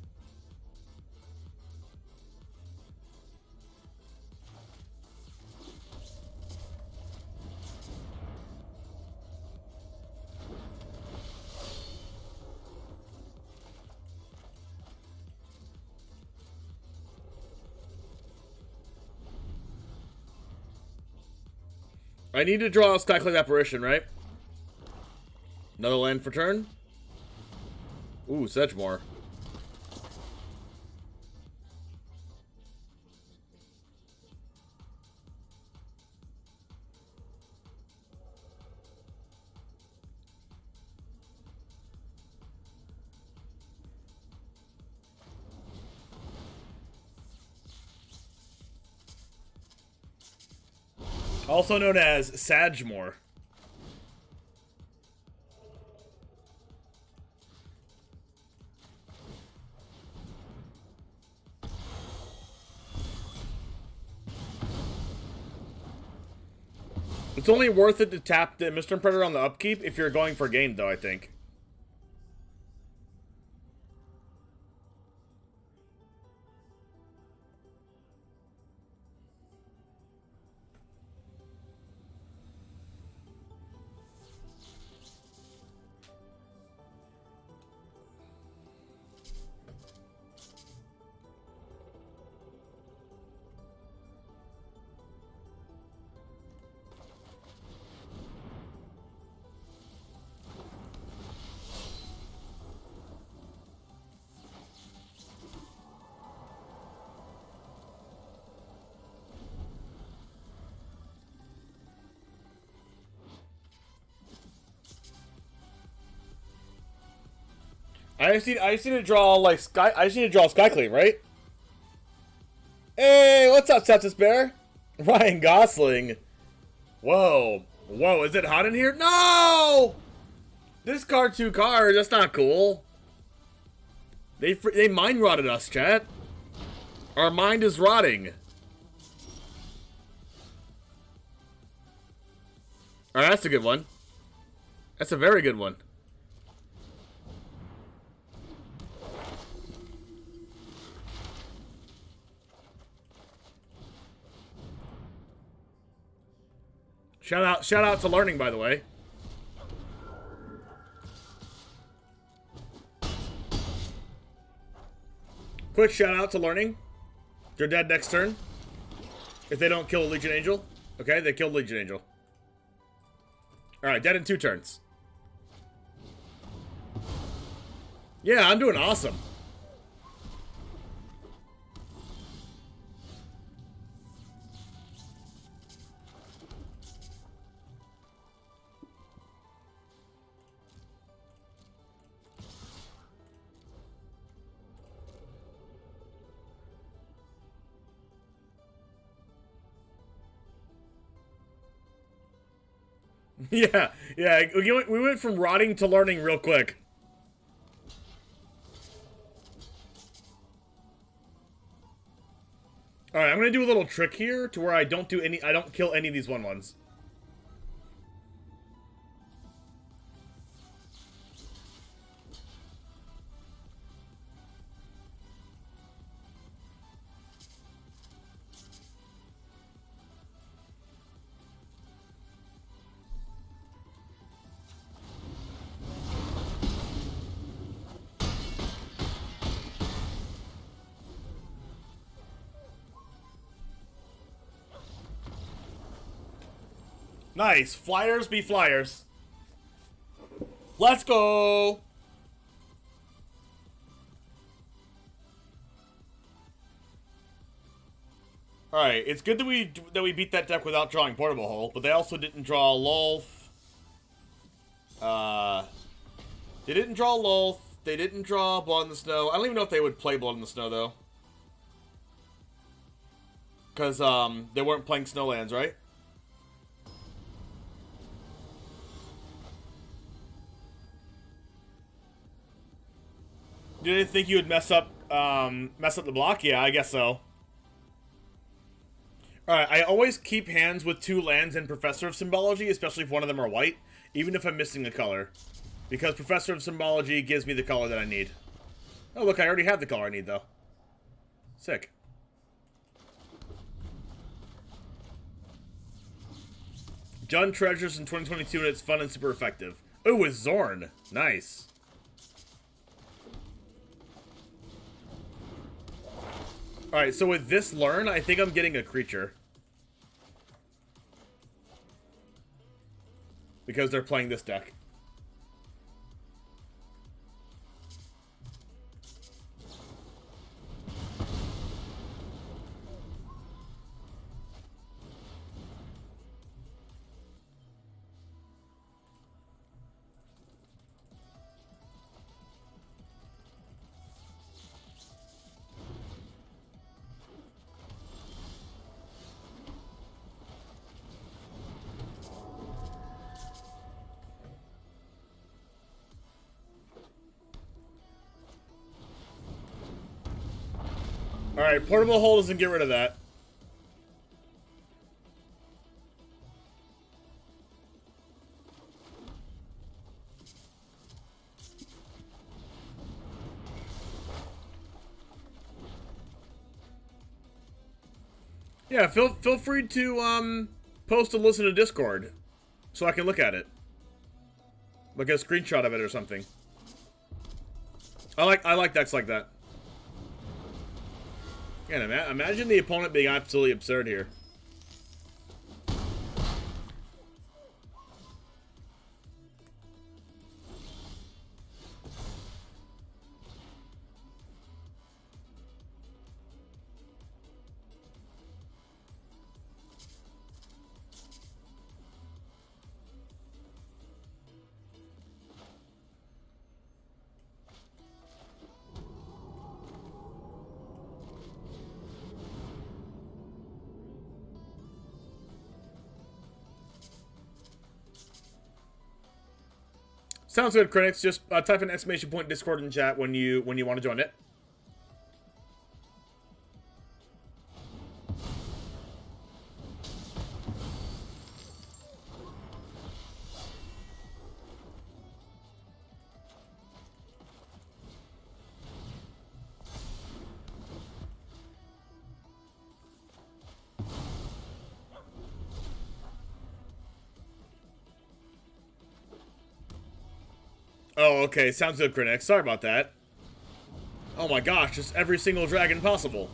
I need to draw a Skyclave Apparition, right? Another land for turn. Ooh, Sedgemoor. Also known as Sedgemoor. It's only worth it to tap the Mr. Predator on the upkeep if you're going for game, though, I think. I just need to draw like I just need to draw Skyclave, right? Hey, what's up, Sepsis Bear? Ryan Gosling. Whoa, whoa, is it hot in here? No! Discard 2 cards. That's not cool. They mind rotted us, chat. Our mind is rotting. All right, that's a good one. That's a very good one. Shout out to Learning, by the way. Quick shout out to Learning. They're dead next turn. If they don't kill a Legion Angel. Okay, they killed Legion Angel. Alright, dead in 2 turns. Yeah, I'm doing awesome. Yeah, we went from rotting to learning real quick. Alright, I'm gonna do a little trick here to where I don't kill any of these 1/1s. Nice. Flyers be flyers. Let's go. Alright, it's good that we beat that deck without drawing Portable Hole, but they also didn't draw Lolth. They didn't draw Lolth. They didn't draw Blood in the Snow. I don't even know if they would play Blood in the Snow, though. Because, they weren't playing Snowlands, right? You didn't think you would mess up the block? Yeah, I guess so. Alright, I always keep hands with 2 lands in Professor of Symbology, especially if one of them are white, even if I'm missing a color. Because Professor of Symbology gives me the color that I need. Oh, look, I already have the color I need, though. Sick. Done Treasures in 2022, and it's fun and super effective. Oh, with Zorn. Nice. Alright, so with this learn, I think I'm getting a creature. because they're playing this deck. Alright, portable hole doesn't get rid of that. Yeah, feel free to post a listen to Discord so I can look at it. Like a screenshot of it or something. I like decks like that. Yeah, imagine the opponent being absolutely absurd here. Sounds good, critics. Just type an exclamation point Discord in chat when you want to join it. Oh, okay. Sounds good, Critics. Sorry about that. Oh my gosh, just every single dragon possible.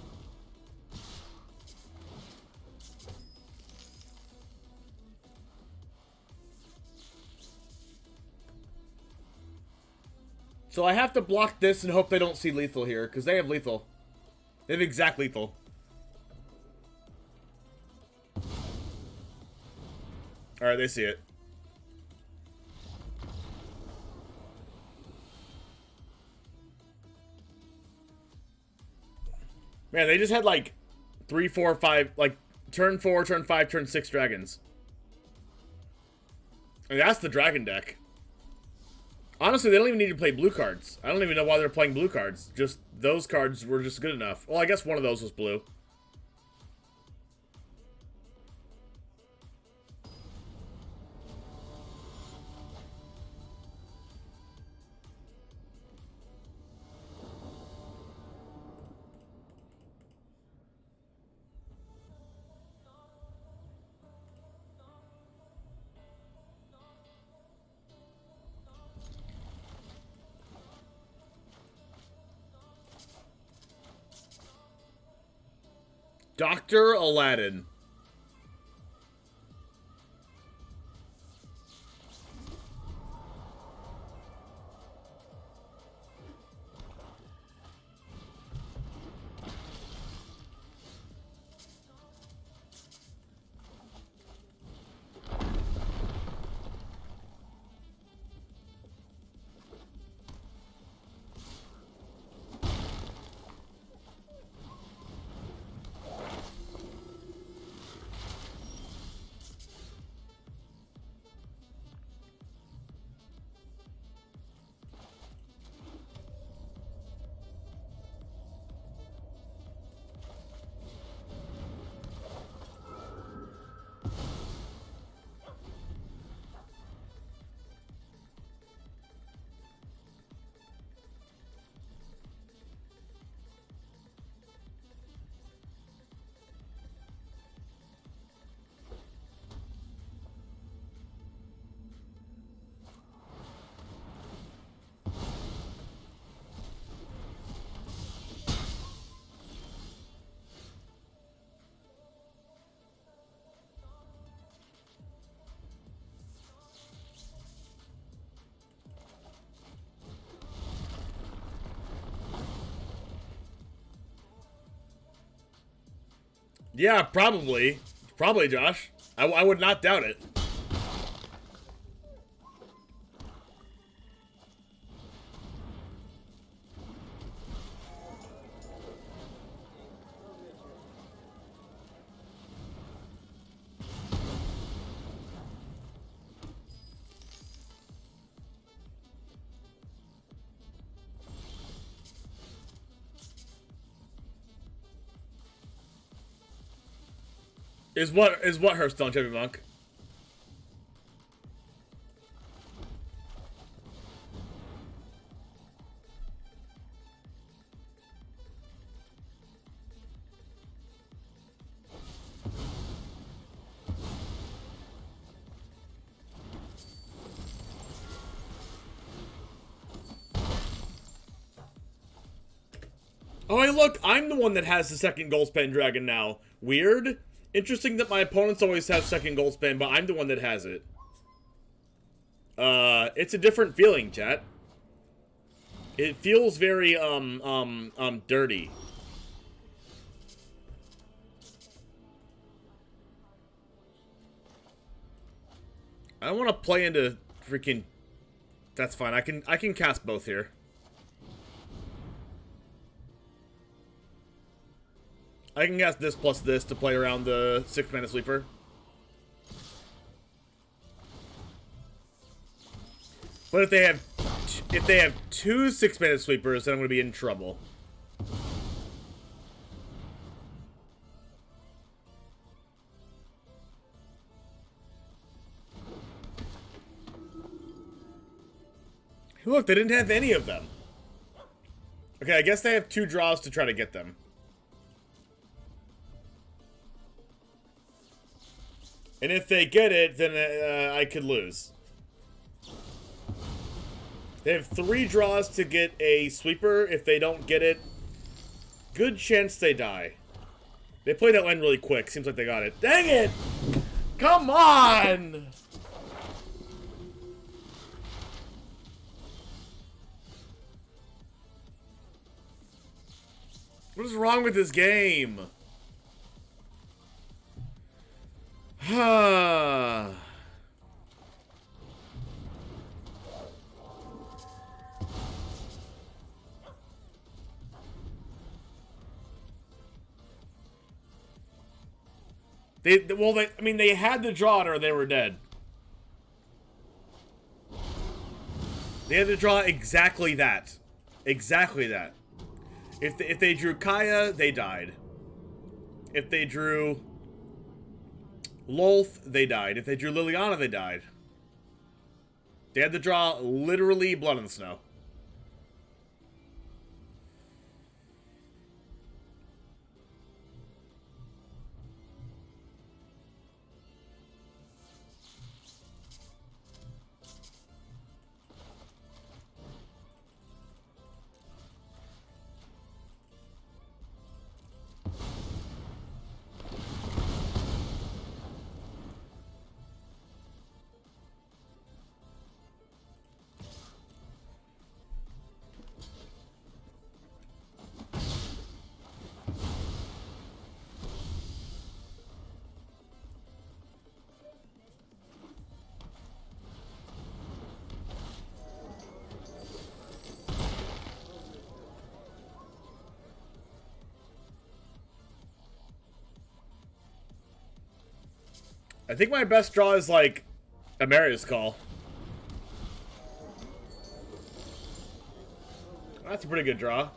So I have to block this and hope they don't see lethal here, because they have lethal. They have exact lethal. Alright, they see it. Man, they just had like 3, 4, 5, like turn 4, turn 5, turn 6 dragons. And that's the dragon deck. Honestly, they don't even need to play blue cards. I don't even know why they're playing blue cards. Just those cards were just good enough. Well, I guess one of those was blue. Dr. Aladdin. Yeah, probably. Probably, Josh. I would not doubt it. Is what Hearthstone, Chubby Monk? Oh, hey, look, I'm the one that has the second Goldspan Dragon now. Weird. Interesting that my opponents always have second Goldspan, but I'm the one that has it. It's a different feeling, chat. It feels very, dirty. I don't want to play into freaking... That's fine, I can cast both here. I can cast this plus this to play around the 6-mana sweeper. But if they have two 6-mana sweepers, then I'm gonna be in trouble. Look, they didn't have any of them. Okay, I guess they have 2 draws to try to get them. And if they get it, then I could lose. They have 3 draws to get a sweeper. If they don't get it, good chance they die. They played that line really quick. Seems like they got it. Dang it! Come on! What is wrong with this game? Well, I mean, they had to draw it or they were dead. They had to draw exactly that. Exactly that. If they drew Kaya, they died. If they drew Lolth, they died. If they drew Liliana, they died. They had to draw literally Blood in the Snow. I think my best draw is, like, Amaria's Call. That's a pretty good draw.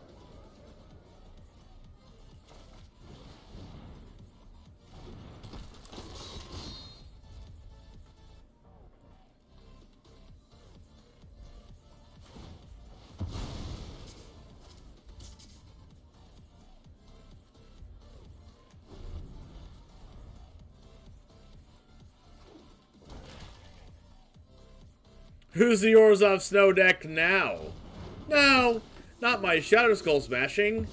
Who's the Orzhov Snow deck now? No, not my Shadow Skull smashing.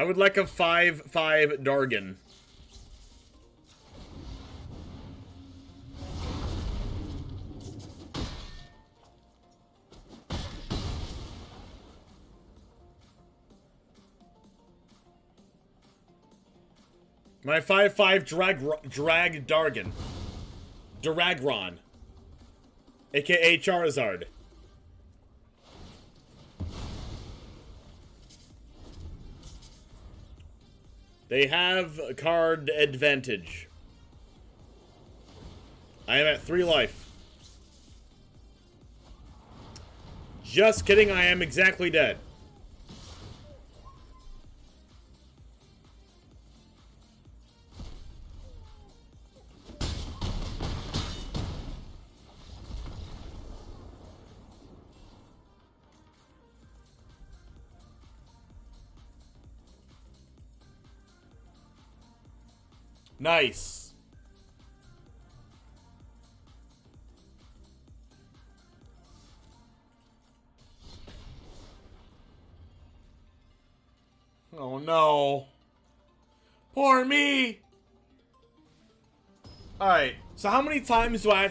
would like a 5/5 Dargon. My 5/5 drag Dargon. Duragron. AKA Charizard. They have a card advantage. I am at 3 life. Just kidding, I am exactly dead. Nice. Oh no. Poor me. Alright, so how many times do I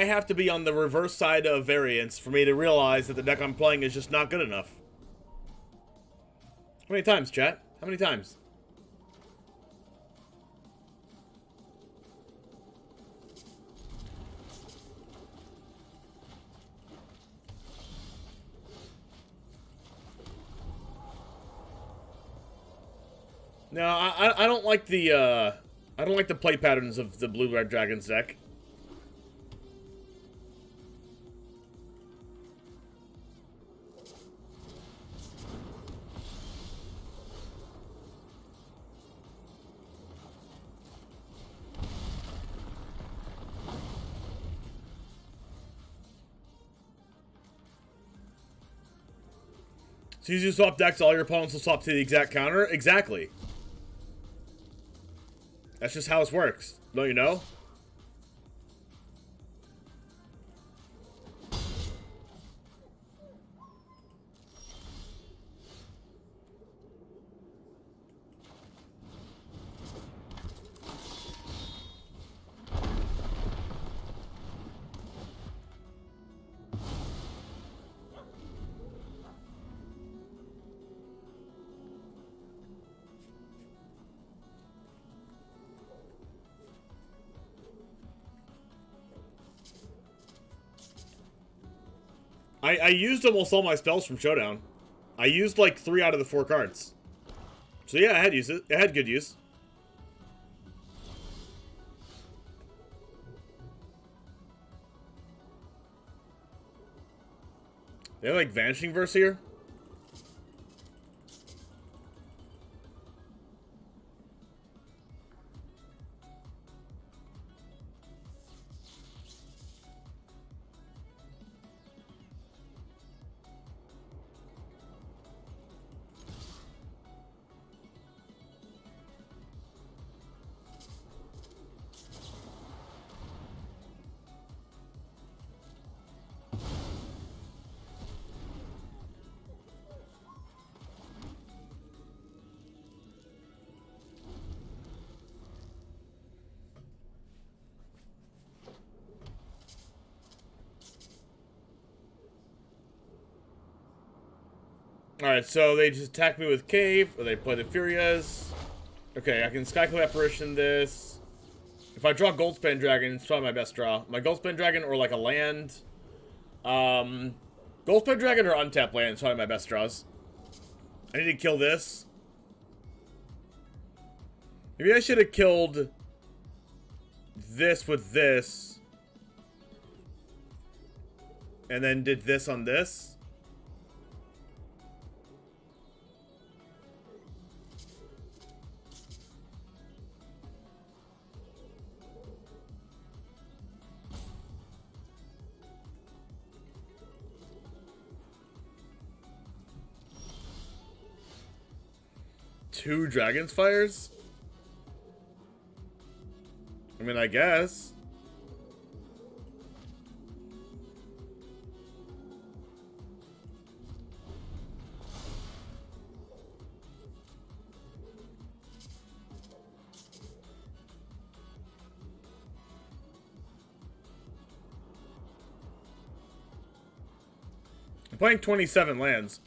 have to be on the reverse side of variance for me to realize that the deck I'm playing is just not good enough? How many times, chat? How many times? No, I don't like the play patterns of the Blue-Red Dragons deck. So you swap decks, all your opponents will swap to the exact counter? Exactly. That's just how this works. Don't you know? I used almost all my spells from Showdown. I used like 3 out of the 4 cards. So yeah, I had use it. I had good use. They have like Vanishing Verse here? Alright, so they just attack me with Cave, or they play the Furias. Okay, I can Skyclave Apparition this. If I draw Goldspan Dragon, it's probably my best draw. My Goldspan Dragon or like a land. Goldspan Dragon or Untap Land is probably my best draws. I need to kill this. Maybe I should have killed this with this. And then did this on this. Two Dragon's Fires? I mean, I guess. Playing 27 lands.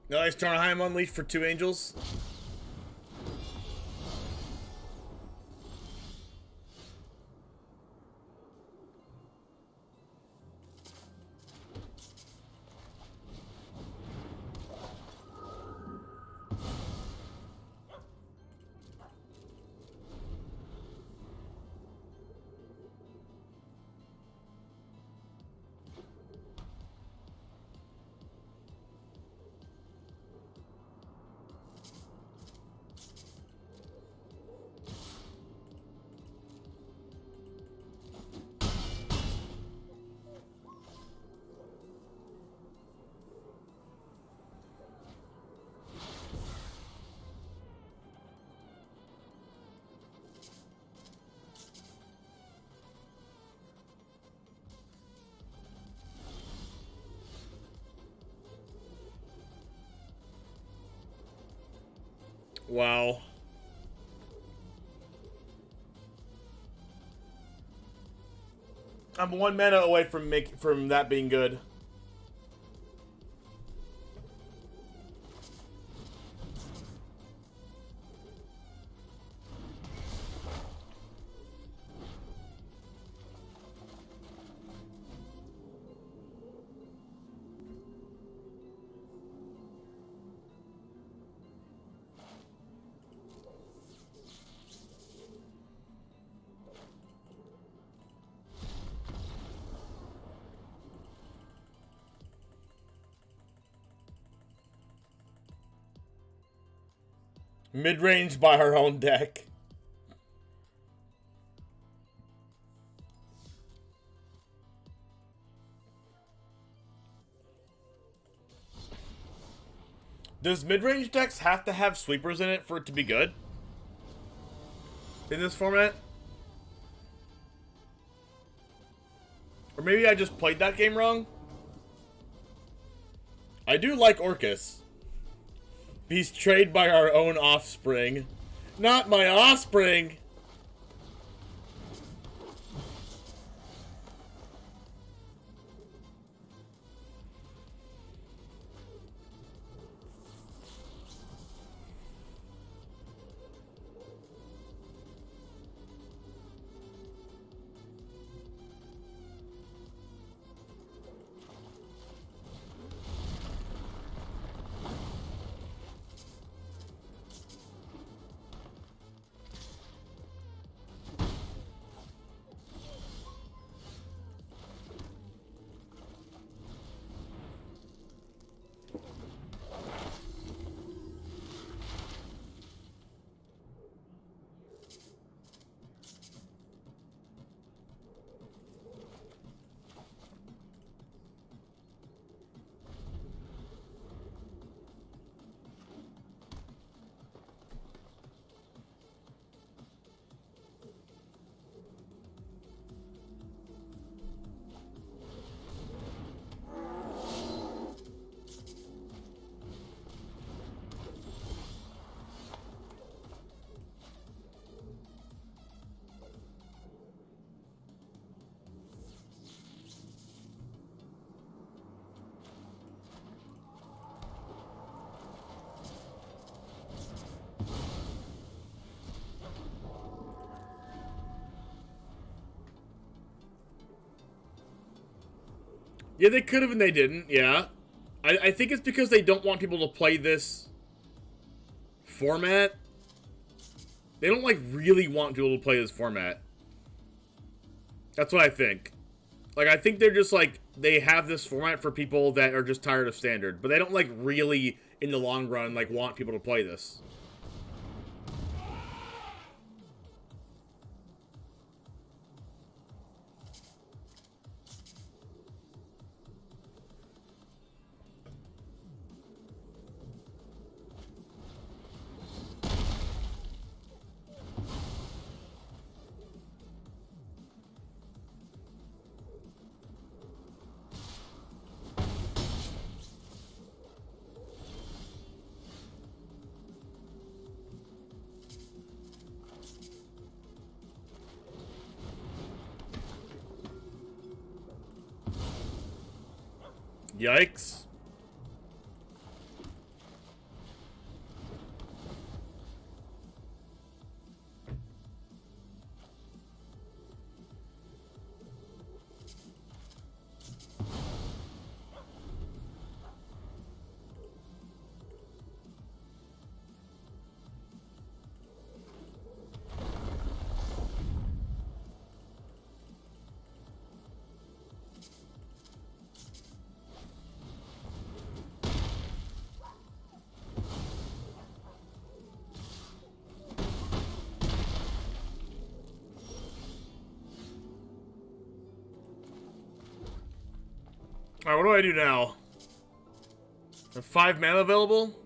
Nice Tarnheim Unleashed for 2 angels. Wow. I'm 1 mana away from that being good. Mid-range by our own deck. Does mid-range decks have to have sweepers in it for it to be good? In this format? Or maybe I just played that game wrong? I do like Orcus. Betrayed by our own offspring. Not my offspring! Yeah, they could have and they didn't, yeah. I think it's because they don't want people to play this format. They don't, like, really want people to play this format. That's what I think. Like, I think they're just, like, they have this format for people that are just tired of Standard. But they don't, like, really, in the long run, like, want people to play this. Yikes. Alright, what do I do now? I have 5 mana available?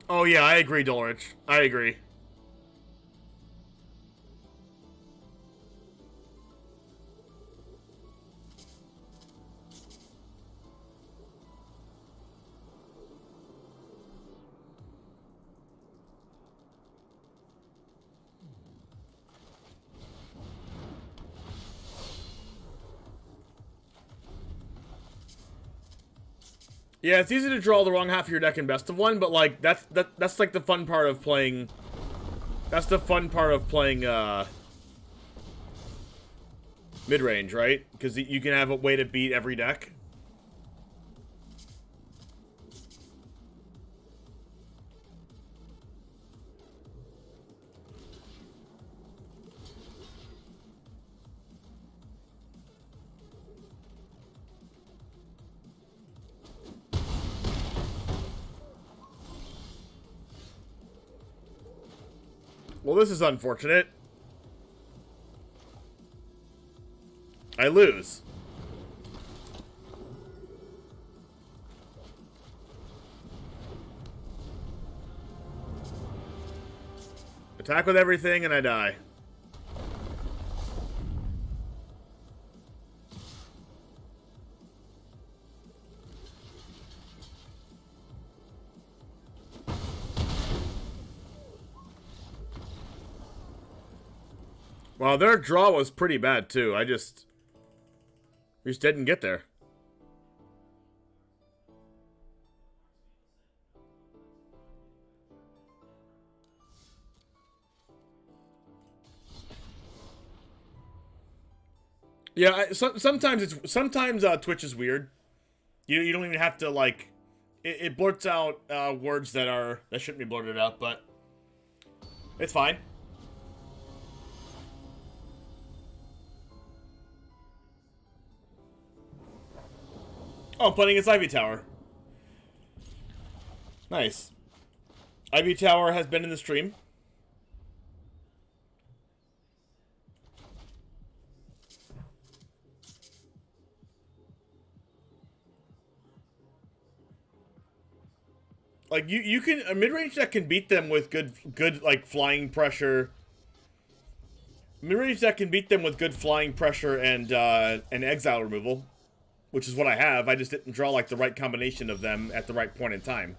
Oh yeah, I agree, Dulrich. I agree. Yeah, it's easy to draw the wrong half of your deck in best of one, but like that's like the fun part of playing. That's the fun part of playing mid-range, right? Because you can have a way to beat every deck. Well, this is unfortunate. I lose. Attack with everything and I die. Well, their draw was pretty bad, too. We just didn't get there. Yeah, sometimes Twitch is weird. You don't even have to, like... It blurts out words that shouldn't be blurted out, but... It's fine. Oh, I'm playing against Ivy Tower. Nice. Ivy Tower has been in the stream. Like you can a mid-range deck can beat them with good like flying pressure. Mid-range deck can beat them with good flying pressure and exile removal. Which is what I have. I just didn't draw like the right combination of them at the right point in time.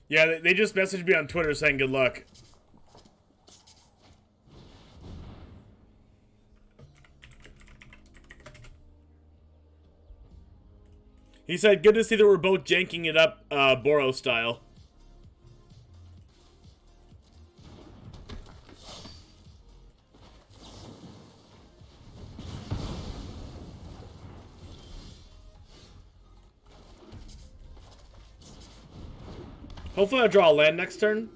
Yeah, they just messaged me on Twitter saying good luck. He said, good to see that we're both janking it up, BOROS style. Hopefully I draw a land next turn.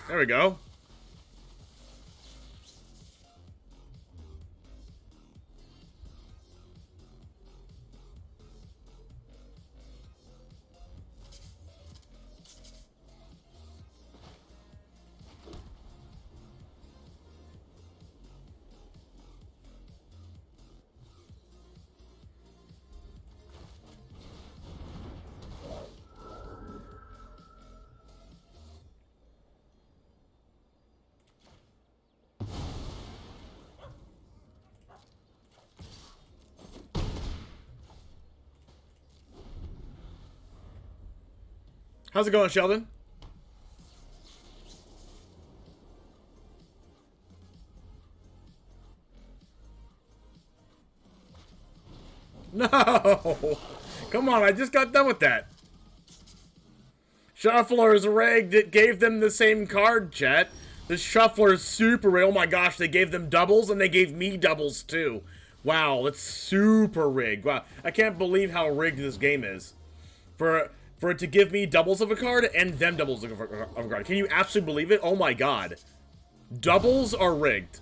There we go. How's it going, Sheldon? No! Come on, I just got done with that. Shuffler's rigged. It gave them the same card, chat. The Shuffler's super rigged. Oh my gosh, they gave them doubles and they gave me doubles too. Wow, that's super rigged. Wow, I can't believe how rigged this game is. For it to give me doubles of a card and them doubles of a card. Can you actually believe it? Oh my god. Doubles are rigged.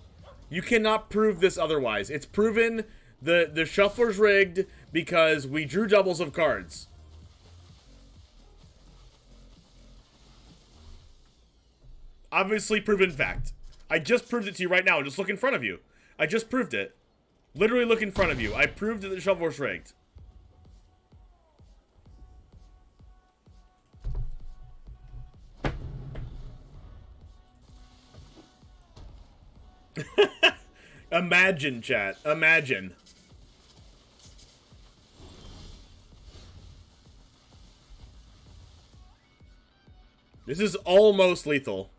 You cannot prove this otherwise. It's proven the Shuffler's rigged because we drew doubles of cards. Obviously proven fact. I just proved it to you right now. Just look in front of you. I just proved it. Literally look in front of you. I proved that the Shuffler's rigged. Imagine, chat. Imagine. This is almost lethal.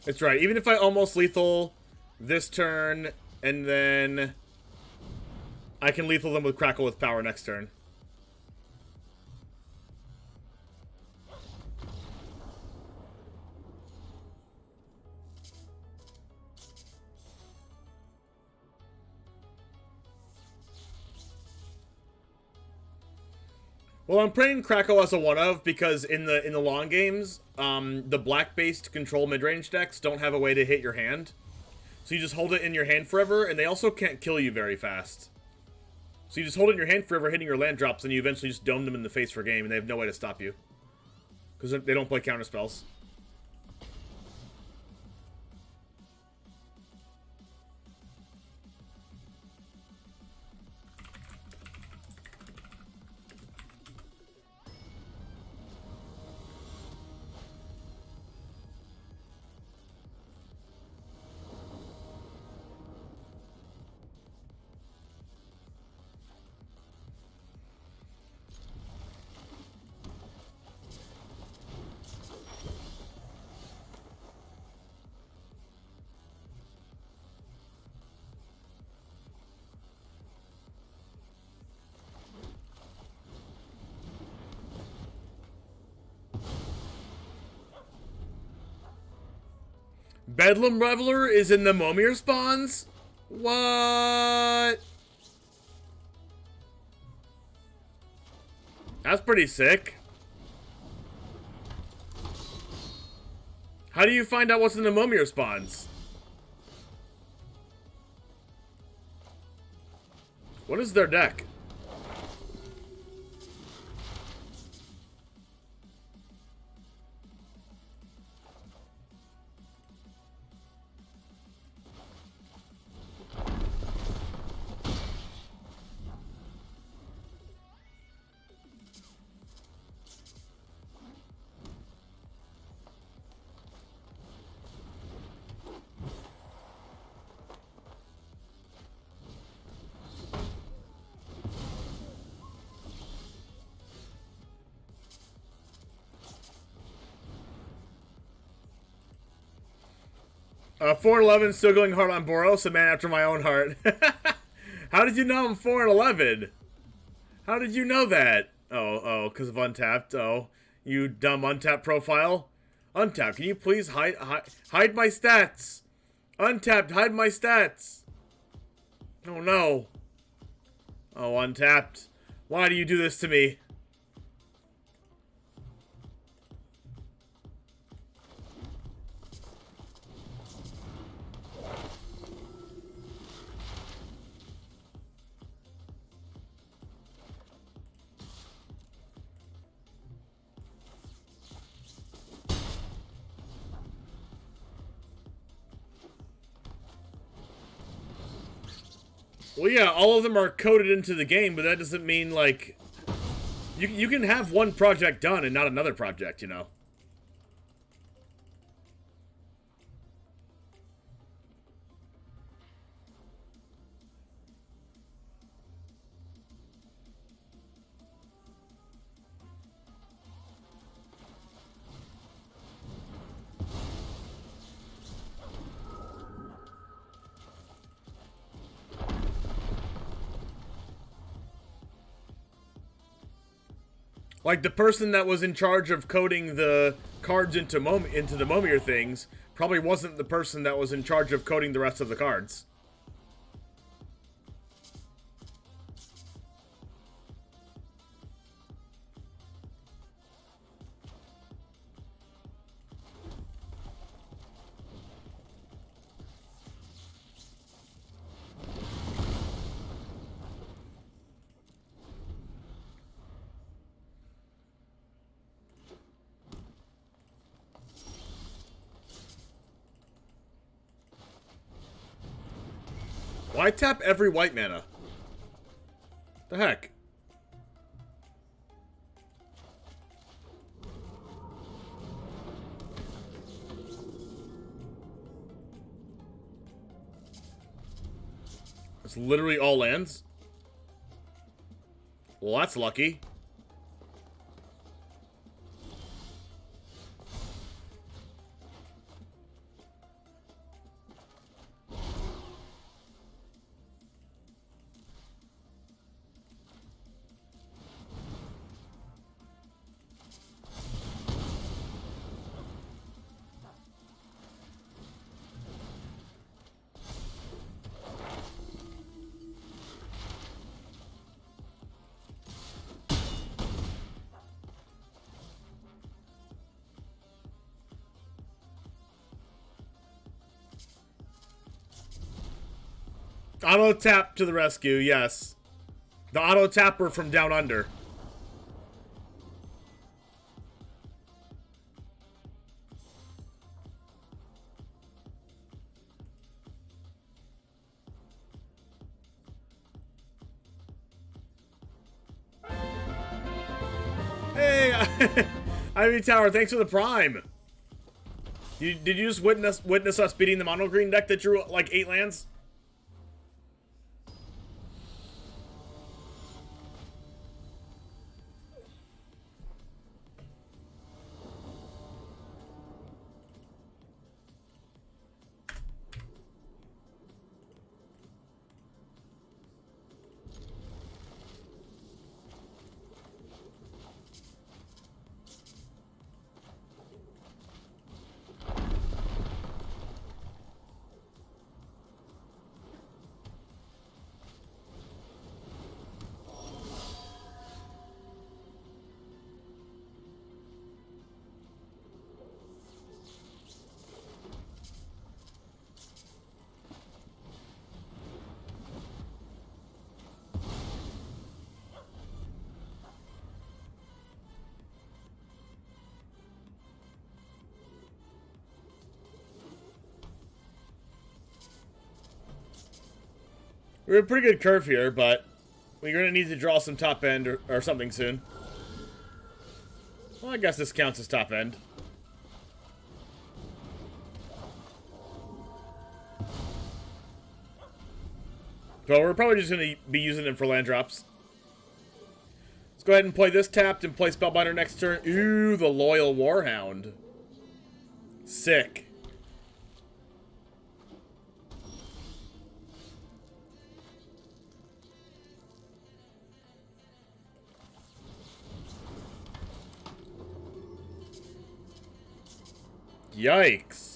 That's right. Even if I almost lethal this turn, and then I can lethal them with Crackle with Power next turn. Well, I'm playing Crackle as a one-of because in the long games, the black-based control mid-range decks don't have a way to hit your hand. So you just hold it in your hand forever, and they also can't kill you very fast. So you just hold it in your hand forever, hitting your land drops, and you eventually just dome them in the face for game, and they have no way to stop you. Because they don't play counter spells. Bedlam Reveler is in the Momir spawns? What? That's pretty sick. How do you find out what's in the Momir spawns? What is their deck? 4-11 still going hard on Boros, a man after my own heart. How did you know I'm 4-11? How did you know that? Oh, because of Untapped. Oh, you dumb Untapped profile. Untapped, can you please hide my stats? Untapped, hide my stats. Oh no. Oh, Untapped. Why do you do this to me? Well, yeah, all of them are coded into the game, but that doesn't mean, like... You can have one project done and not another project, you know? Like, the person that was in charge of coding the cards into the Momir things probably wasn't the person that was in charge of coding the rest of the cards. Why tap every white mana? The heck? It's literally all lands? Well, that's lucky. Auto tap to the rescue, yes. The auto tapper from down under. Hey, Ivy Tower, thanks for the prime. Did you just witness us beating the mono green deck that drew like 8 lands? We have a pretty good curve here, but we're going to need to draw some top end or something soon. Well, I guess this counts as top end. But we're probably just going to be using them for land drops. Let's go ahead and play this tapped and play Spellbinder next turn. Ooh, the Loyal Warhound. Sick. Yikes.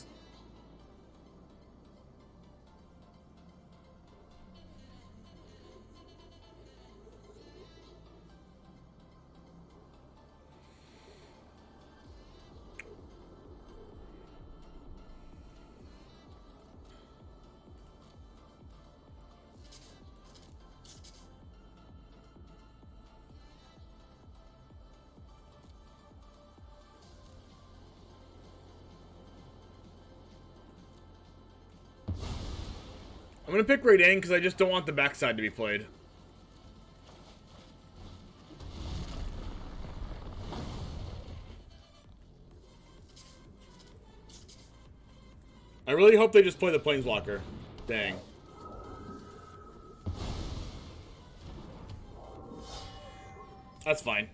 I'm gonna pick Raiden because I just don't want the backside to be played. I really hope they just play the Planeswalker. Dang. That's fine.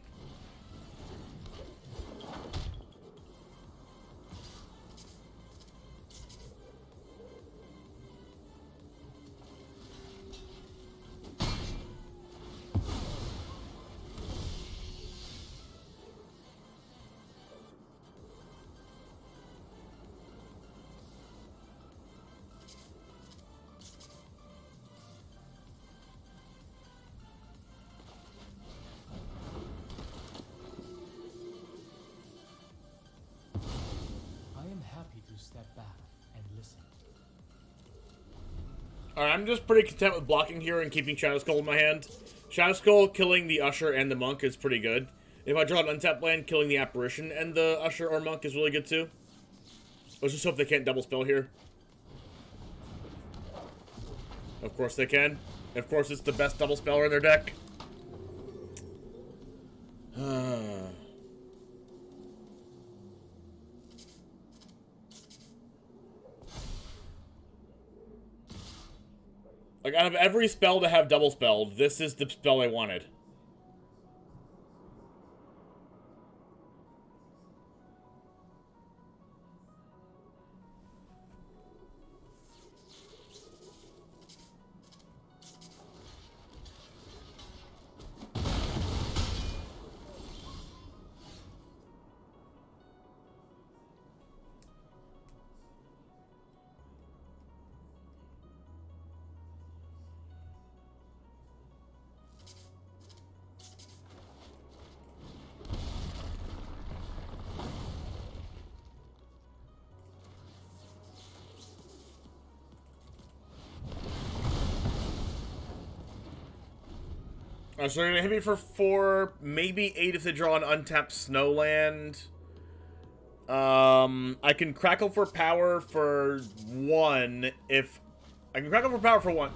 Step back and listen. Alright, I'm just pretty content with blocking here and keeping Shadow Skull in my hand. Shadow Skull killing the Usher and the Monk is pretty good. If I draw an untapped land, killing the Apparition and the Usher or Monk is really good too. Let's just hope they can't double spell here. Of course they can. Of course it's the best double speller in their deck. Like, out of every spell to have double spelled, this is the spell I wanted. So they're gonna hit me for 4, maybe 8 if they draw an untapped Snowland. I can crackle for power for 1 if I can crackle for power for 1.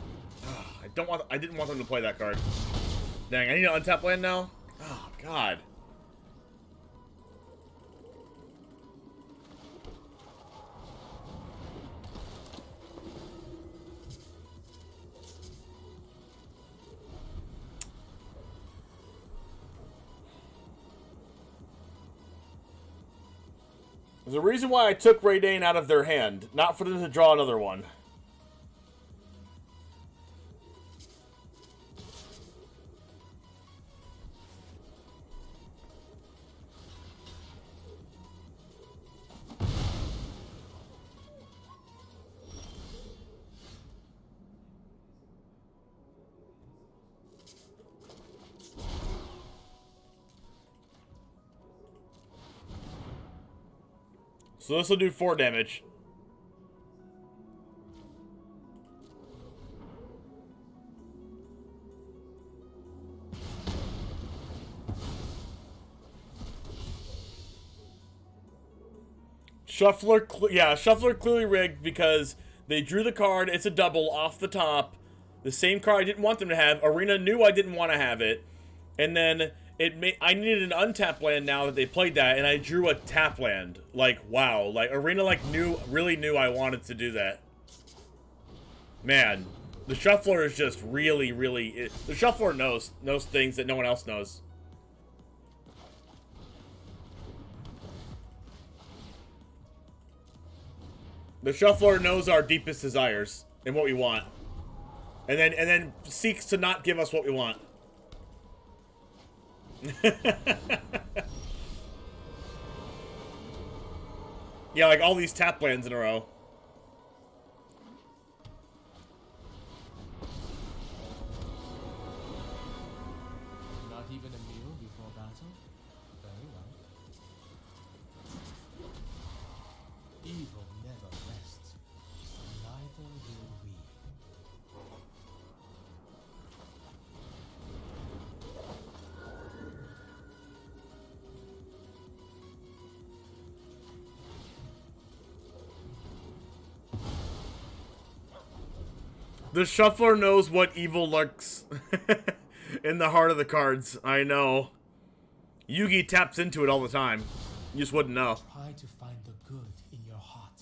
I didn't want them to play that card. Dang, I need an untapped land now. Oh god. There's a reason why I took Raiden out of their hand, not for them to draw another one. So this will do 4 damage. Shuffler, yeah, Shuffler clearly rigged because they drew the card. It's a double off the top. The same card I didn't want them to have. Arena knew I didn't want to have it. And then I needed an untapped land now that they played that, and I drew a tap land. Like, wow. Like, Arena, like, really knew I wanted to do that. Man, the Shuffler is just really, the Shuffler knows things that no one else knows. The Shuffler knows our deepest desires and what we want. And then seeks to not give us what we want. Yeah, like all these tap lands in a row. Not even a meal before battle? Very well. Evil never rests, so neither will we. The shuffler knows what evil lurks in the heart of the cards. I know. Yugi taps into it all the time. You just wouldn't know. Try to find the good in your heart.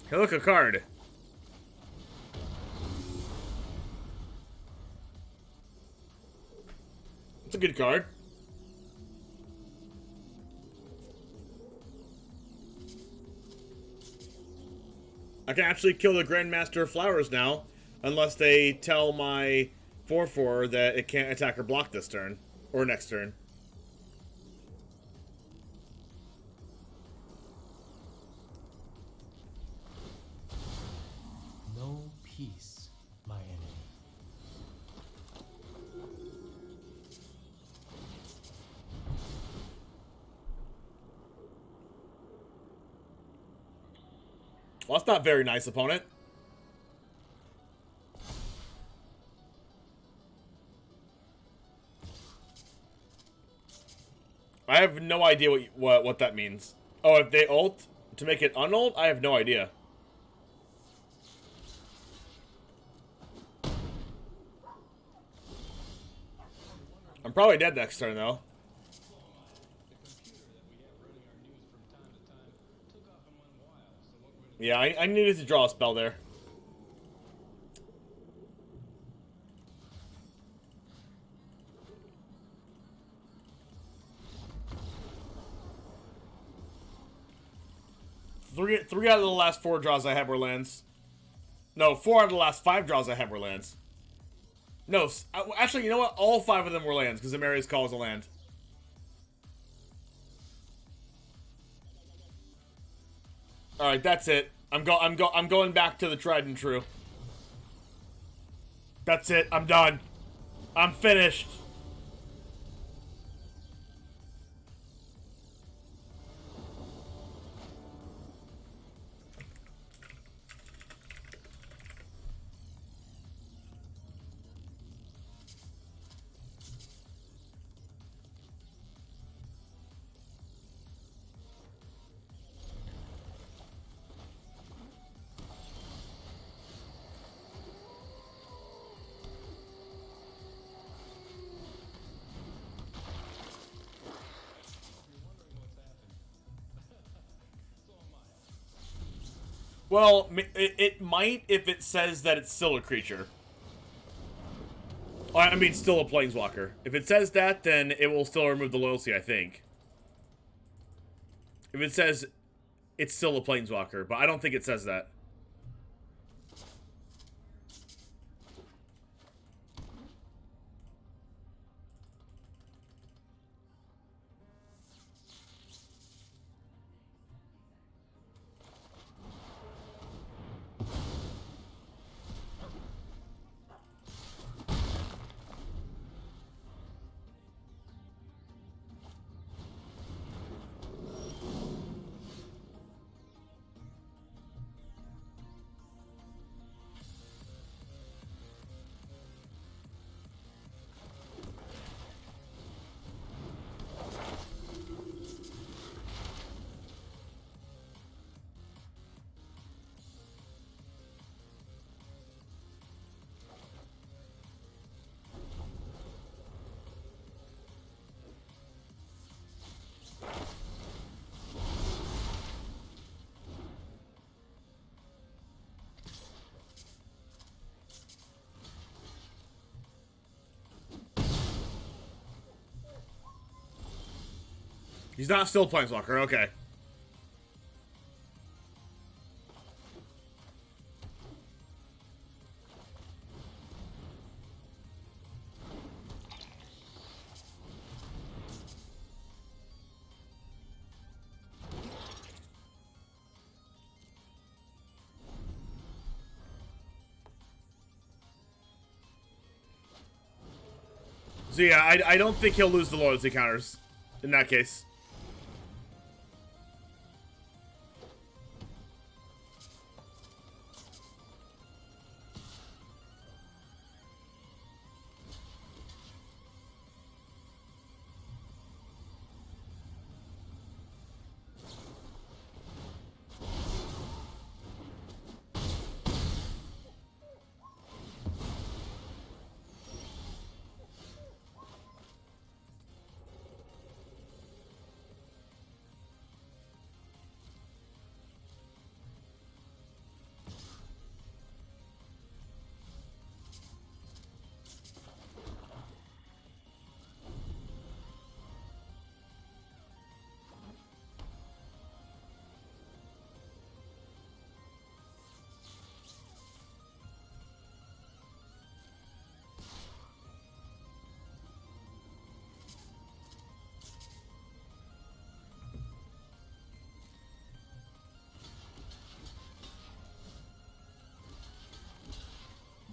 Hey, look, a card. It's a good card. I can actually kill the Grandmaster of Flowers now, unless they tell my 4/4 that it can't attack or block this turn, or next turn. No peace, my enemy. Well, that's not very nice, opponent. I have no idea what that means. Oh, if they ult to make it unult? I have no idea. I'm probably dead next turn, though. Yeah, I needed to draw a spell there. Three out of the last 4 draws I had were lands. No, 4 out of the last 5 draws I had were lands. No, actually, you know what? All 5 of them were lands, because Amari's Call is a land. Alright, that's it. I'm going back to the tried and true. That's it. I'm done. I'm finished. Well, it might if it says that it's still a creature. I mean, still a planeswalker. If it says that, then it will still remove the loyalty, I think. If it says it's still a planeswalker, but I don't think it says that. He's not still Planeswalker, okay. So yeah, I don't think he'll lose the loyalty counters in that case.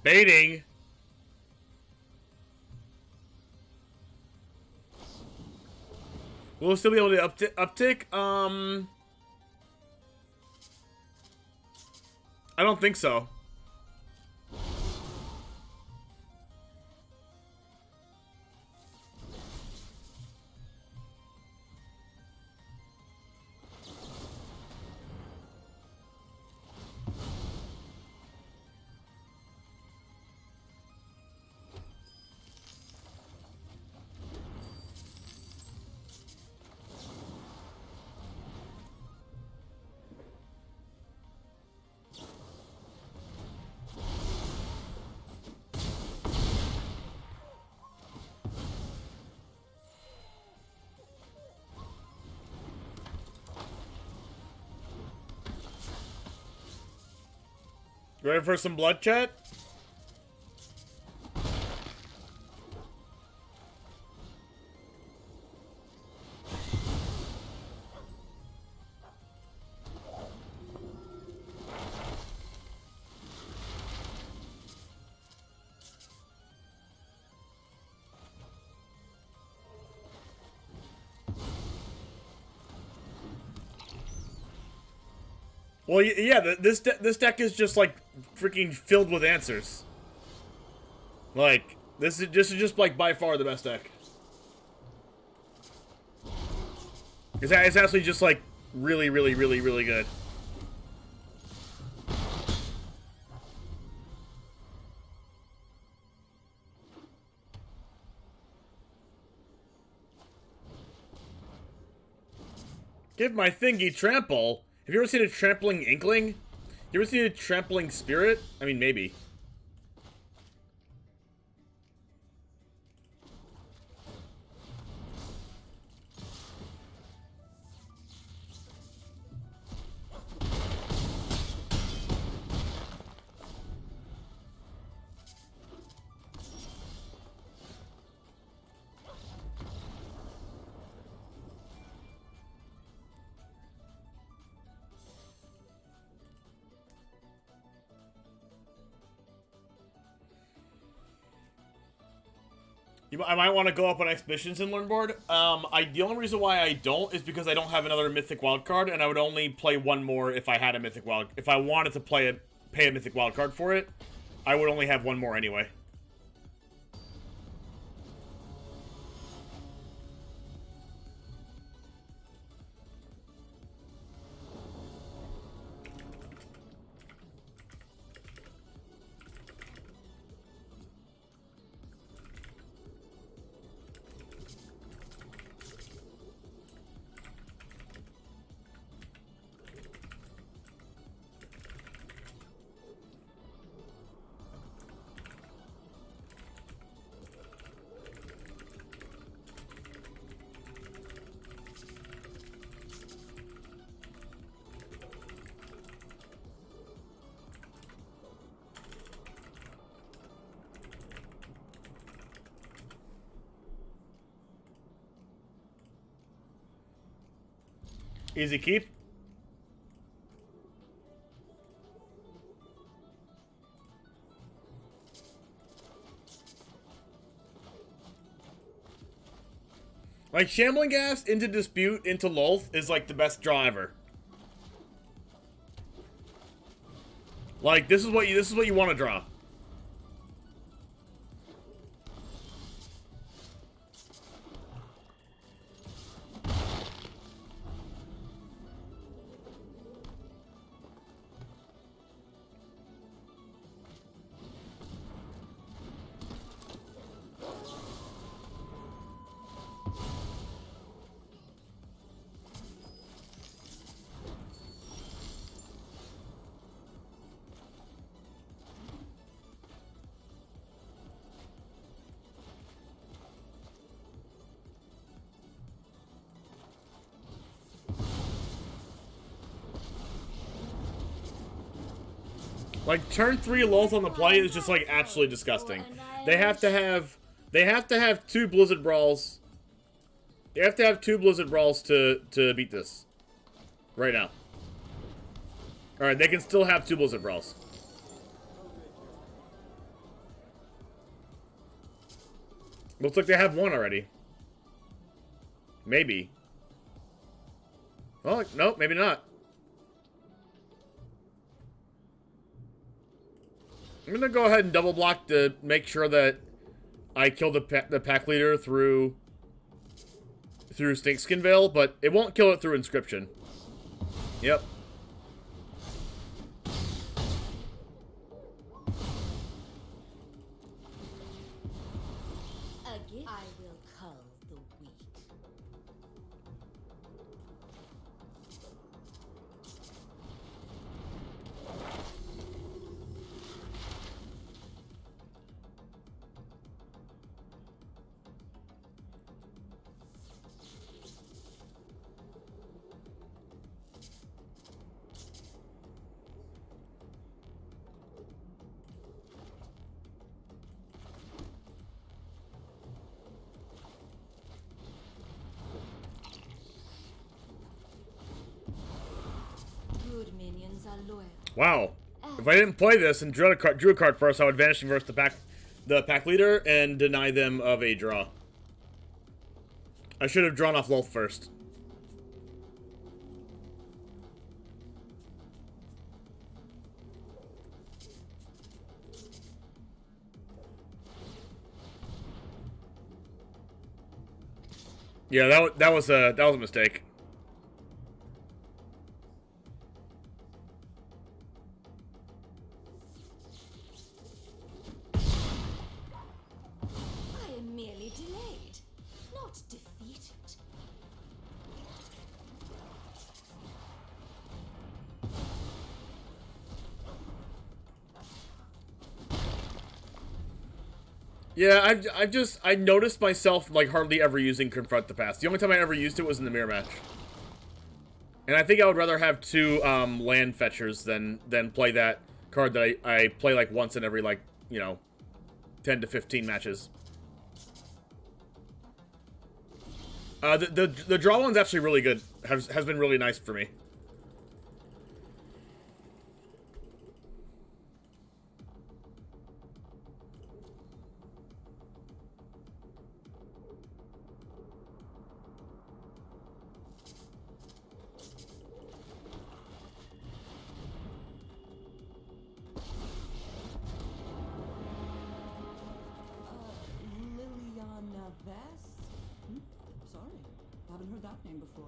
Baiting. We'll still be able to uptick. I don't think so. Ready for some blood, chat? Well, yeah, this deck is just like freaking filled with answers. Like this is just like by far the best deck. It's actually just like really good. Give my thingy trample. Have you ever seen a trampling inkling? You ever seen a trampling spirit? I mean, maybe. I might want to go up on expeditions and learn board. The only reason why I don't is because I don't have another mythic wildcard, and I would only play one more if I had a mythic wild. If I wanted to pay a mythic wildcard for it, I would only have one more anyway. Easy keep. Like, Shambling Gas into Dispute into Lolth is like the best draw ever. Like, this is what you want to draw. Like, turn 3 Lolth on the play is just, like, absolutely disgusting. They have to have 2 Blizzard Brawls. They have to have 2 Blizzard Brawls to beat this. Right now. Alright, they can still have 2 Blizzard Brawls. Looks like they have 1 already. Maybe. Oh, no, maybe not. I'm gonna go ahead and double block to make sure that I kill the pack leader through Snakeskin Veil, but it won't kill it through Inscription. Yep. Again, I will cull the weak. Good minions are loyal. Wow. If I didn't play this and drew a card first, I would vanish and verse the pack leader and deny them of a draw. I should have drawn off Lolth first. Yeah, that was a mistake. I am merely delayed, not defeated. Yeah, I noticed myself, like, hardly ever using Confront the Past. The only time I ever used it was in the mirror match. And I think I would rather have 2 land fetchers than play that card that I play, like, once in every, like, you know, 10 to 15 matches. The draw one's actually really good. Has been really nice for me. Liliana Vest? Sorry, haven't heard that name before.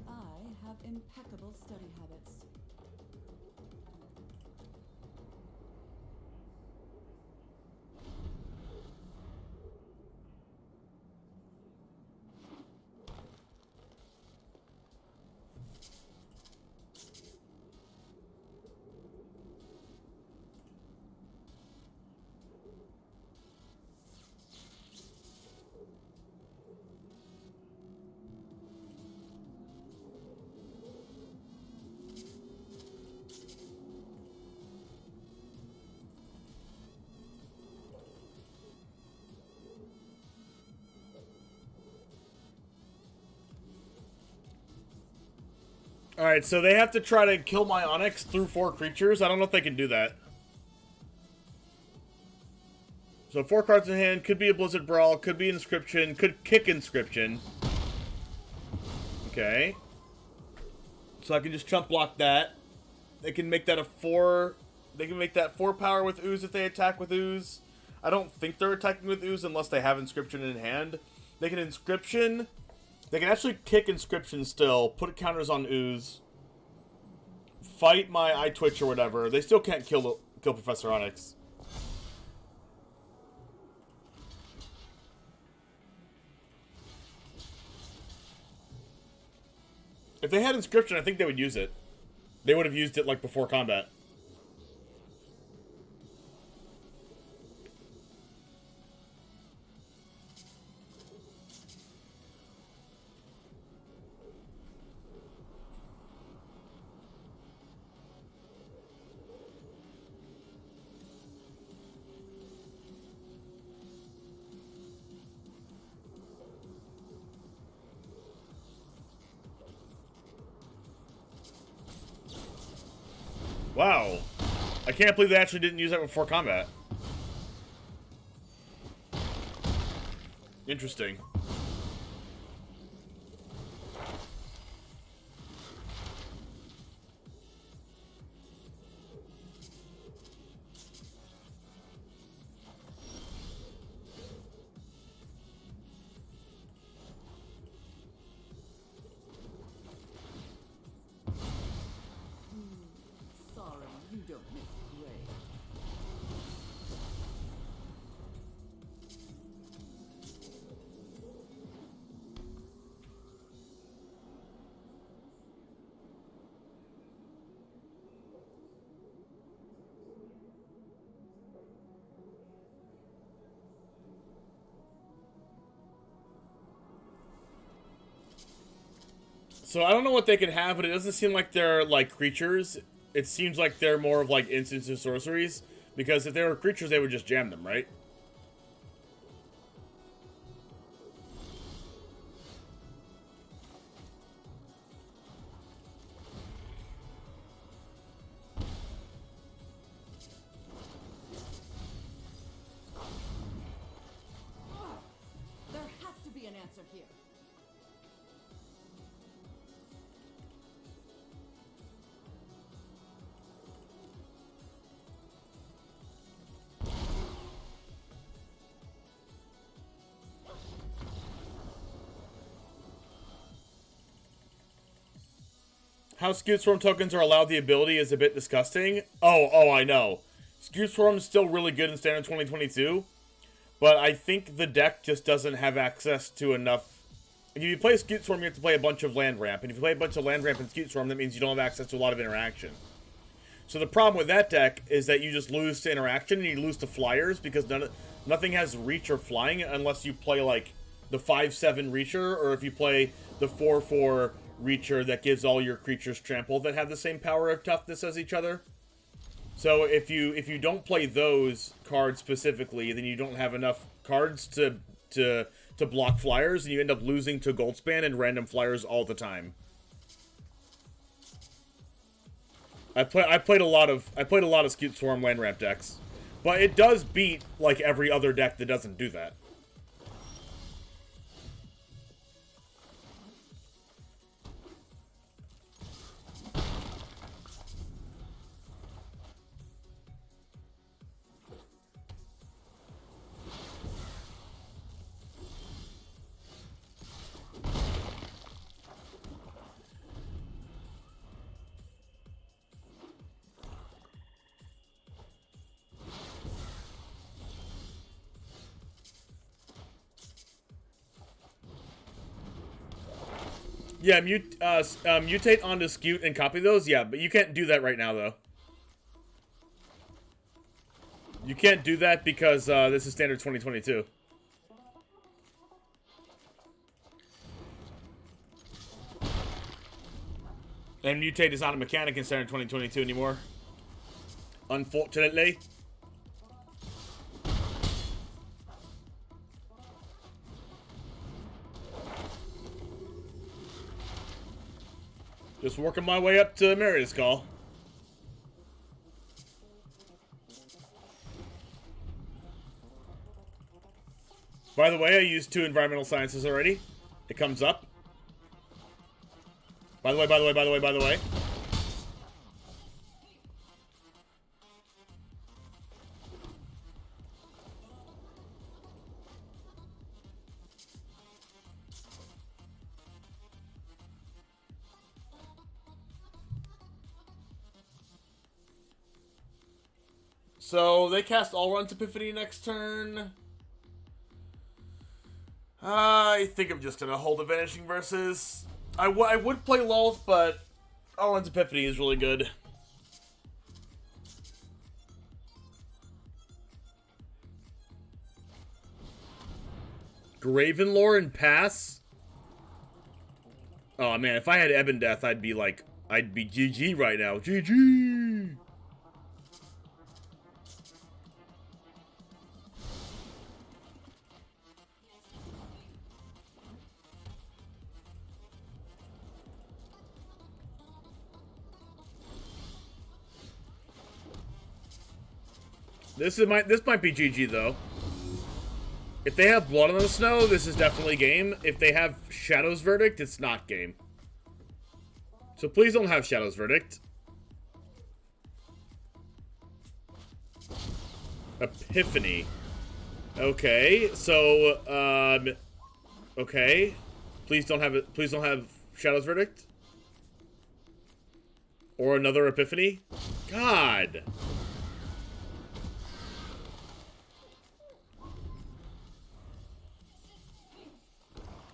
I have impeccable study habits. Alright, so they have to try to kill my Onyx through 4 creatures. I don't know if they can do that. So 4 cards in hand, could be a Blizzard Brawl, could be Inscription, could kick Inscription. Okay. So I can just chump block that. They can make that a 4... They can make that 4 power with Ooze if they attack with Ooze. I don't think they're attacking with Ooze unless they have Inscription in hand. They can Inscription... They can actually kick Inscription still, put counters on Ooze, fight my Eye Twitch or whatever. They still can't kill Professor Onyx. If they had Inscription, I think they would use it. They would have used it like before combat. Wow. I can't believe they actually didn't use that before combat. Interesting. Sorry, you don't make grade. So I don't know what they could have, but it doesn't seem like they're like creatures. It seems like they're more of like instants and sorceries. Because if they were creatures, they would just jam them, right? There has to be an answer here. How Skewed Swarm tokens are allowed the ability is a bit disgusting. Oh, I know. Skewed Swarm is still really good in Standard 2022, but I think the deck just doesn't have access to enough. If you play Skewed Swarm, you have to play a bunch of Land Ramp, and if you play a bunch of Land Ramp and Skewed Swarm, that means you don't have access to a lot of interaction. So the problem with that deck is that you just lose to interaction, and you lose to flyers, because nothing has reach or flying unless you play, like, the 5/7 Reacher, or if you play the 4/4 Reacher that gives all your creatures trample that have the same power of toughness as each other. So if you don't play those cards specifically, then you don't have enough cards to block flyers, and you end up losing to Goldspan and random flyers all the time. I played a lot of Skewed Swarm Land Ramp decks, but it does beat like every other deck that doesn't do that. Yeah, mutate onto Skewed and copy those. Yeah, but you can't do that right now, though. You can't do that because this is Standard 2022. And mutate is not a mechanic in Standard 2022 anymore. Unfortunately. Just working my way up to Marius Call. By the way, I used 2 environmental sciences already. It comes up. By the way. So, they cast All Runs Epiphany next turn. I think I'm just gonna hold the Vanishing Versus. I would play Lulth, but All Runs Epiphany is really good. Gravenlore and Pass? Oh man, if I had Ebon Death, I'd be GG right now. GG! This might be GG though. If they have Blood on the Snow, this is definitely game. If they have Shadow's Verdict, it's not game. So please don't have Shadow's Verdict. Epiphany. Okay, so okay. Please don't have it. Please don't have Shadow's Verdict. Or another Epiphany. God.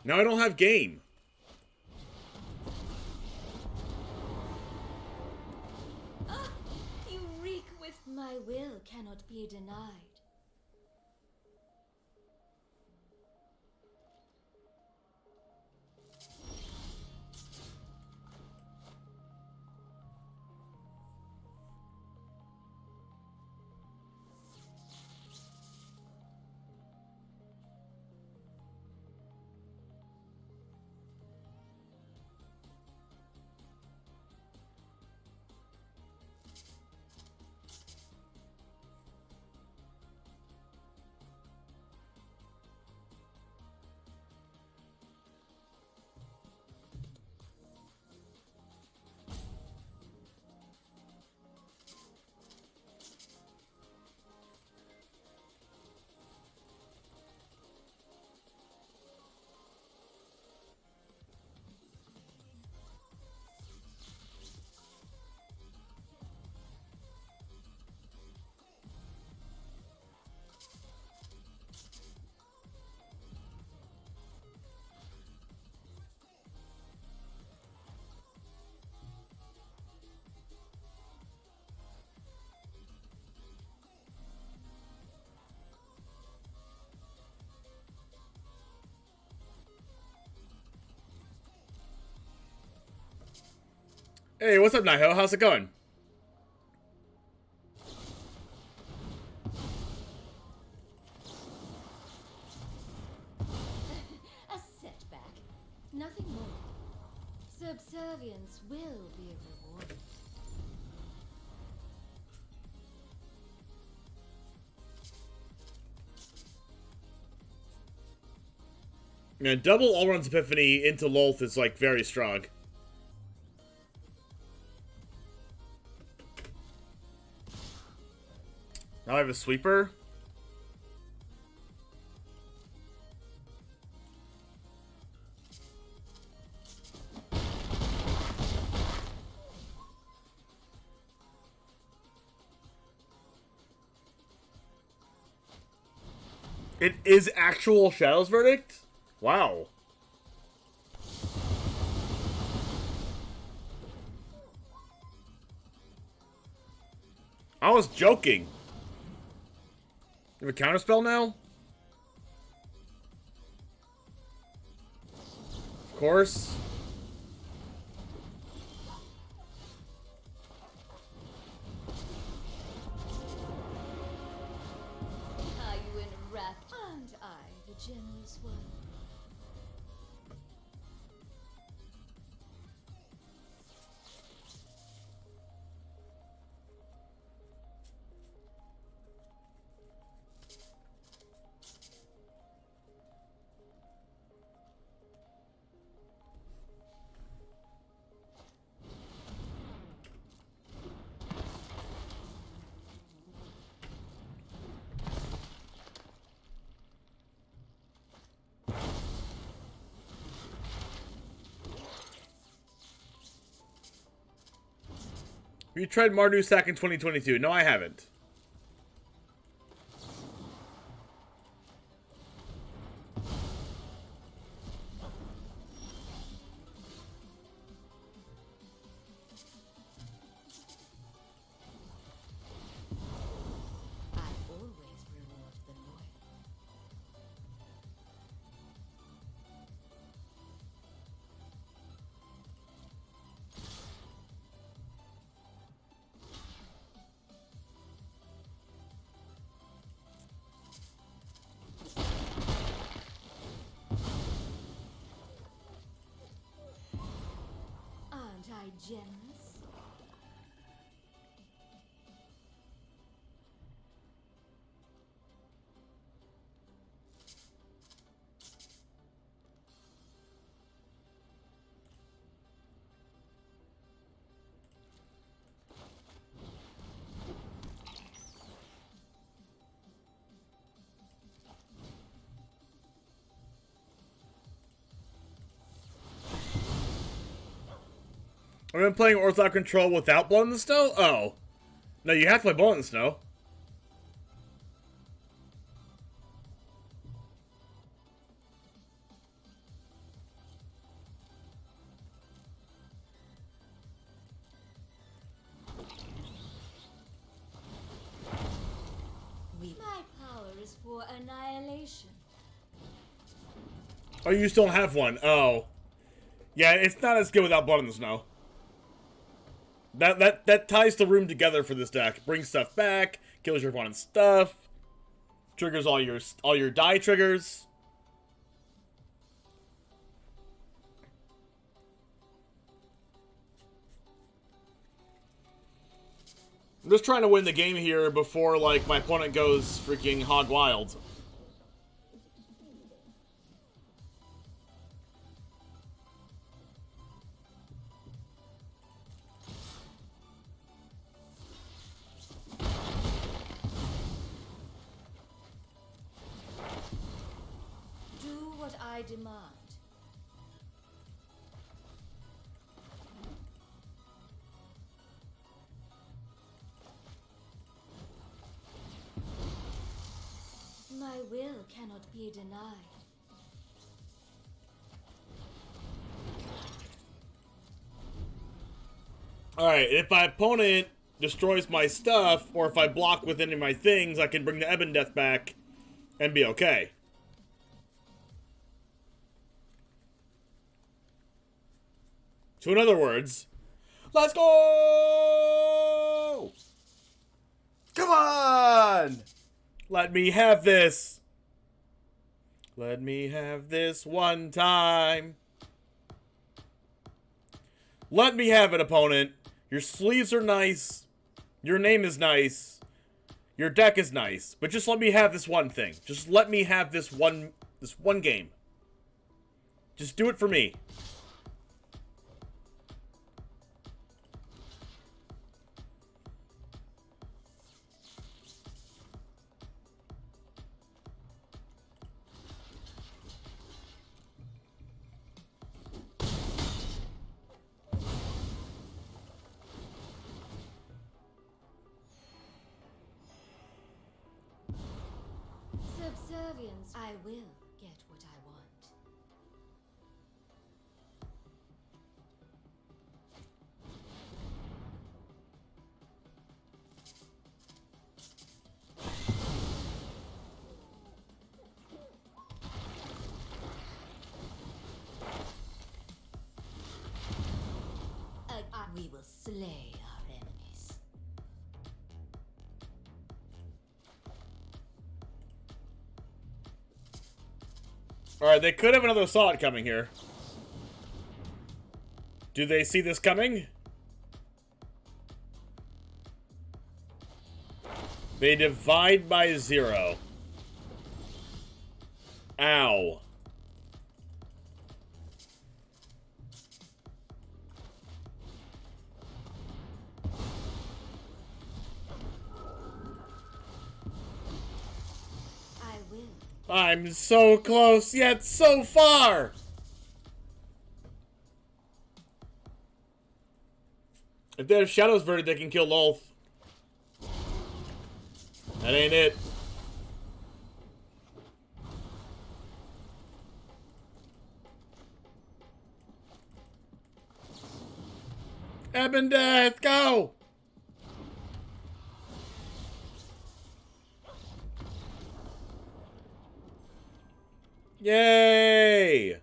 Now I don't have game. Ah, you reek with my will cannot be denied. Hey, what's up, Niho? How's it going? A setback, nothing more. Subservience will be rewarded. Man, double All Runs Epiphany into Lulth is like very strong. Now I have a sweeper. It is actual Shadow's Verdict? Wow. I was joking. You have a counterspell now? Of course. Are you in wrath? Aren't I the generous one? You tried Mardu Sack in 2022. No, I haven't. I always reward the loyal. Aren't I generous? I've been playing Orthodox Control without Blood in the Snow? Oh. No, you have to play Blood in the Snow. My power is for annihilation. Oh, you just don't have one. Oh. Yeah, it's not as good without Blood in the Snow. That ties the room together for this deck. Brings stuff back, kills your opponent's stuff, triggers all your die triggers. I'm just trying to win the game here before, like, my opponent goes freaking hog wild. Do what I demand. My will cannot be denied. Alright, if my opponent destroys my stuff, or if I block with any of my things, I can bring the Ebon Death back and be okay. So in other words, let's go! Come on! Let me have this. Let me have this one time. Let me have it, opponent. Your sleeves are nice. Your name is nice. Your deck is nice. But just let me have this one thing. Just let me have this one game. Just do it for me. Subservience. I will get what I want. We will slay our enemies. Alright, they could have another assault coming here. Do they see this coming? They divide by 0. Ow. I will. I'm so close, yet so far! If they have Shadow's Verdict, they can kill Lolth. That ain't it. Ebon Death, go! Yay!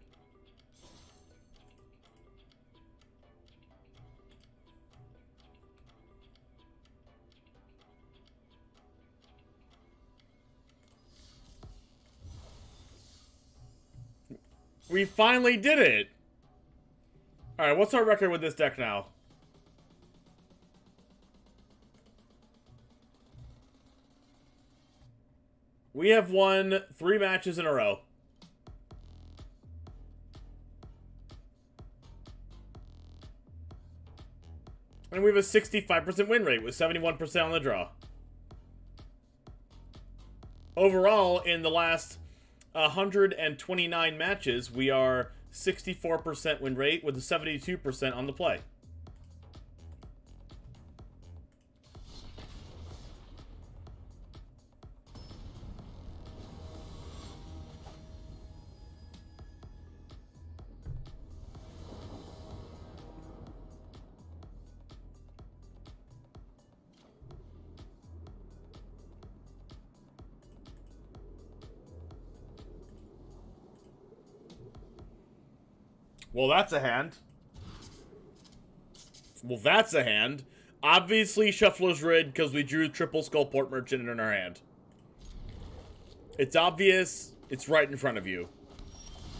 We finally did it! Alright, what's our record with this deck now? We have won 3 matches in a row. And we have a 65% win rate with 71% on the draw. Overall, in the last 129 matches, we are 64% win rate with a 72% on the play. Well, that's a hand. Well, that's a hand. Obviously, Shuffler's Rid because we drew triple Skull Port Merchant in our hand. It's obvious. It's right in front of you.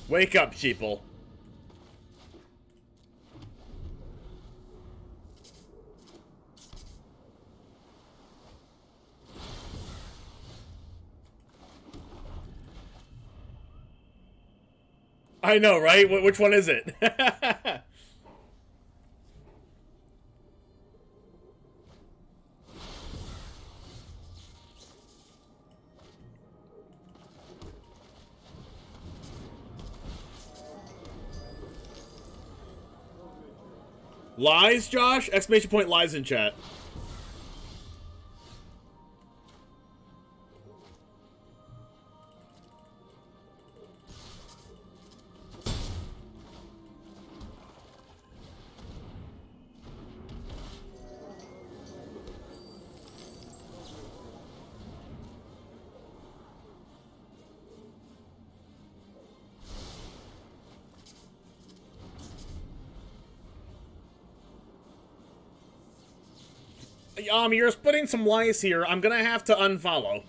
Wake up, sheeple. I know, right? Which one is it? Lies, Josh? Exclamation point lies in chat. You're splitting some lies here. I'm gonna have to unfollow.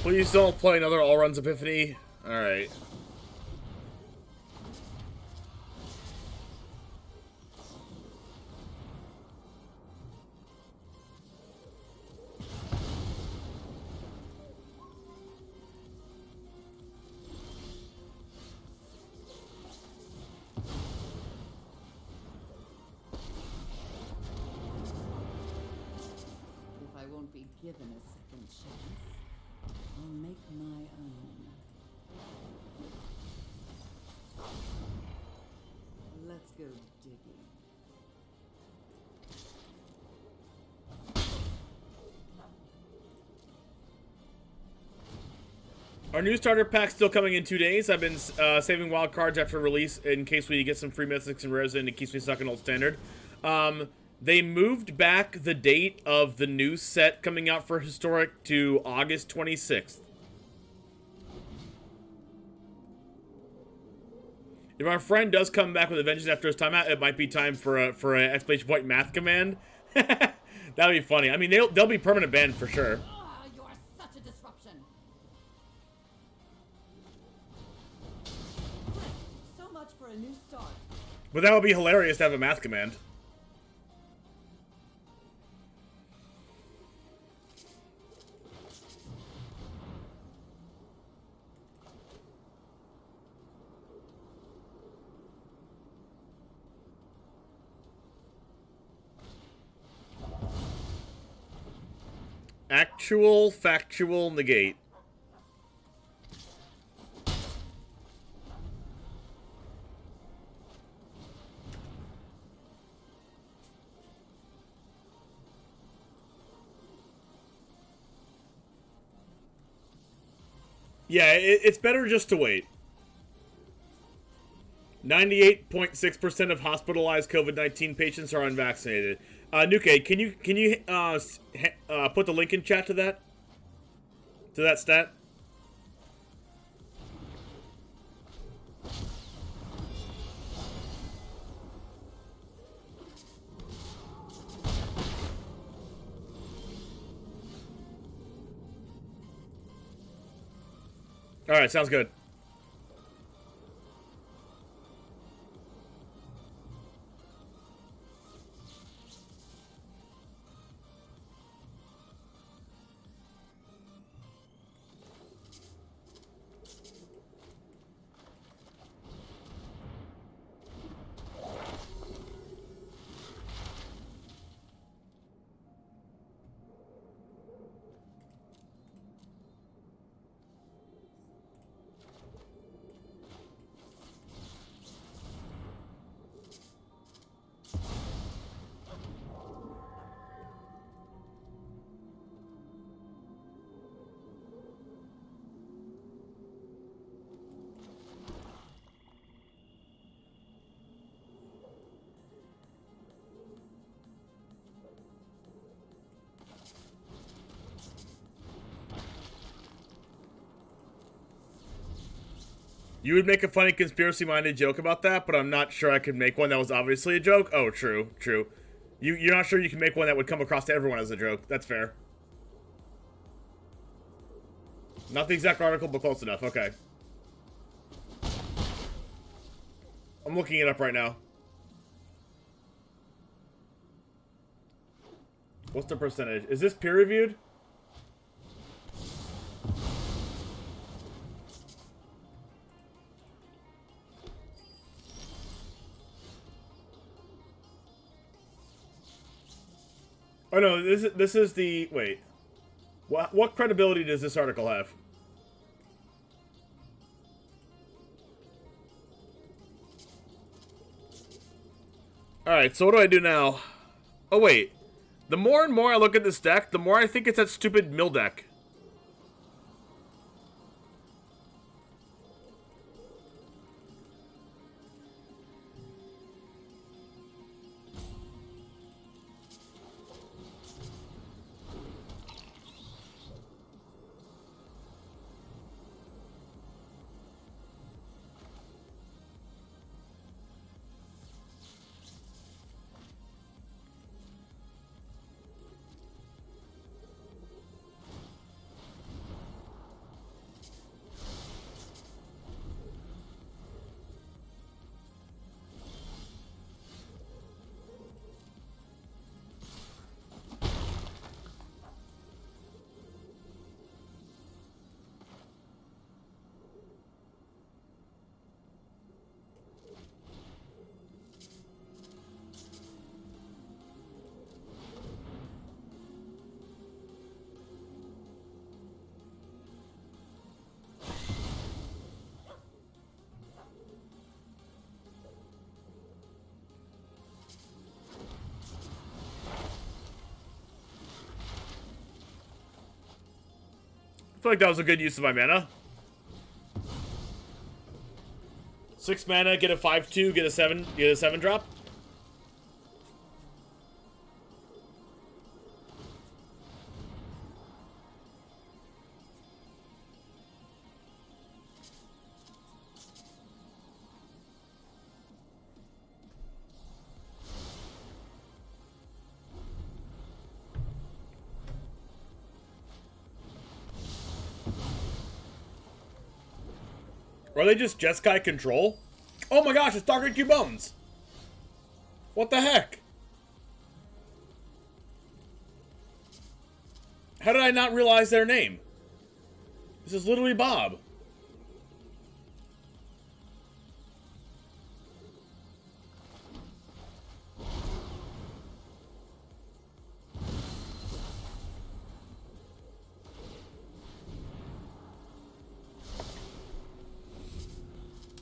Please don't play another All Runs Epiphany. Alright. If I won't be given a second chance, I'll make my own. Let's go digging. Our new starter pack's still coming in 2 days. I've been saving wild cards after release in case we get some free mythics and rares in case we suck an old standard. They moved back the date of the new set coming out for Historic to August 26th. If our friend does come back with a vengeance after his time out, it might be time for a exclamation point math command. That'd be funny. I mean, they'll be permanent banned for sure. Ah, you are such a disruption. So much for a new start. But that would be hilarious to have a math command. Actual, factual, negate. Yeah, it's better just to wait. 98.6% of hospitalized COVID-19 patients are unvaccinated. Nuke, can you put the link in chat to that? To that stat? Alright, sounds good. You would make a funny conspiracy-minded joke about that, but I'm not sure I could make one that was obviously a joke. Oh, true, true. You're not sure you can make one that would come across to everyone as a joke. That's fair. Not the exact article, but close enough. Okay. I'm looking it up right now. What's the percentage? Is this peer-reviewed? Oh no, this is the wait. What credibility does this article have? Alright, so what do I do now? Oh wait. The more and more I look at this deck, the more I think it's that stupid mill deck. I feel like that was a good use of my mana. 6 mana, get a 5/2, get a 7 drop. Or are they just Jeskai control? Oh my gosh, it's Dark Q Bones! What the heck? How did I not realize their name? This is literally Bob.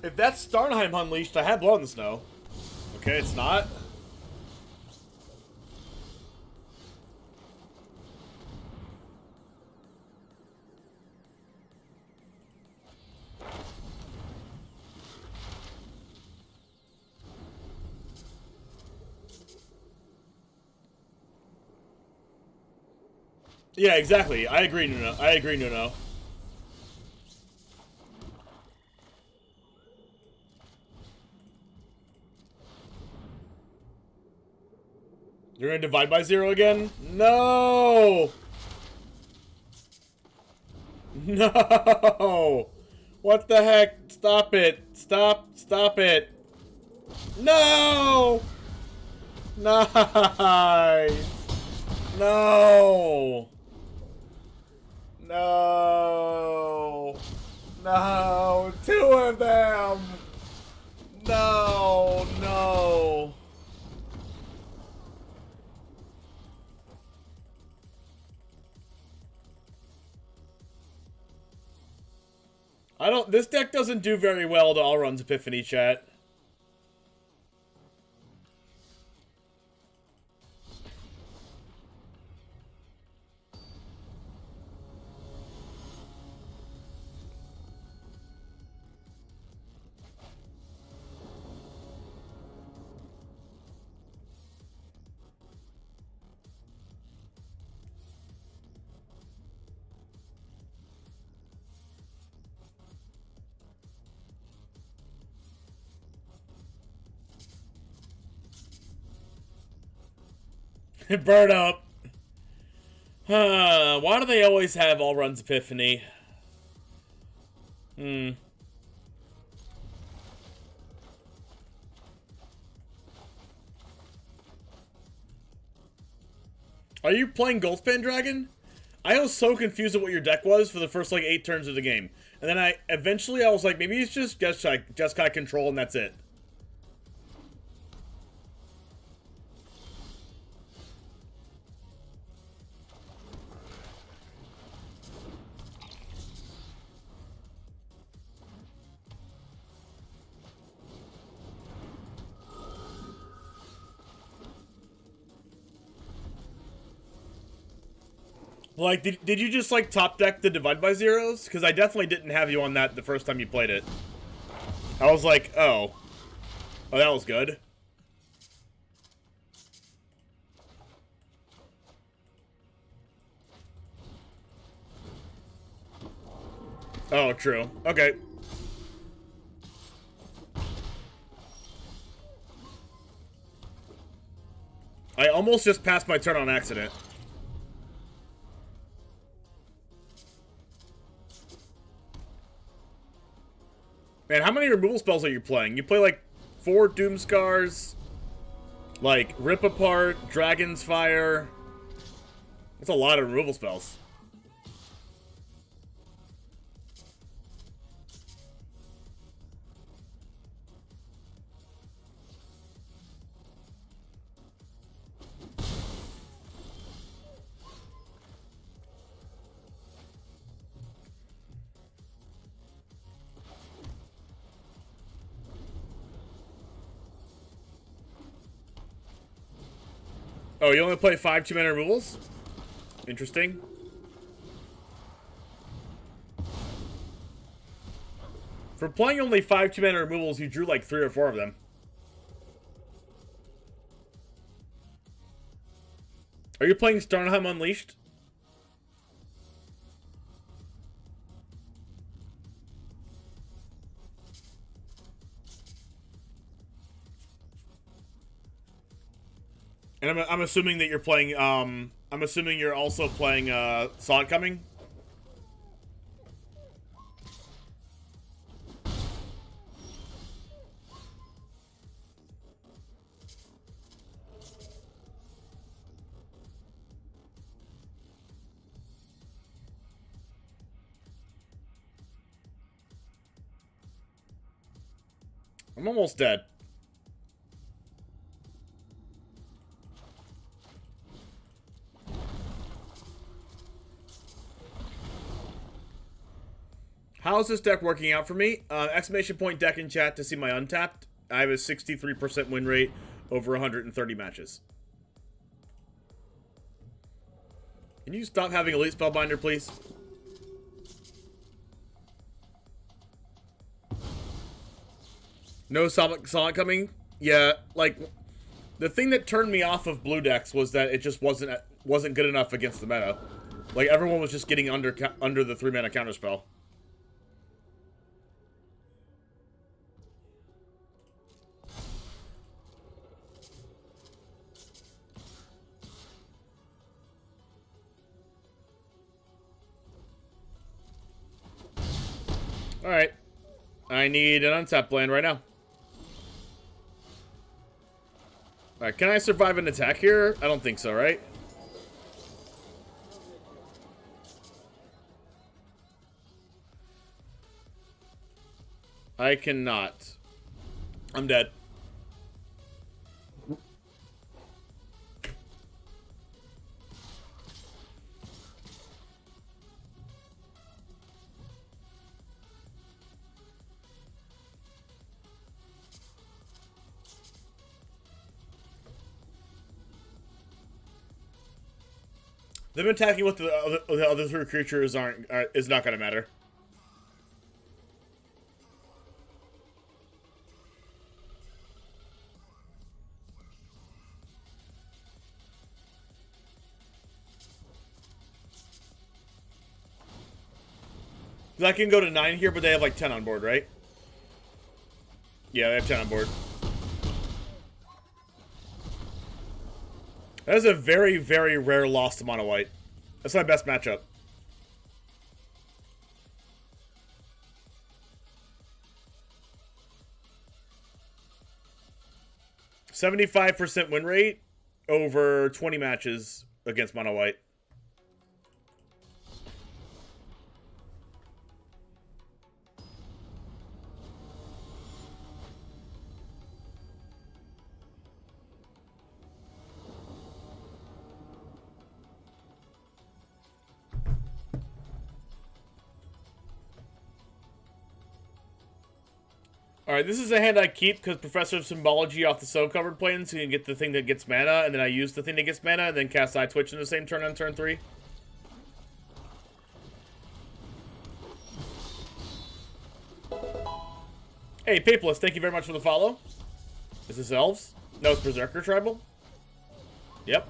If that's Starnheim Unleashed, I had Blood in the Snow. Okay, it's not. Yeah, exactly. I agree, Nuno. I agree, Nuno. You're gonna divide by 0 again? No! No! What the heck? Stop it. Stop it. No! Nice! No! No! No! 2 of them! No! No! This deck doesn't do very well to Alrund's Epiphany, chat. Burn up. Why do they always have Alrund's Epiphany? Are you playing Goldspan Dragon? I was so confused at what your deck was for the first, like, 8 turns of the game. And then eventually I was like, maybe it's just Jeskai control and that's it. Like, did you just, like, top deck the Divide by Zeros? Because I definitely didn't have you on that the first time you played it. I was like, oh. Oh, that was good. Oh, true. Okay. I almost just passed my turn on accident. Man, how many removal spells are you playing? You play like 4 Doomscars, like Rip Apart, Dragon's Fire. That's a lot of removal spells. Oh, you only play 5 2-mana removals? Interesting. For playing only 5 2-mana removals, you drew like 3 or 4 of them. Are you playing Starnheim Unleashed? And I'm assuming that you're playing, I'm assuming you're also playing, Saw It Coming? I'm almost dead. How's this deck working out for me? Exclamation point deck in chat to see my untapped. I have a 63% win rate over 130 matches. Can you stop having Elite Spellbinder, please? No Sonic coming? Yeah, like, the thing that turned me off of blue decks was that it just wasn't good enough against the meta. Like, everyone was just getting under the 3-mana counterspell. Alright. I need an untapped land right now. Alright, can I survive an attack here? I don't think so, right? I cannot. I'm dead. Them attacking with the other 3 creatures is not gonna matter. I can go to 9 here, but they have like 10 on board, right? Yeah, they have 10 on board. That is a very, very rare loss to mono white. That's my best matchup. %75% win rate over 20 matches against mono white. Alright, this is a hand I keep because Professor of Symbology off the so covered plane, so you can get the thing that gets mana, and then I use the thing that gets mana, and then cast Eye Twitch in the same turn on turn 3. Hey, Papeless, thank you very much for the follow. Is this Elves? No, it's Berserker Tribal. Yep.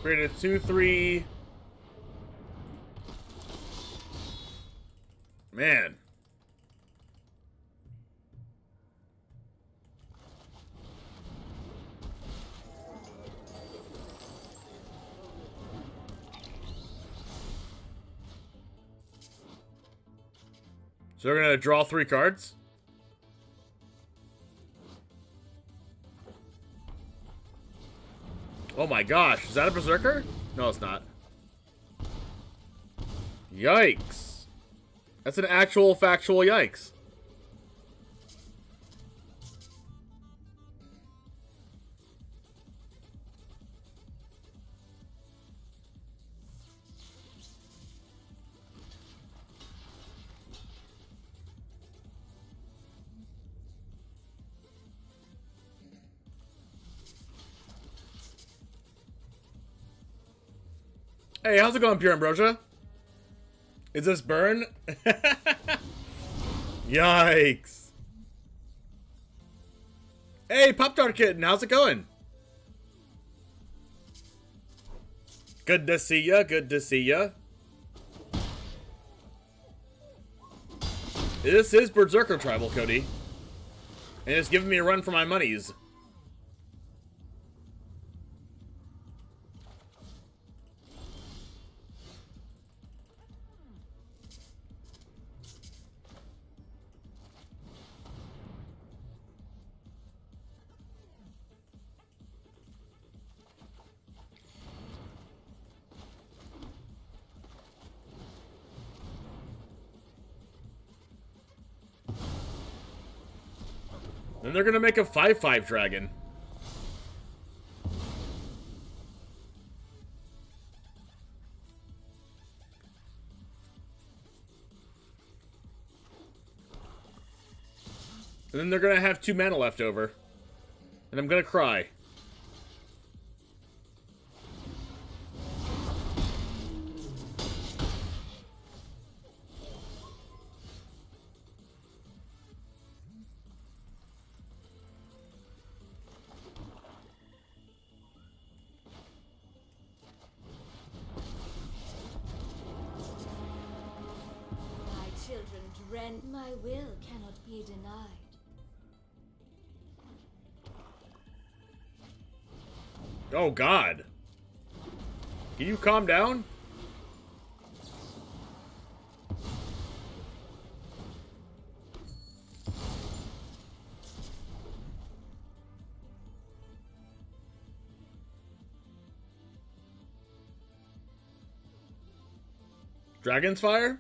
Create a 2/3. Man. So we're gonna draw 3 cards. Oh my gosh, is that a Berserker? No, it's not. Yikes. That's an actual factual yikes. Hey, how's it going, Pure Ambrosia? Is this burn? Yikes. Hey, Pop-Tart Kitten, how's it going? Good to see ya, good to see ya. This is Berserker Tribal, Cody. And it's giving me a run for my monies. Then they're gonna make a 5/5 dragon. And then they're gonna have 2 mana left over. And I'm gonna cry. My will cannot be denied. Oh, God. Can you calm down? Dragon's Fire?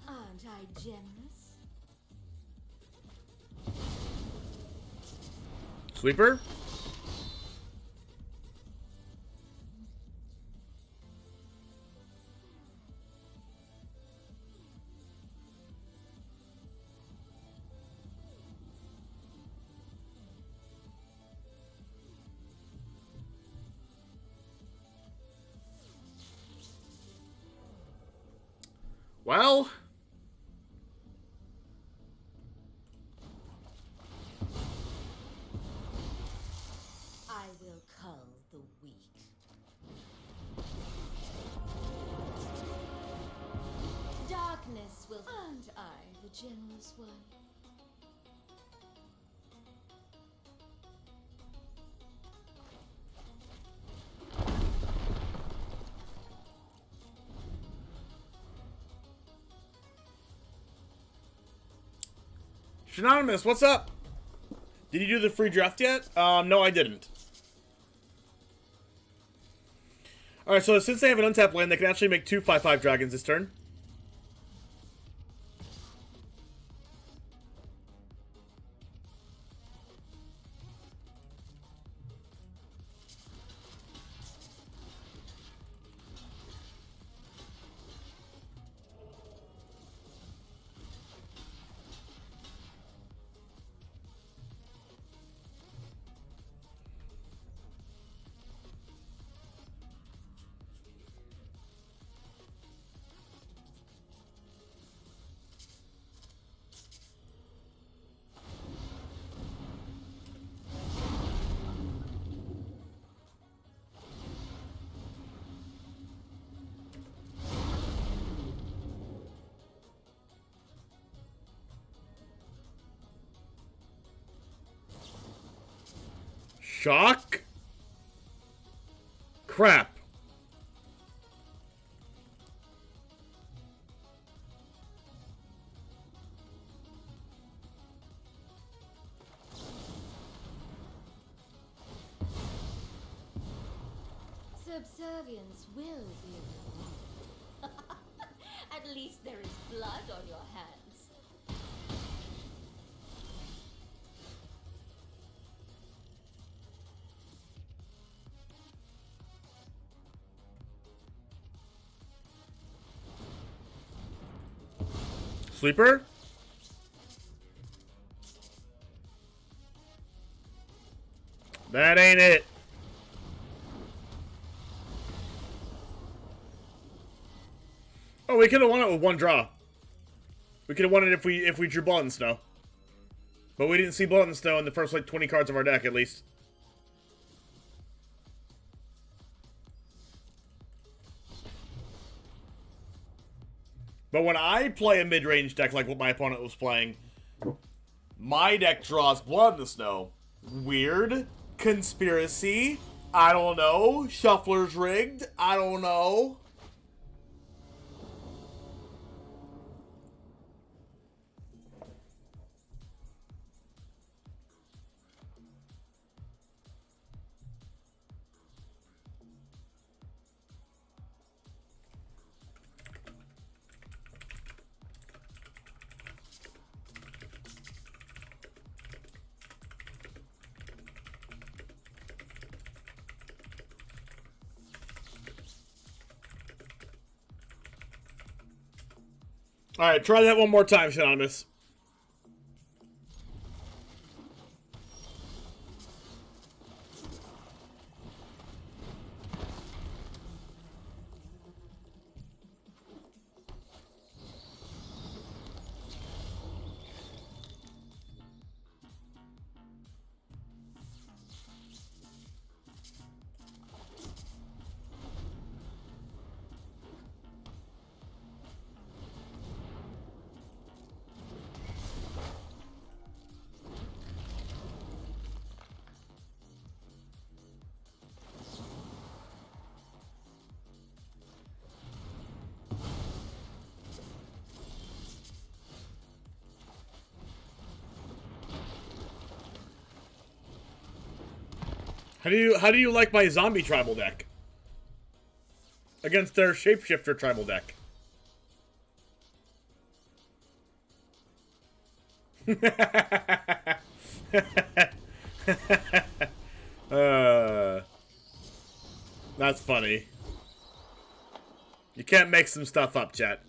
Aren't I generous? Sweeper? Well... I will cull the weak. Darkness will... Aren't I the generous one? Anonymous, what's up? Did you do the free draft yet? No, I didn't. Alright, so since they have an untapped land, they can actually make 2 5/5 dragons this turn. Shock? Crap. Subservience will be rewarded. At least there is blood on your hands. Sleeper? That ain't it. Oh, we could have won it with one draw. We could have won it if we drew Blood and Snow. But we didn't see Blood and Snow in the first like 20 cards of our deck at least. But when I play a mid-range deck like what my opponent was playing, my deck draws Blood in the Snow. Weird. Conspiracy. I don't know. Shuffler's rigged. I don't know. Alright, try that one more time, Synonymous. How do you like my zombie tribal deck? Against their shapeshifter tribal deck. That's funny. You can't make some stuff up, chat.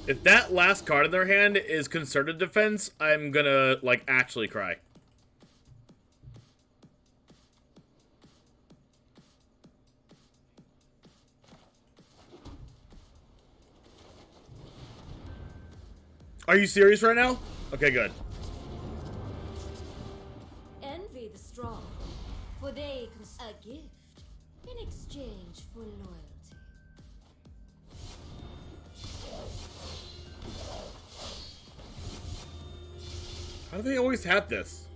If that last card in their hand is Concerted Defense, I'm gonna, like, actually cry. Are you serious right now? Okay, good. Envy the strong, for they can a gift in exchange for loyalty. How do they always have this?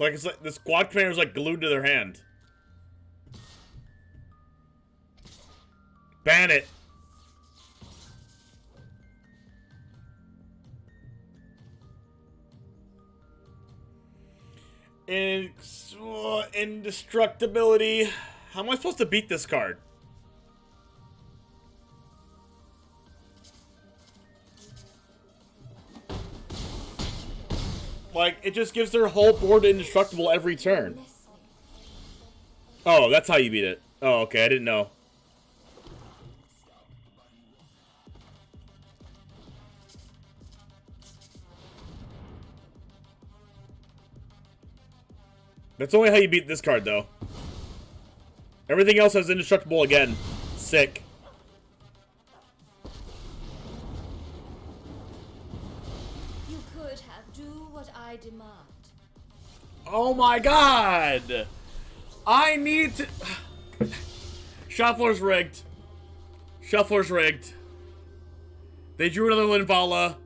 It's like the squad commander's like glued to their hand. Ban it. Indestructibility. How am I supposed to beat this card? Like, it just gives their whole board indestructible every turn. Oh, that's how you beat it. Oh, okay, I didn't know. That's only how you beat this card, though. Everything else has indestructible again. Sick. You could have do what I demand. Oh my god! I need to... Shuffler's rigged. Shuffler's rigged. They drew another Linvala.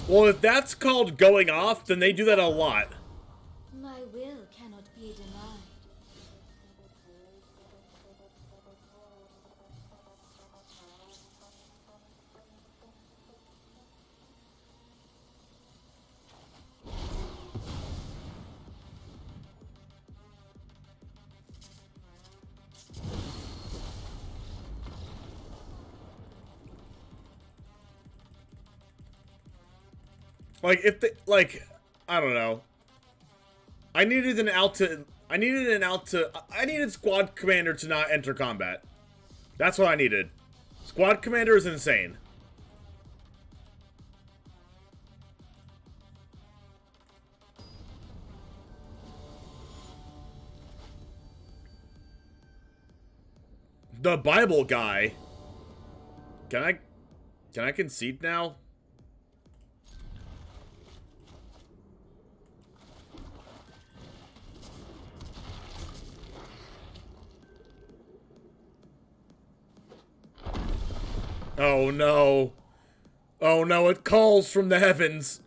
Well, if that's called going off, then they do that a lot. My will cannot be denied. Like, if they, like, I don't know. I needed squad commander to not enter combat. That's what I needed. Squad commander is insane. The Bible guy. Can I concede now? Oh no. Oh no, it calls from the heavens.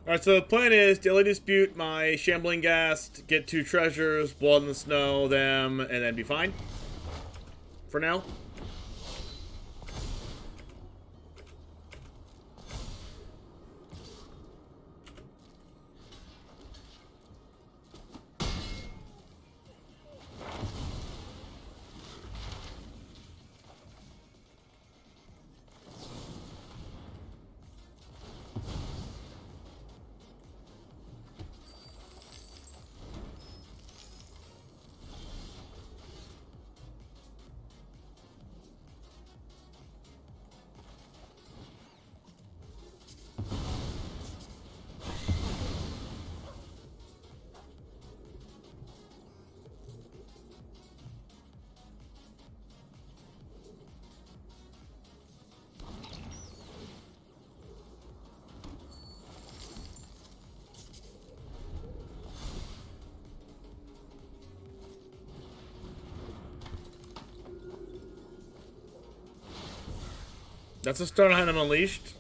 Alright, so the plan is daily dispute my shambling ghast, get 2 treasures, blood in the snow them, and then be fine. For now. That's a Stonehand Unleashed.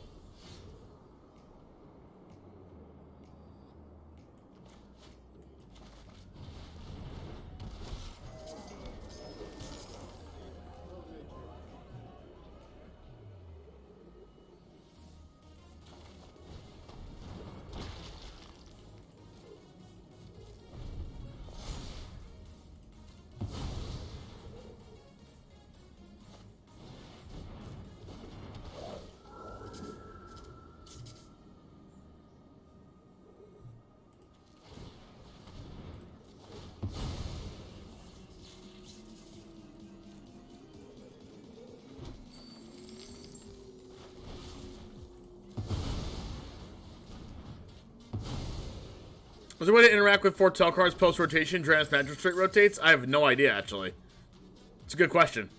Was there a way to interact with foretell cards post-rotation during as magistrate rotates? I have no idea, actually. It's a good question.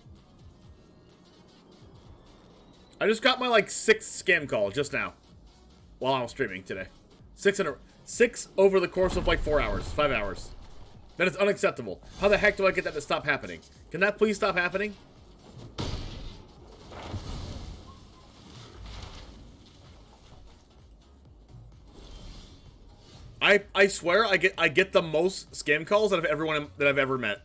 I just got my, like, 6th scam call just now. While I was streaming today. 6 over the course of, like, 4 hours. 5 hours. That is unacceptable. How the heck do I get that to stop happening? Can that please stop happening? I swear I get the most scam calls out of everyone that I've ever met.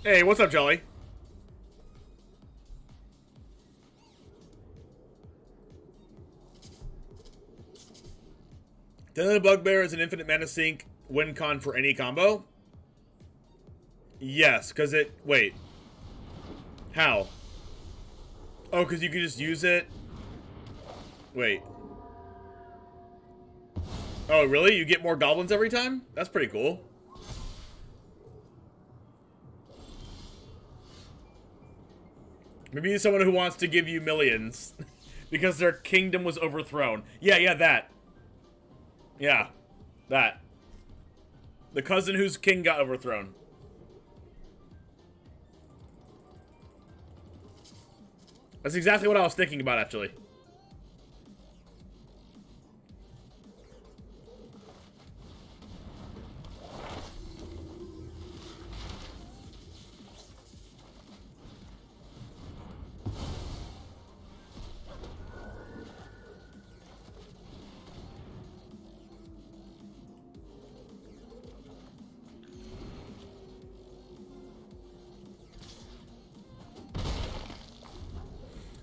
Hey, what's up, Jolly? Deadly Bugbear is an infinite mana sink win con for any combo? Yes, because it... Wait. How? Oh, because you can just use it? Wait. Oh, really? You get more goblins every time? That's pretty cool. Maybe someone who wants to give you millions because their kingdom was overthrown. Yeah, that. Yeah, that. The cousin whose king got overthrown. That's exactly what I was thinking about, actually.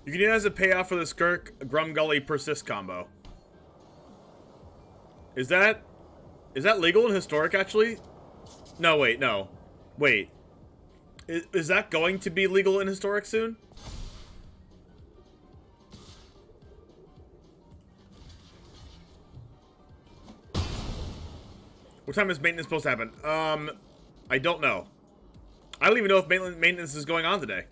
You can use it as a payoff for the Skirk Grumgully Persist combo. Is that legal in Historic, actually? No, wait, no. Wait. Is that going to be legal in Historic soon? What time is maintenance supposed to happen? I don't know. I don't even know if maintenance is going on today.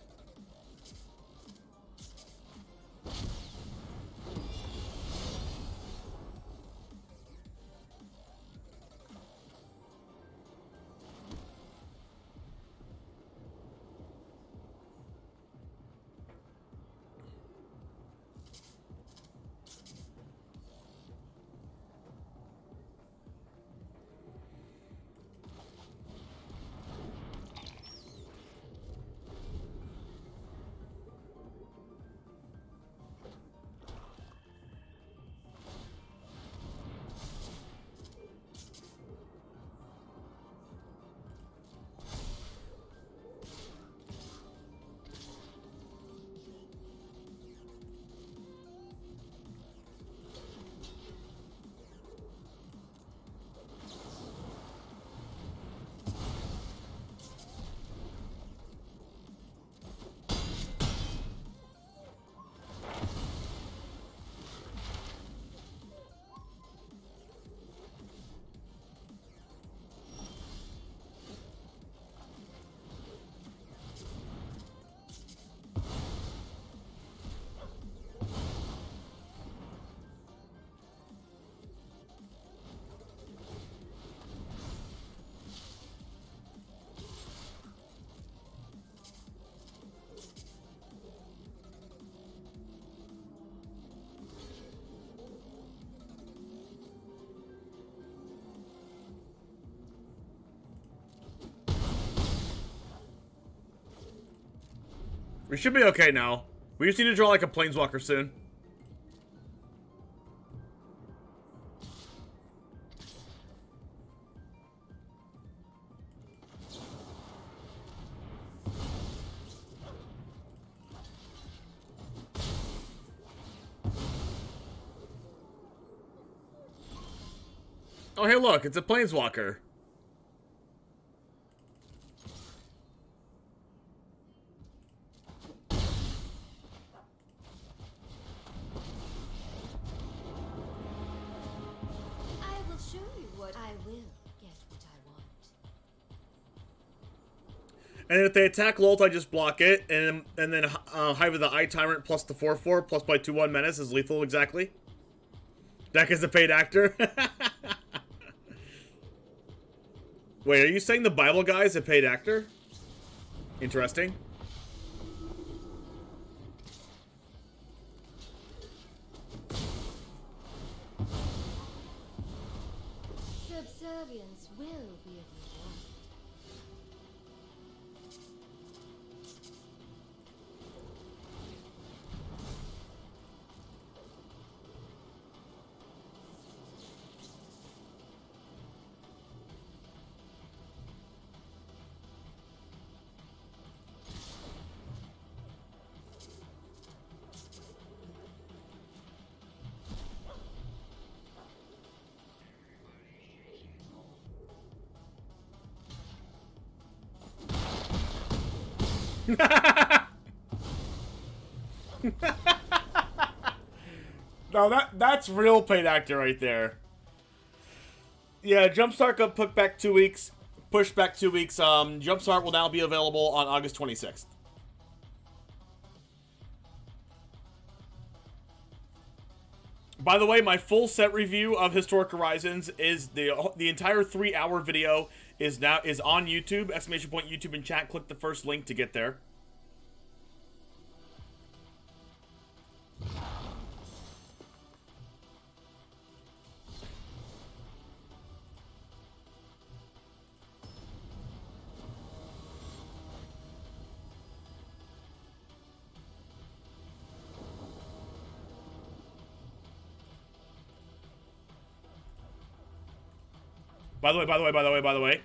We should be okay now. We just need to draw like a planeswalker soon. Oh, hey, look, it's a planeswalker. I will show you what I will get what I want. And if they attack Lolt, I just block it, and then Hive of the Eye Tyrant plus the 4/4 plus by 2/1 Menace is lethal exactly. Deck is a paid actor. Wait, are you saying the Bible guy is a paid actor? Interesting. Subservience will be a reward. No, that's real paid actor right there. Yeah, Jumpstart got put back 2 weeks. Pushed back 2 weeks. Jumpstart will now be available on August 26th. By the way, my full set review of Historic Horizons is the entire 3-hour video is on YouTube. Exclamation point YouTube in chat. Click the first link to get there. By the way.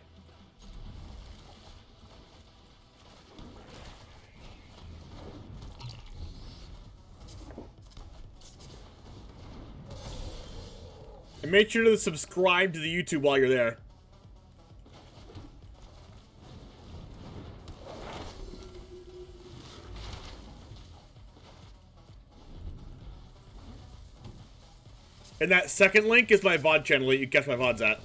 And make sure to subscribe to the YouTube while you're there. And that second link is my VOD channel that you catch my VODs at.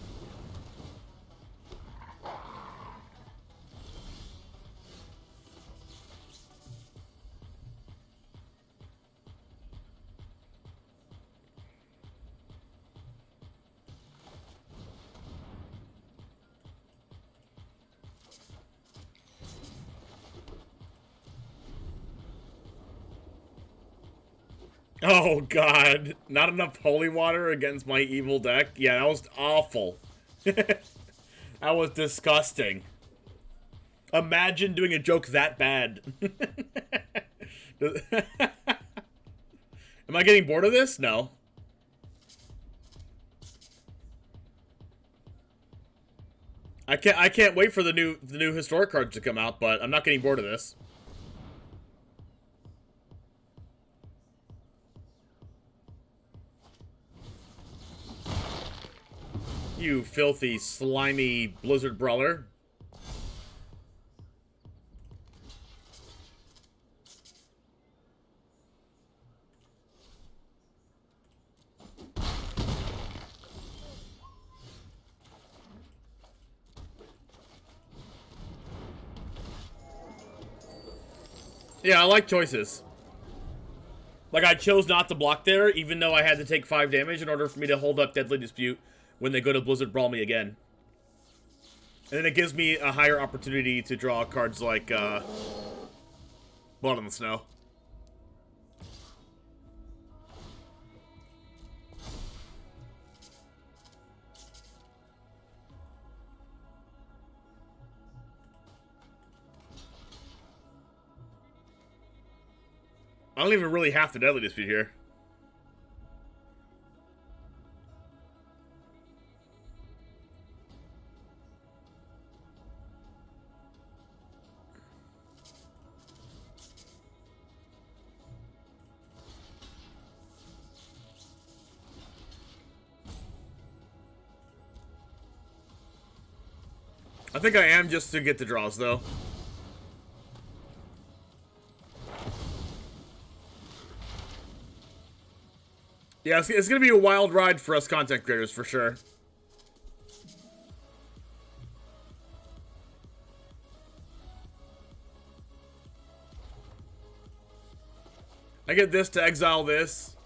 Oh god, not enough holy water against my evil deck? Yeah, that was awful. That was disgusting. Imagine doing a joke that bad. Am I getting bored of this? No. I can't wait for the new historic cards to come out, but I'm not getting bored of this. You filthy, slimy Blizzard Brawler. Yeah, I like choices. Like, I chose not to block there, even though I had to take 5 damage in order for me to hold up Deadly Dispute when they go to Blizzard Brawl me again. And then it gives me a higher opportunity to draw cards like, Blood on the Snow. I don't even really have the deadly dispute here. I think I am just to get the draws, though. Yeah, it's gonna be a wild ride for us content creators, for sure. I get this to exile this.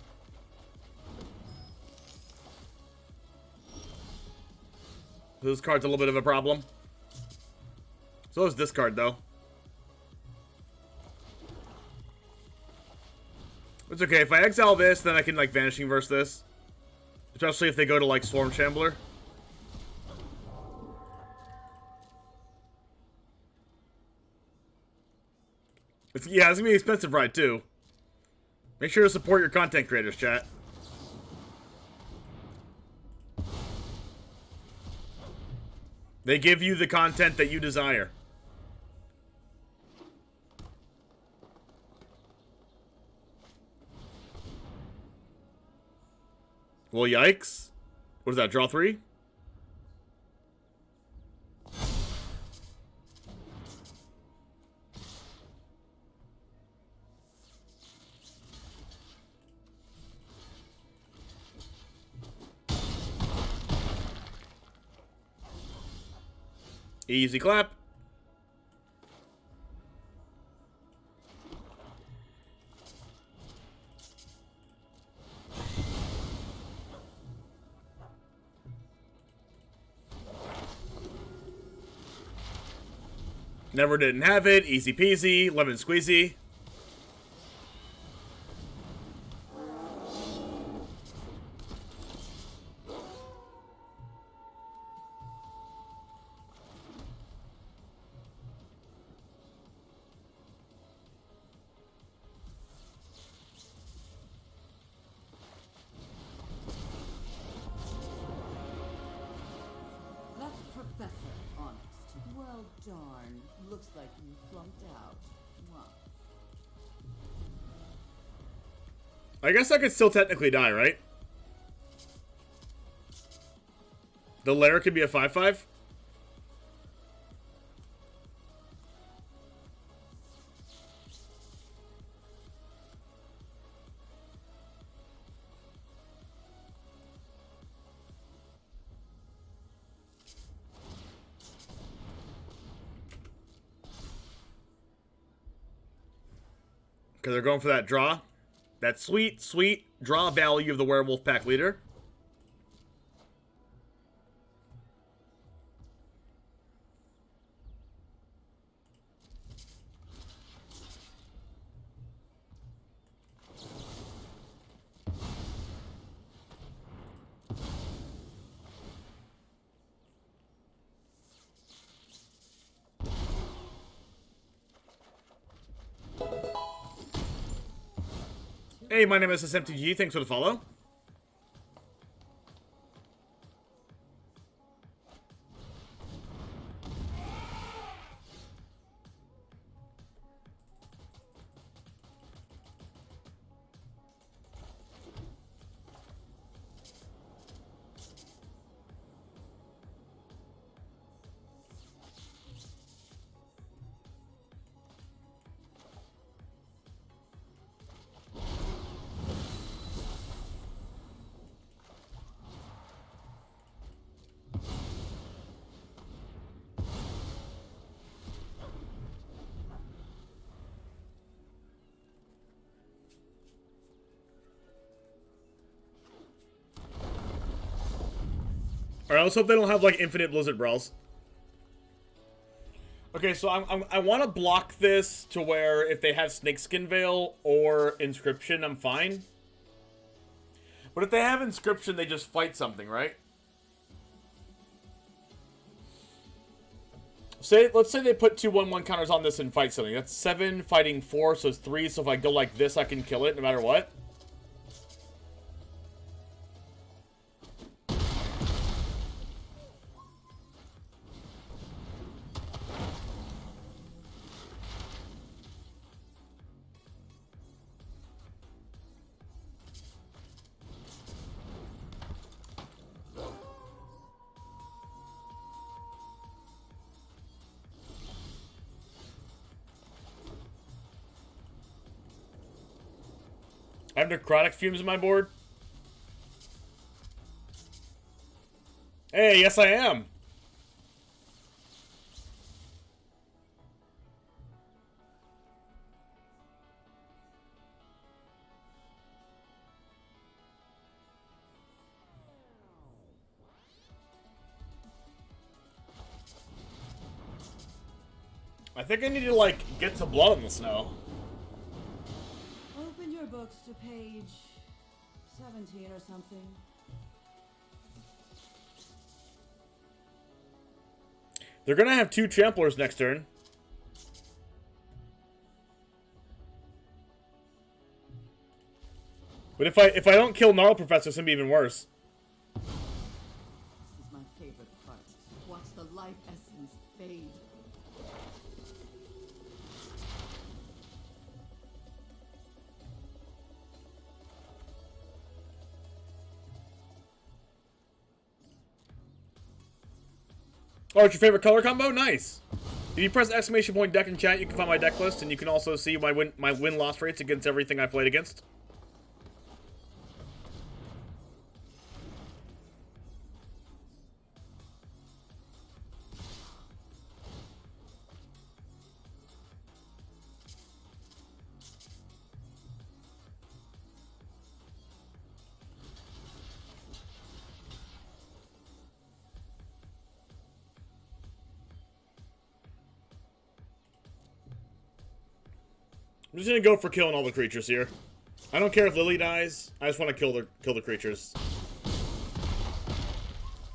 This card's a little bit of a problem. So is this card, though. It's okay. If I exile this, then I can, like, Vanishing Verse this. Especially if they go to, like, Swarm Shambler. Yeah, it's gonna be an expensive ride, too. Make sure to support your content creators, chat. They give you the content that you desire. Well, yikes. What is that, draw 3? Easy clap. Never didn't have it. Easy peasy. Lemon squeezy. That's Professor Honest. Well, darn. Looks like you flunked out. Wow. I guess I could still technically die, right? The lair could be a 5/5. Because they're going for that draw. That sweet, sweet draw value of the Werewolf Pack Leader. Hey, my name is SMTG. Thanks for the follow. Alright, let's hope they don't have, like, infinite Blizzard Brawls. Okay, so I want to block this to where if they have Snakeskin Veil or Inscription, I'm fine. But if they have Inscription, they just fight something, right? let's say they put 2/1/1 counters on this and fight something. That's 7 fighting 4, so it's 3. So if I go like this, I can kill it no matter what. I have necrotic fumes in my board. Hey, yes I am. I think I need to, like, get some blood on the snow. Open your books to page 17 or something. They're gonna have 2 tramplers next turn. But if I don't kill Gnarl Professor, it's gonna be even worse. This is my favorite part. Watch the life essence fade. Oh, it's your favorite color combo? Nice. If you press exclamation point deck in chat, you can find my deck list, and you can also see my win-loss rates against everything I played against. I'm just gonna go for killing all the creatures here. I don't care if Lily dies. I just want to kill the creatures.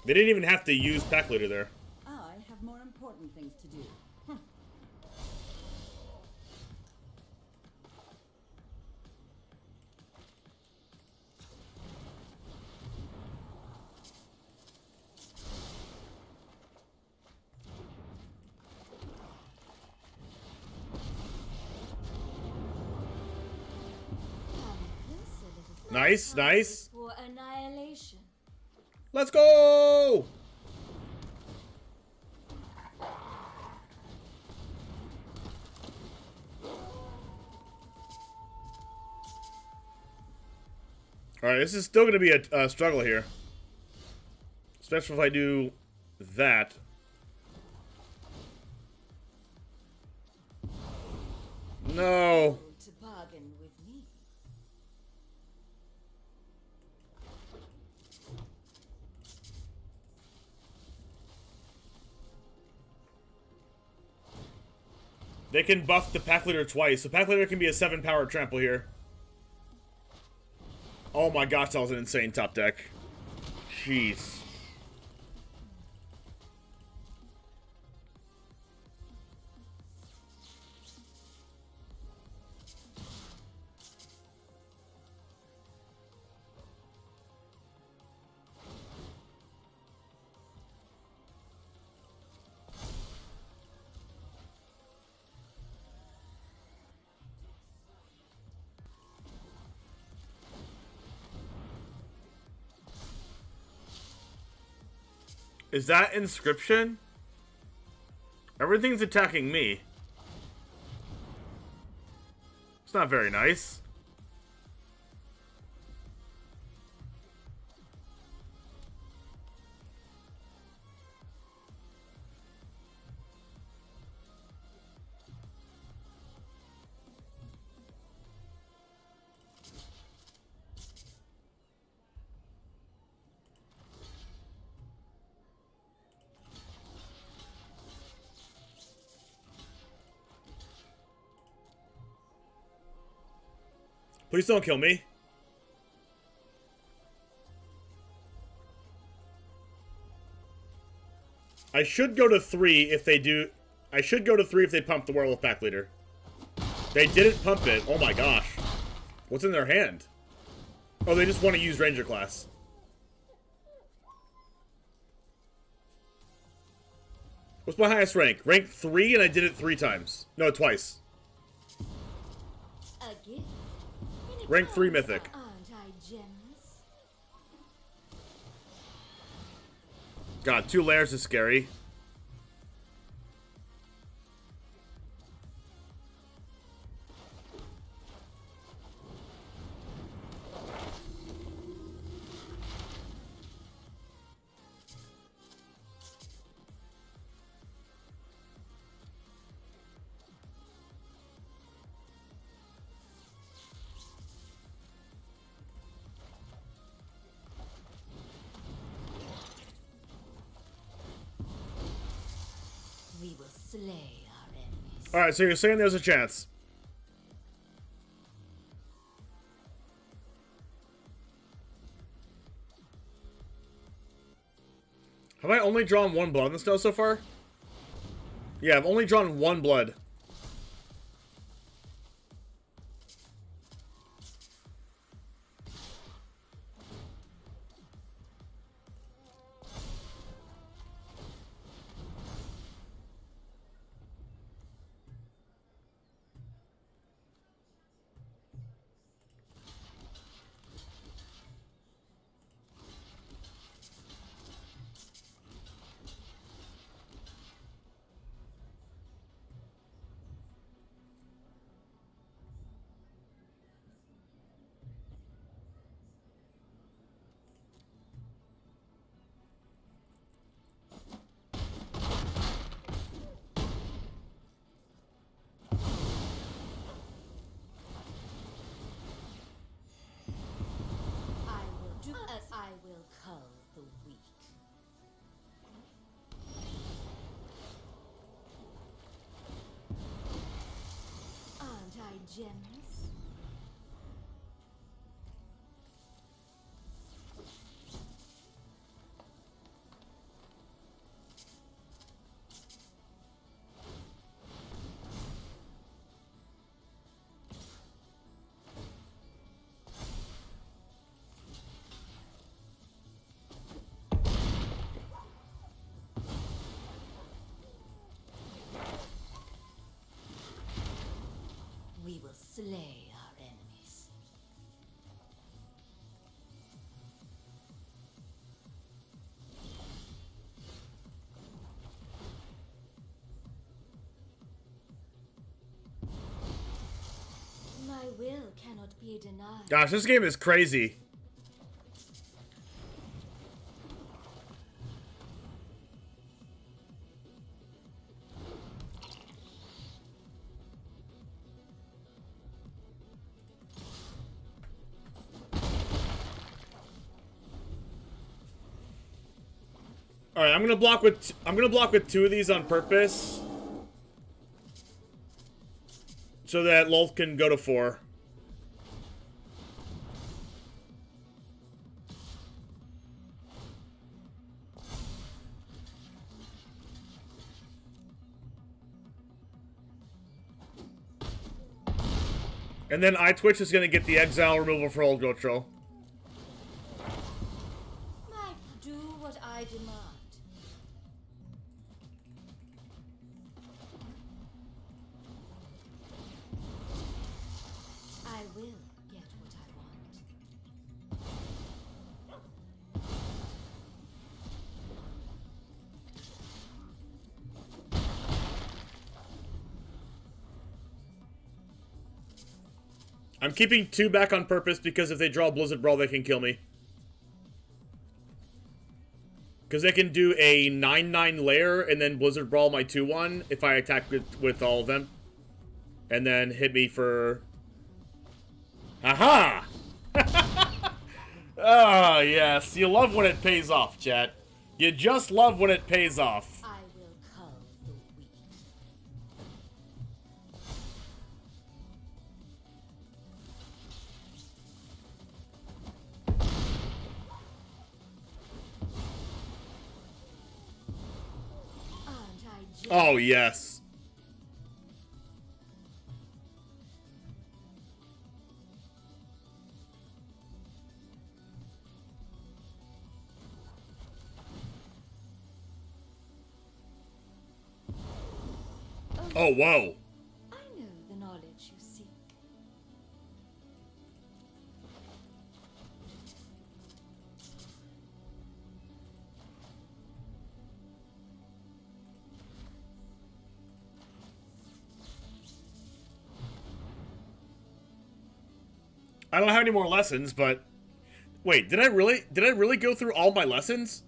They didn't even have to use Pack Leader there. I have more important things to do. Nice, nice. For annihilation. Let's go! Alright, this is still going to be a struggle here. Especially if I do that. No. To bargain with me. They can buff the Pack Leader twice, so Pack Leader can be a 7-power trample here. Oh my gosh, that was an insane top deck. Jeez. Is that inscription? Everything's attacking me. It's not very nice. Please don't kill me. I should go to 3 if they do. I should go to 3 if they pump the werewolf pack leader. They didn't pump it. Oh my gosh. What's in their hand? Oh, they just want to use ranger class. What's my highest rank? Rank 3, and I did it 3 times. No, twice. A gift. Rank 3 mythic. Aren't I generous? God, 2 layers is scary. We will slay our enemies. Alright, so you're saying there's a chance. Have I only drawn 1 blood in the snow so far? Yeah, I've only drawn 1 blood. I will do as I will cull the weak. Aren't I generous? We will slay our enemies. My will cannot be denied. Gosh, this game is crazy. All right, I'm gonna block with 2 of these on purpose, so that Lolth can go to 4. And then iTwitch is gonna get the exile removal for Old Gotro. I do what I demand. I will get what I want. I'm keeping 2 back on purpose because if they draw Blizzard Brawl, they can kill me. Because they can do a 9/9 lair and then Blizzard Brawl my 2/1 if I attack with all of them. And then hit me for... Aha! Ah, yes. You love when it pays off, chat. You just love when it pays off. I will cull the weak. Aren't I Oh, yes. Oh, whoa. I know the knowledge you seek. I don't have any more lessons, but wait, did I really go through all my lessons?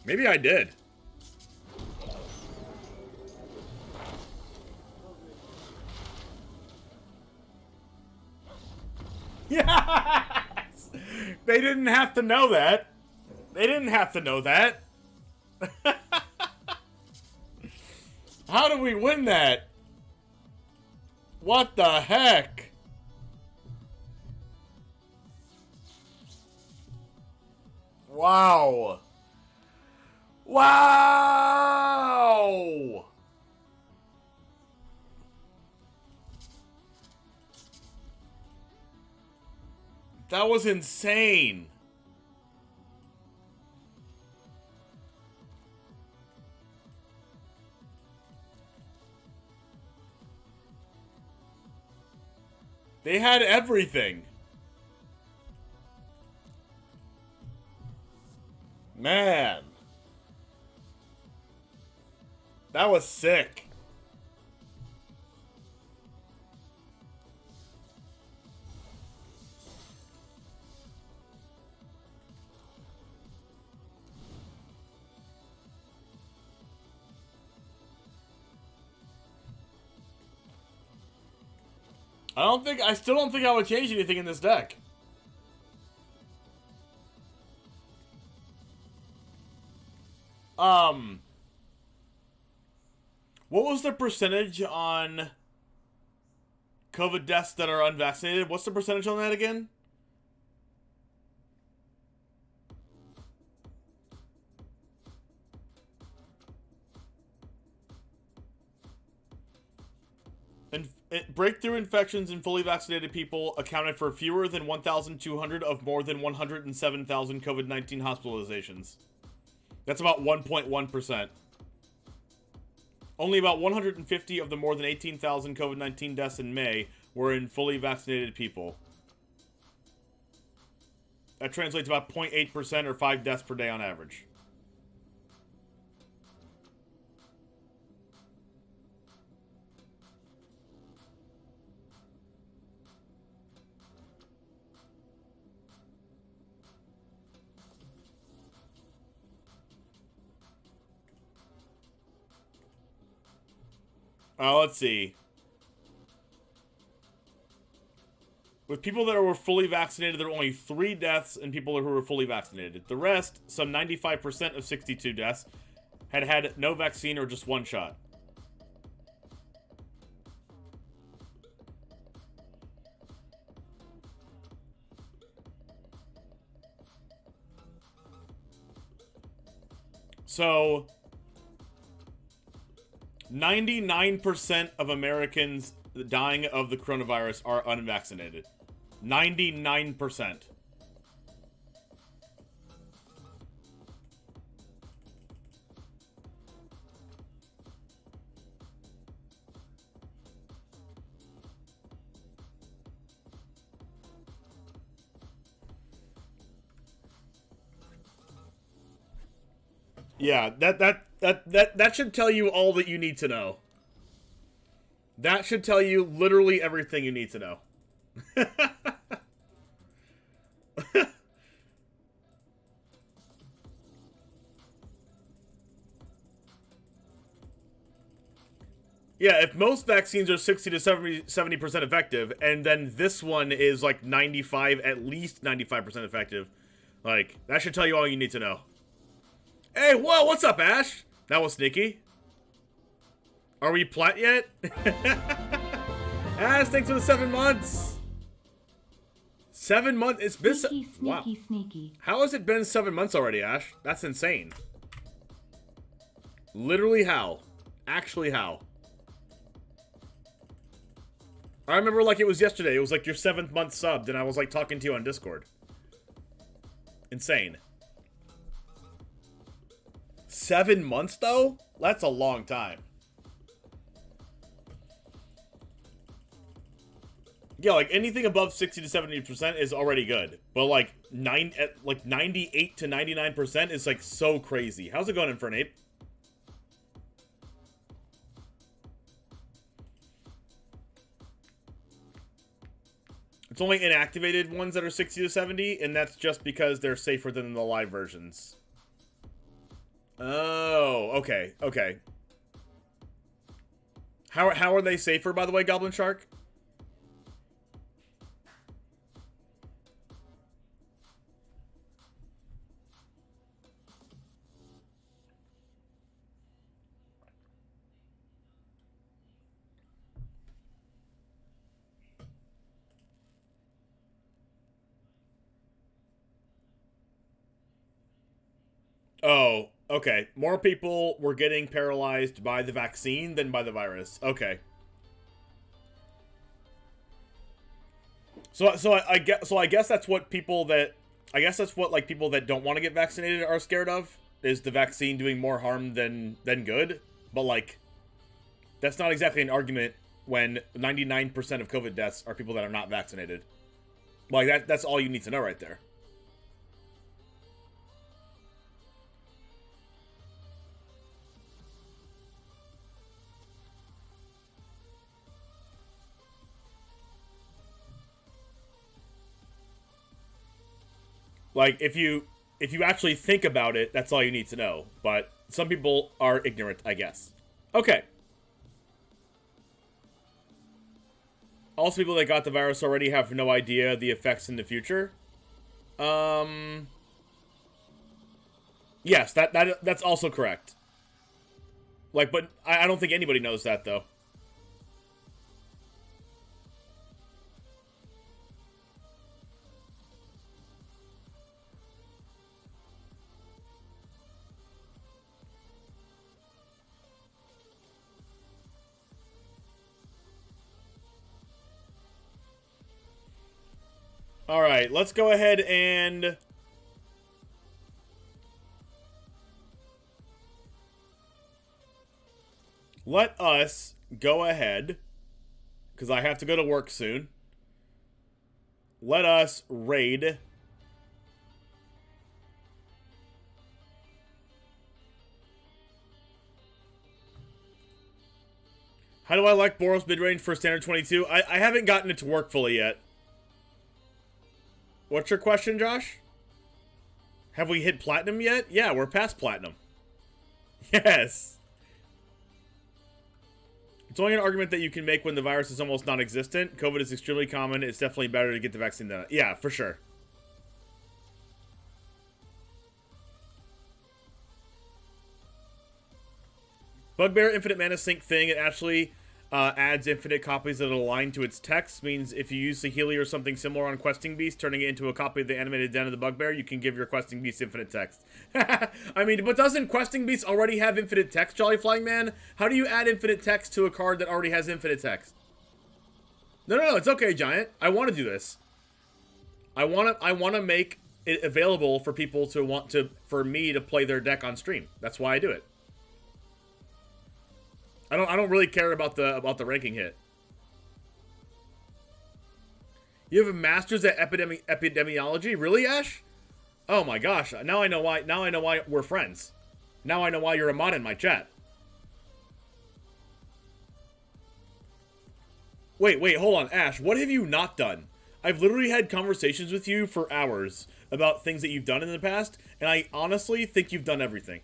Maybe I did. Yes! They didn't have to know that. They didn't have to know that. How do we win that? What the heck? Wow. Wow! That was insane. They had everything. Man. That was sick. I still don't think I would change anything in this deck. What was the percentage on COVID deaths that are unvaccinated? What's the percentage on that again? Breakthrough infections in fully vaccinated people accounted for fewer than 1,200 of more than 107,000 COVID-19 hospitalizations. That's about 1.1%. Only about 150 of the more than 18,000 COVID-19 deaths in May were in fully vaccinated people. That translates to about 0.8% or 5 deaths per day on average. Let's see. With people that were fully vaccinated, there were only 3 deaths in people who were fully vaccinated. The rest, some 95% of 62 deaths, had had no vaccine or just 1 shot. So 99% of Americans dying of the coronavirus are unvaccinated. 99%. Yeah, that should tell you all that you need to know. That should tell you literally everything you need to know. Yeah, if most vaccines are 60 to 70% effective, and then this one is like 95, at least 95% effective, like, that should tell you all you need to know. Hey, whoa, what's up, Ash? That was sneaky. Are we plat yet? Ash, thanks for the 7 months. 7 months? It's been Sneaky, wow. sneaky. How has it been 7 months already, Ash? That's insane. Literally how? Actually how? I remember like it was yesterday. It was like your 7th month subbed, and I was like talking to you on Discord. Insane. 7 months, though? That's a long time. Yeah, like, anything above 60 to 70% is already good. But, like, 98 to 99% is, like, so crazy. How's it going, Infernape? It's only inactivated ones that are 60 to 70, and that's just because they're safer than the live versions. Oh, okay, okay. How are they safer, by the way, Goblin Shark? Oh, okay. More people were getting paralyzed by the vaccine than by the virus. Okay. So I guess that's what people that like people that don't want to get vaccinated are scared of, is the vaccine doing more harm than good. But like, that's not exactly an argument when 99% of COVID deaths are people that are not vaccinated. Like that's all you need to know right there. Like, if you actually think about it, that's all you need to know. But some people are ignorant, I guess. Okay. Also, people that got the virus already have no idea the effects in the future. Yes, that's also correct. Like, but I don't think anybody knows that, though. Alright, let's go ahead and... let us go ahead, because I have to go to work soon. Let us raid... How do I like BOROS midrange for standard 22? I haven't gotten it to work fully yet. What's your question, Josh? Have we hit platinum yet? Yeah, we're past platinum. Yes. It's only an argument that you can make when the virus is almost non-existent. COVID is extremely common. It's definitely better to get the vaccine than... Yeah, for sure. Bugbear Infinite Mana Sync thing, it actually adds infinite copies that align to its text. Means if you use Sahili or something similar on Questing Beast, turning it into a copy of the animated Den of the Bugbear, you can give your Questing Beast infinite text. I mean, but doesn't Questing Beast already have infinite text, Jolly Flying Man? How do you add infinite text to a card that already has infinite text? No, it's okay, Giant. I want to do this. I want to make it available for people for me to play their deck on stream. That's why I do it. I don't really care about the ranking hit. You have a master's at epidemiology? Really, Ash? Oh my gosh. Now I know why we're friends. Now I know why you're a mod in my chat. Wait, hold on, Ash. What have you not done? I've literally had conversations with you for hours about things that you've done in the past, and I honestly think you've done everything.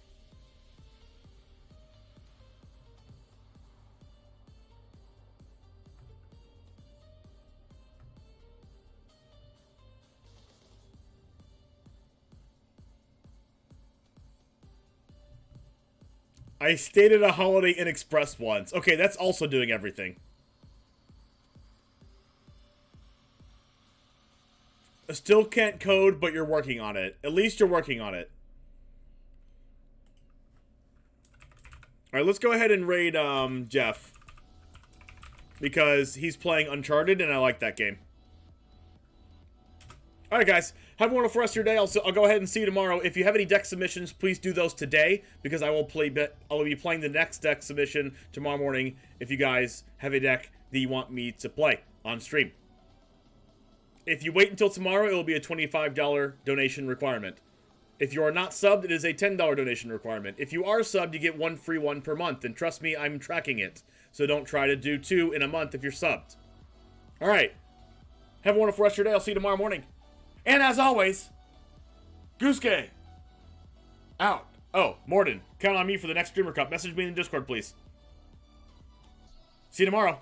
I stayed at a Holiday Inn Express once. Okay, that's also doing everything. I still can't code, but you're working on it. At least you're working on it. Alright, let's go ahead and raid Jeff. Because he's playing Uncharted, and I like that game. Alright, guys. Have a wonderful rest of your day. I'll go ahead and see you tomorrow. If you have any deck submissions, please do those today, because I'll be playing the next deck submission tomorrow morning if you guys have a deck that you want me to play on stream. If you wait until tomorrow, it will be a $25 donation requirement. If you are not subbed, it is a $10 donation requirement. If you are subbed, you get one free one per month, and trust me, I'm tracking it. So don't try to do 2 in a month if you're subbed. Alright. Have a wonderful rest of your day. I'll see you tomorrow morning. And as always, Gooske out. Oh, Morden, count on me for the next Streamer Cup. Message me in the Discord, please. See you tomorrow.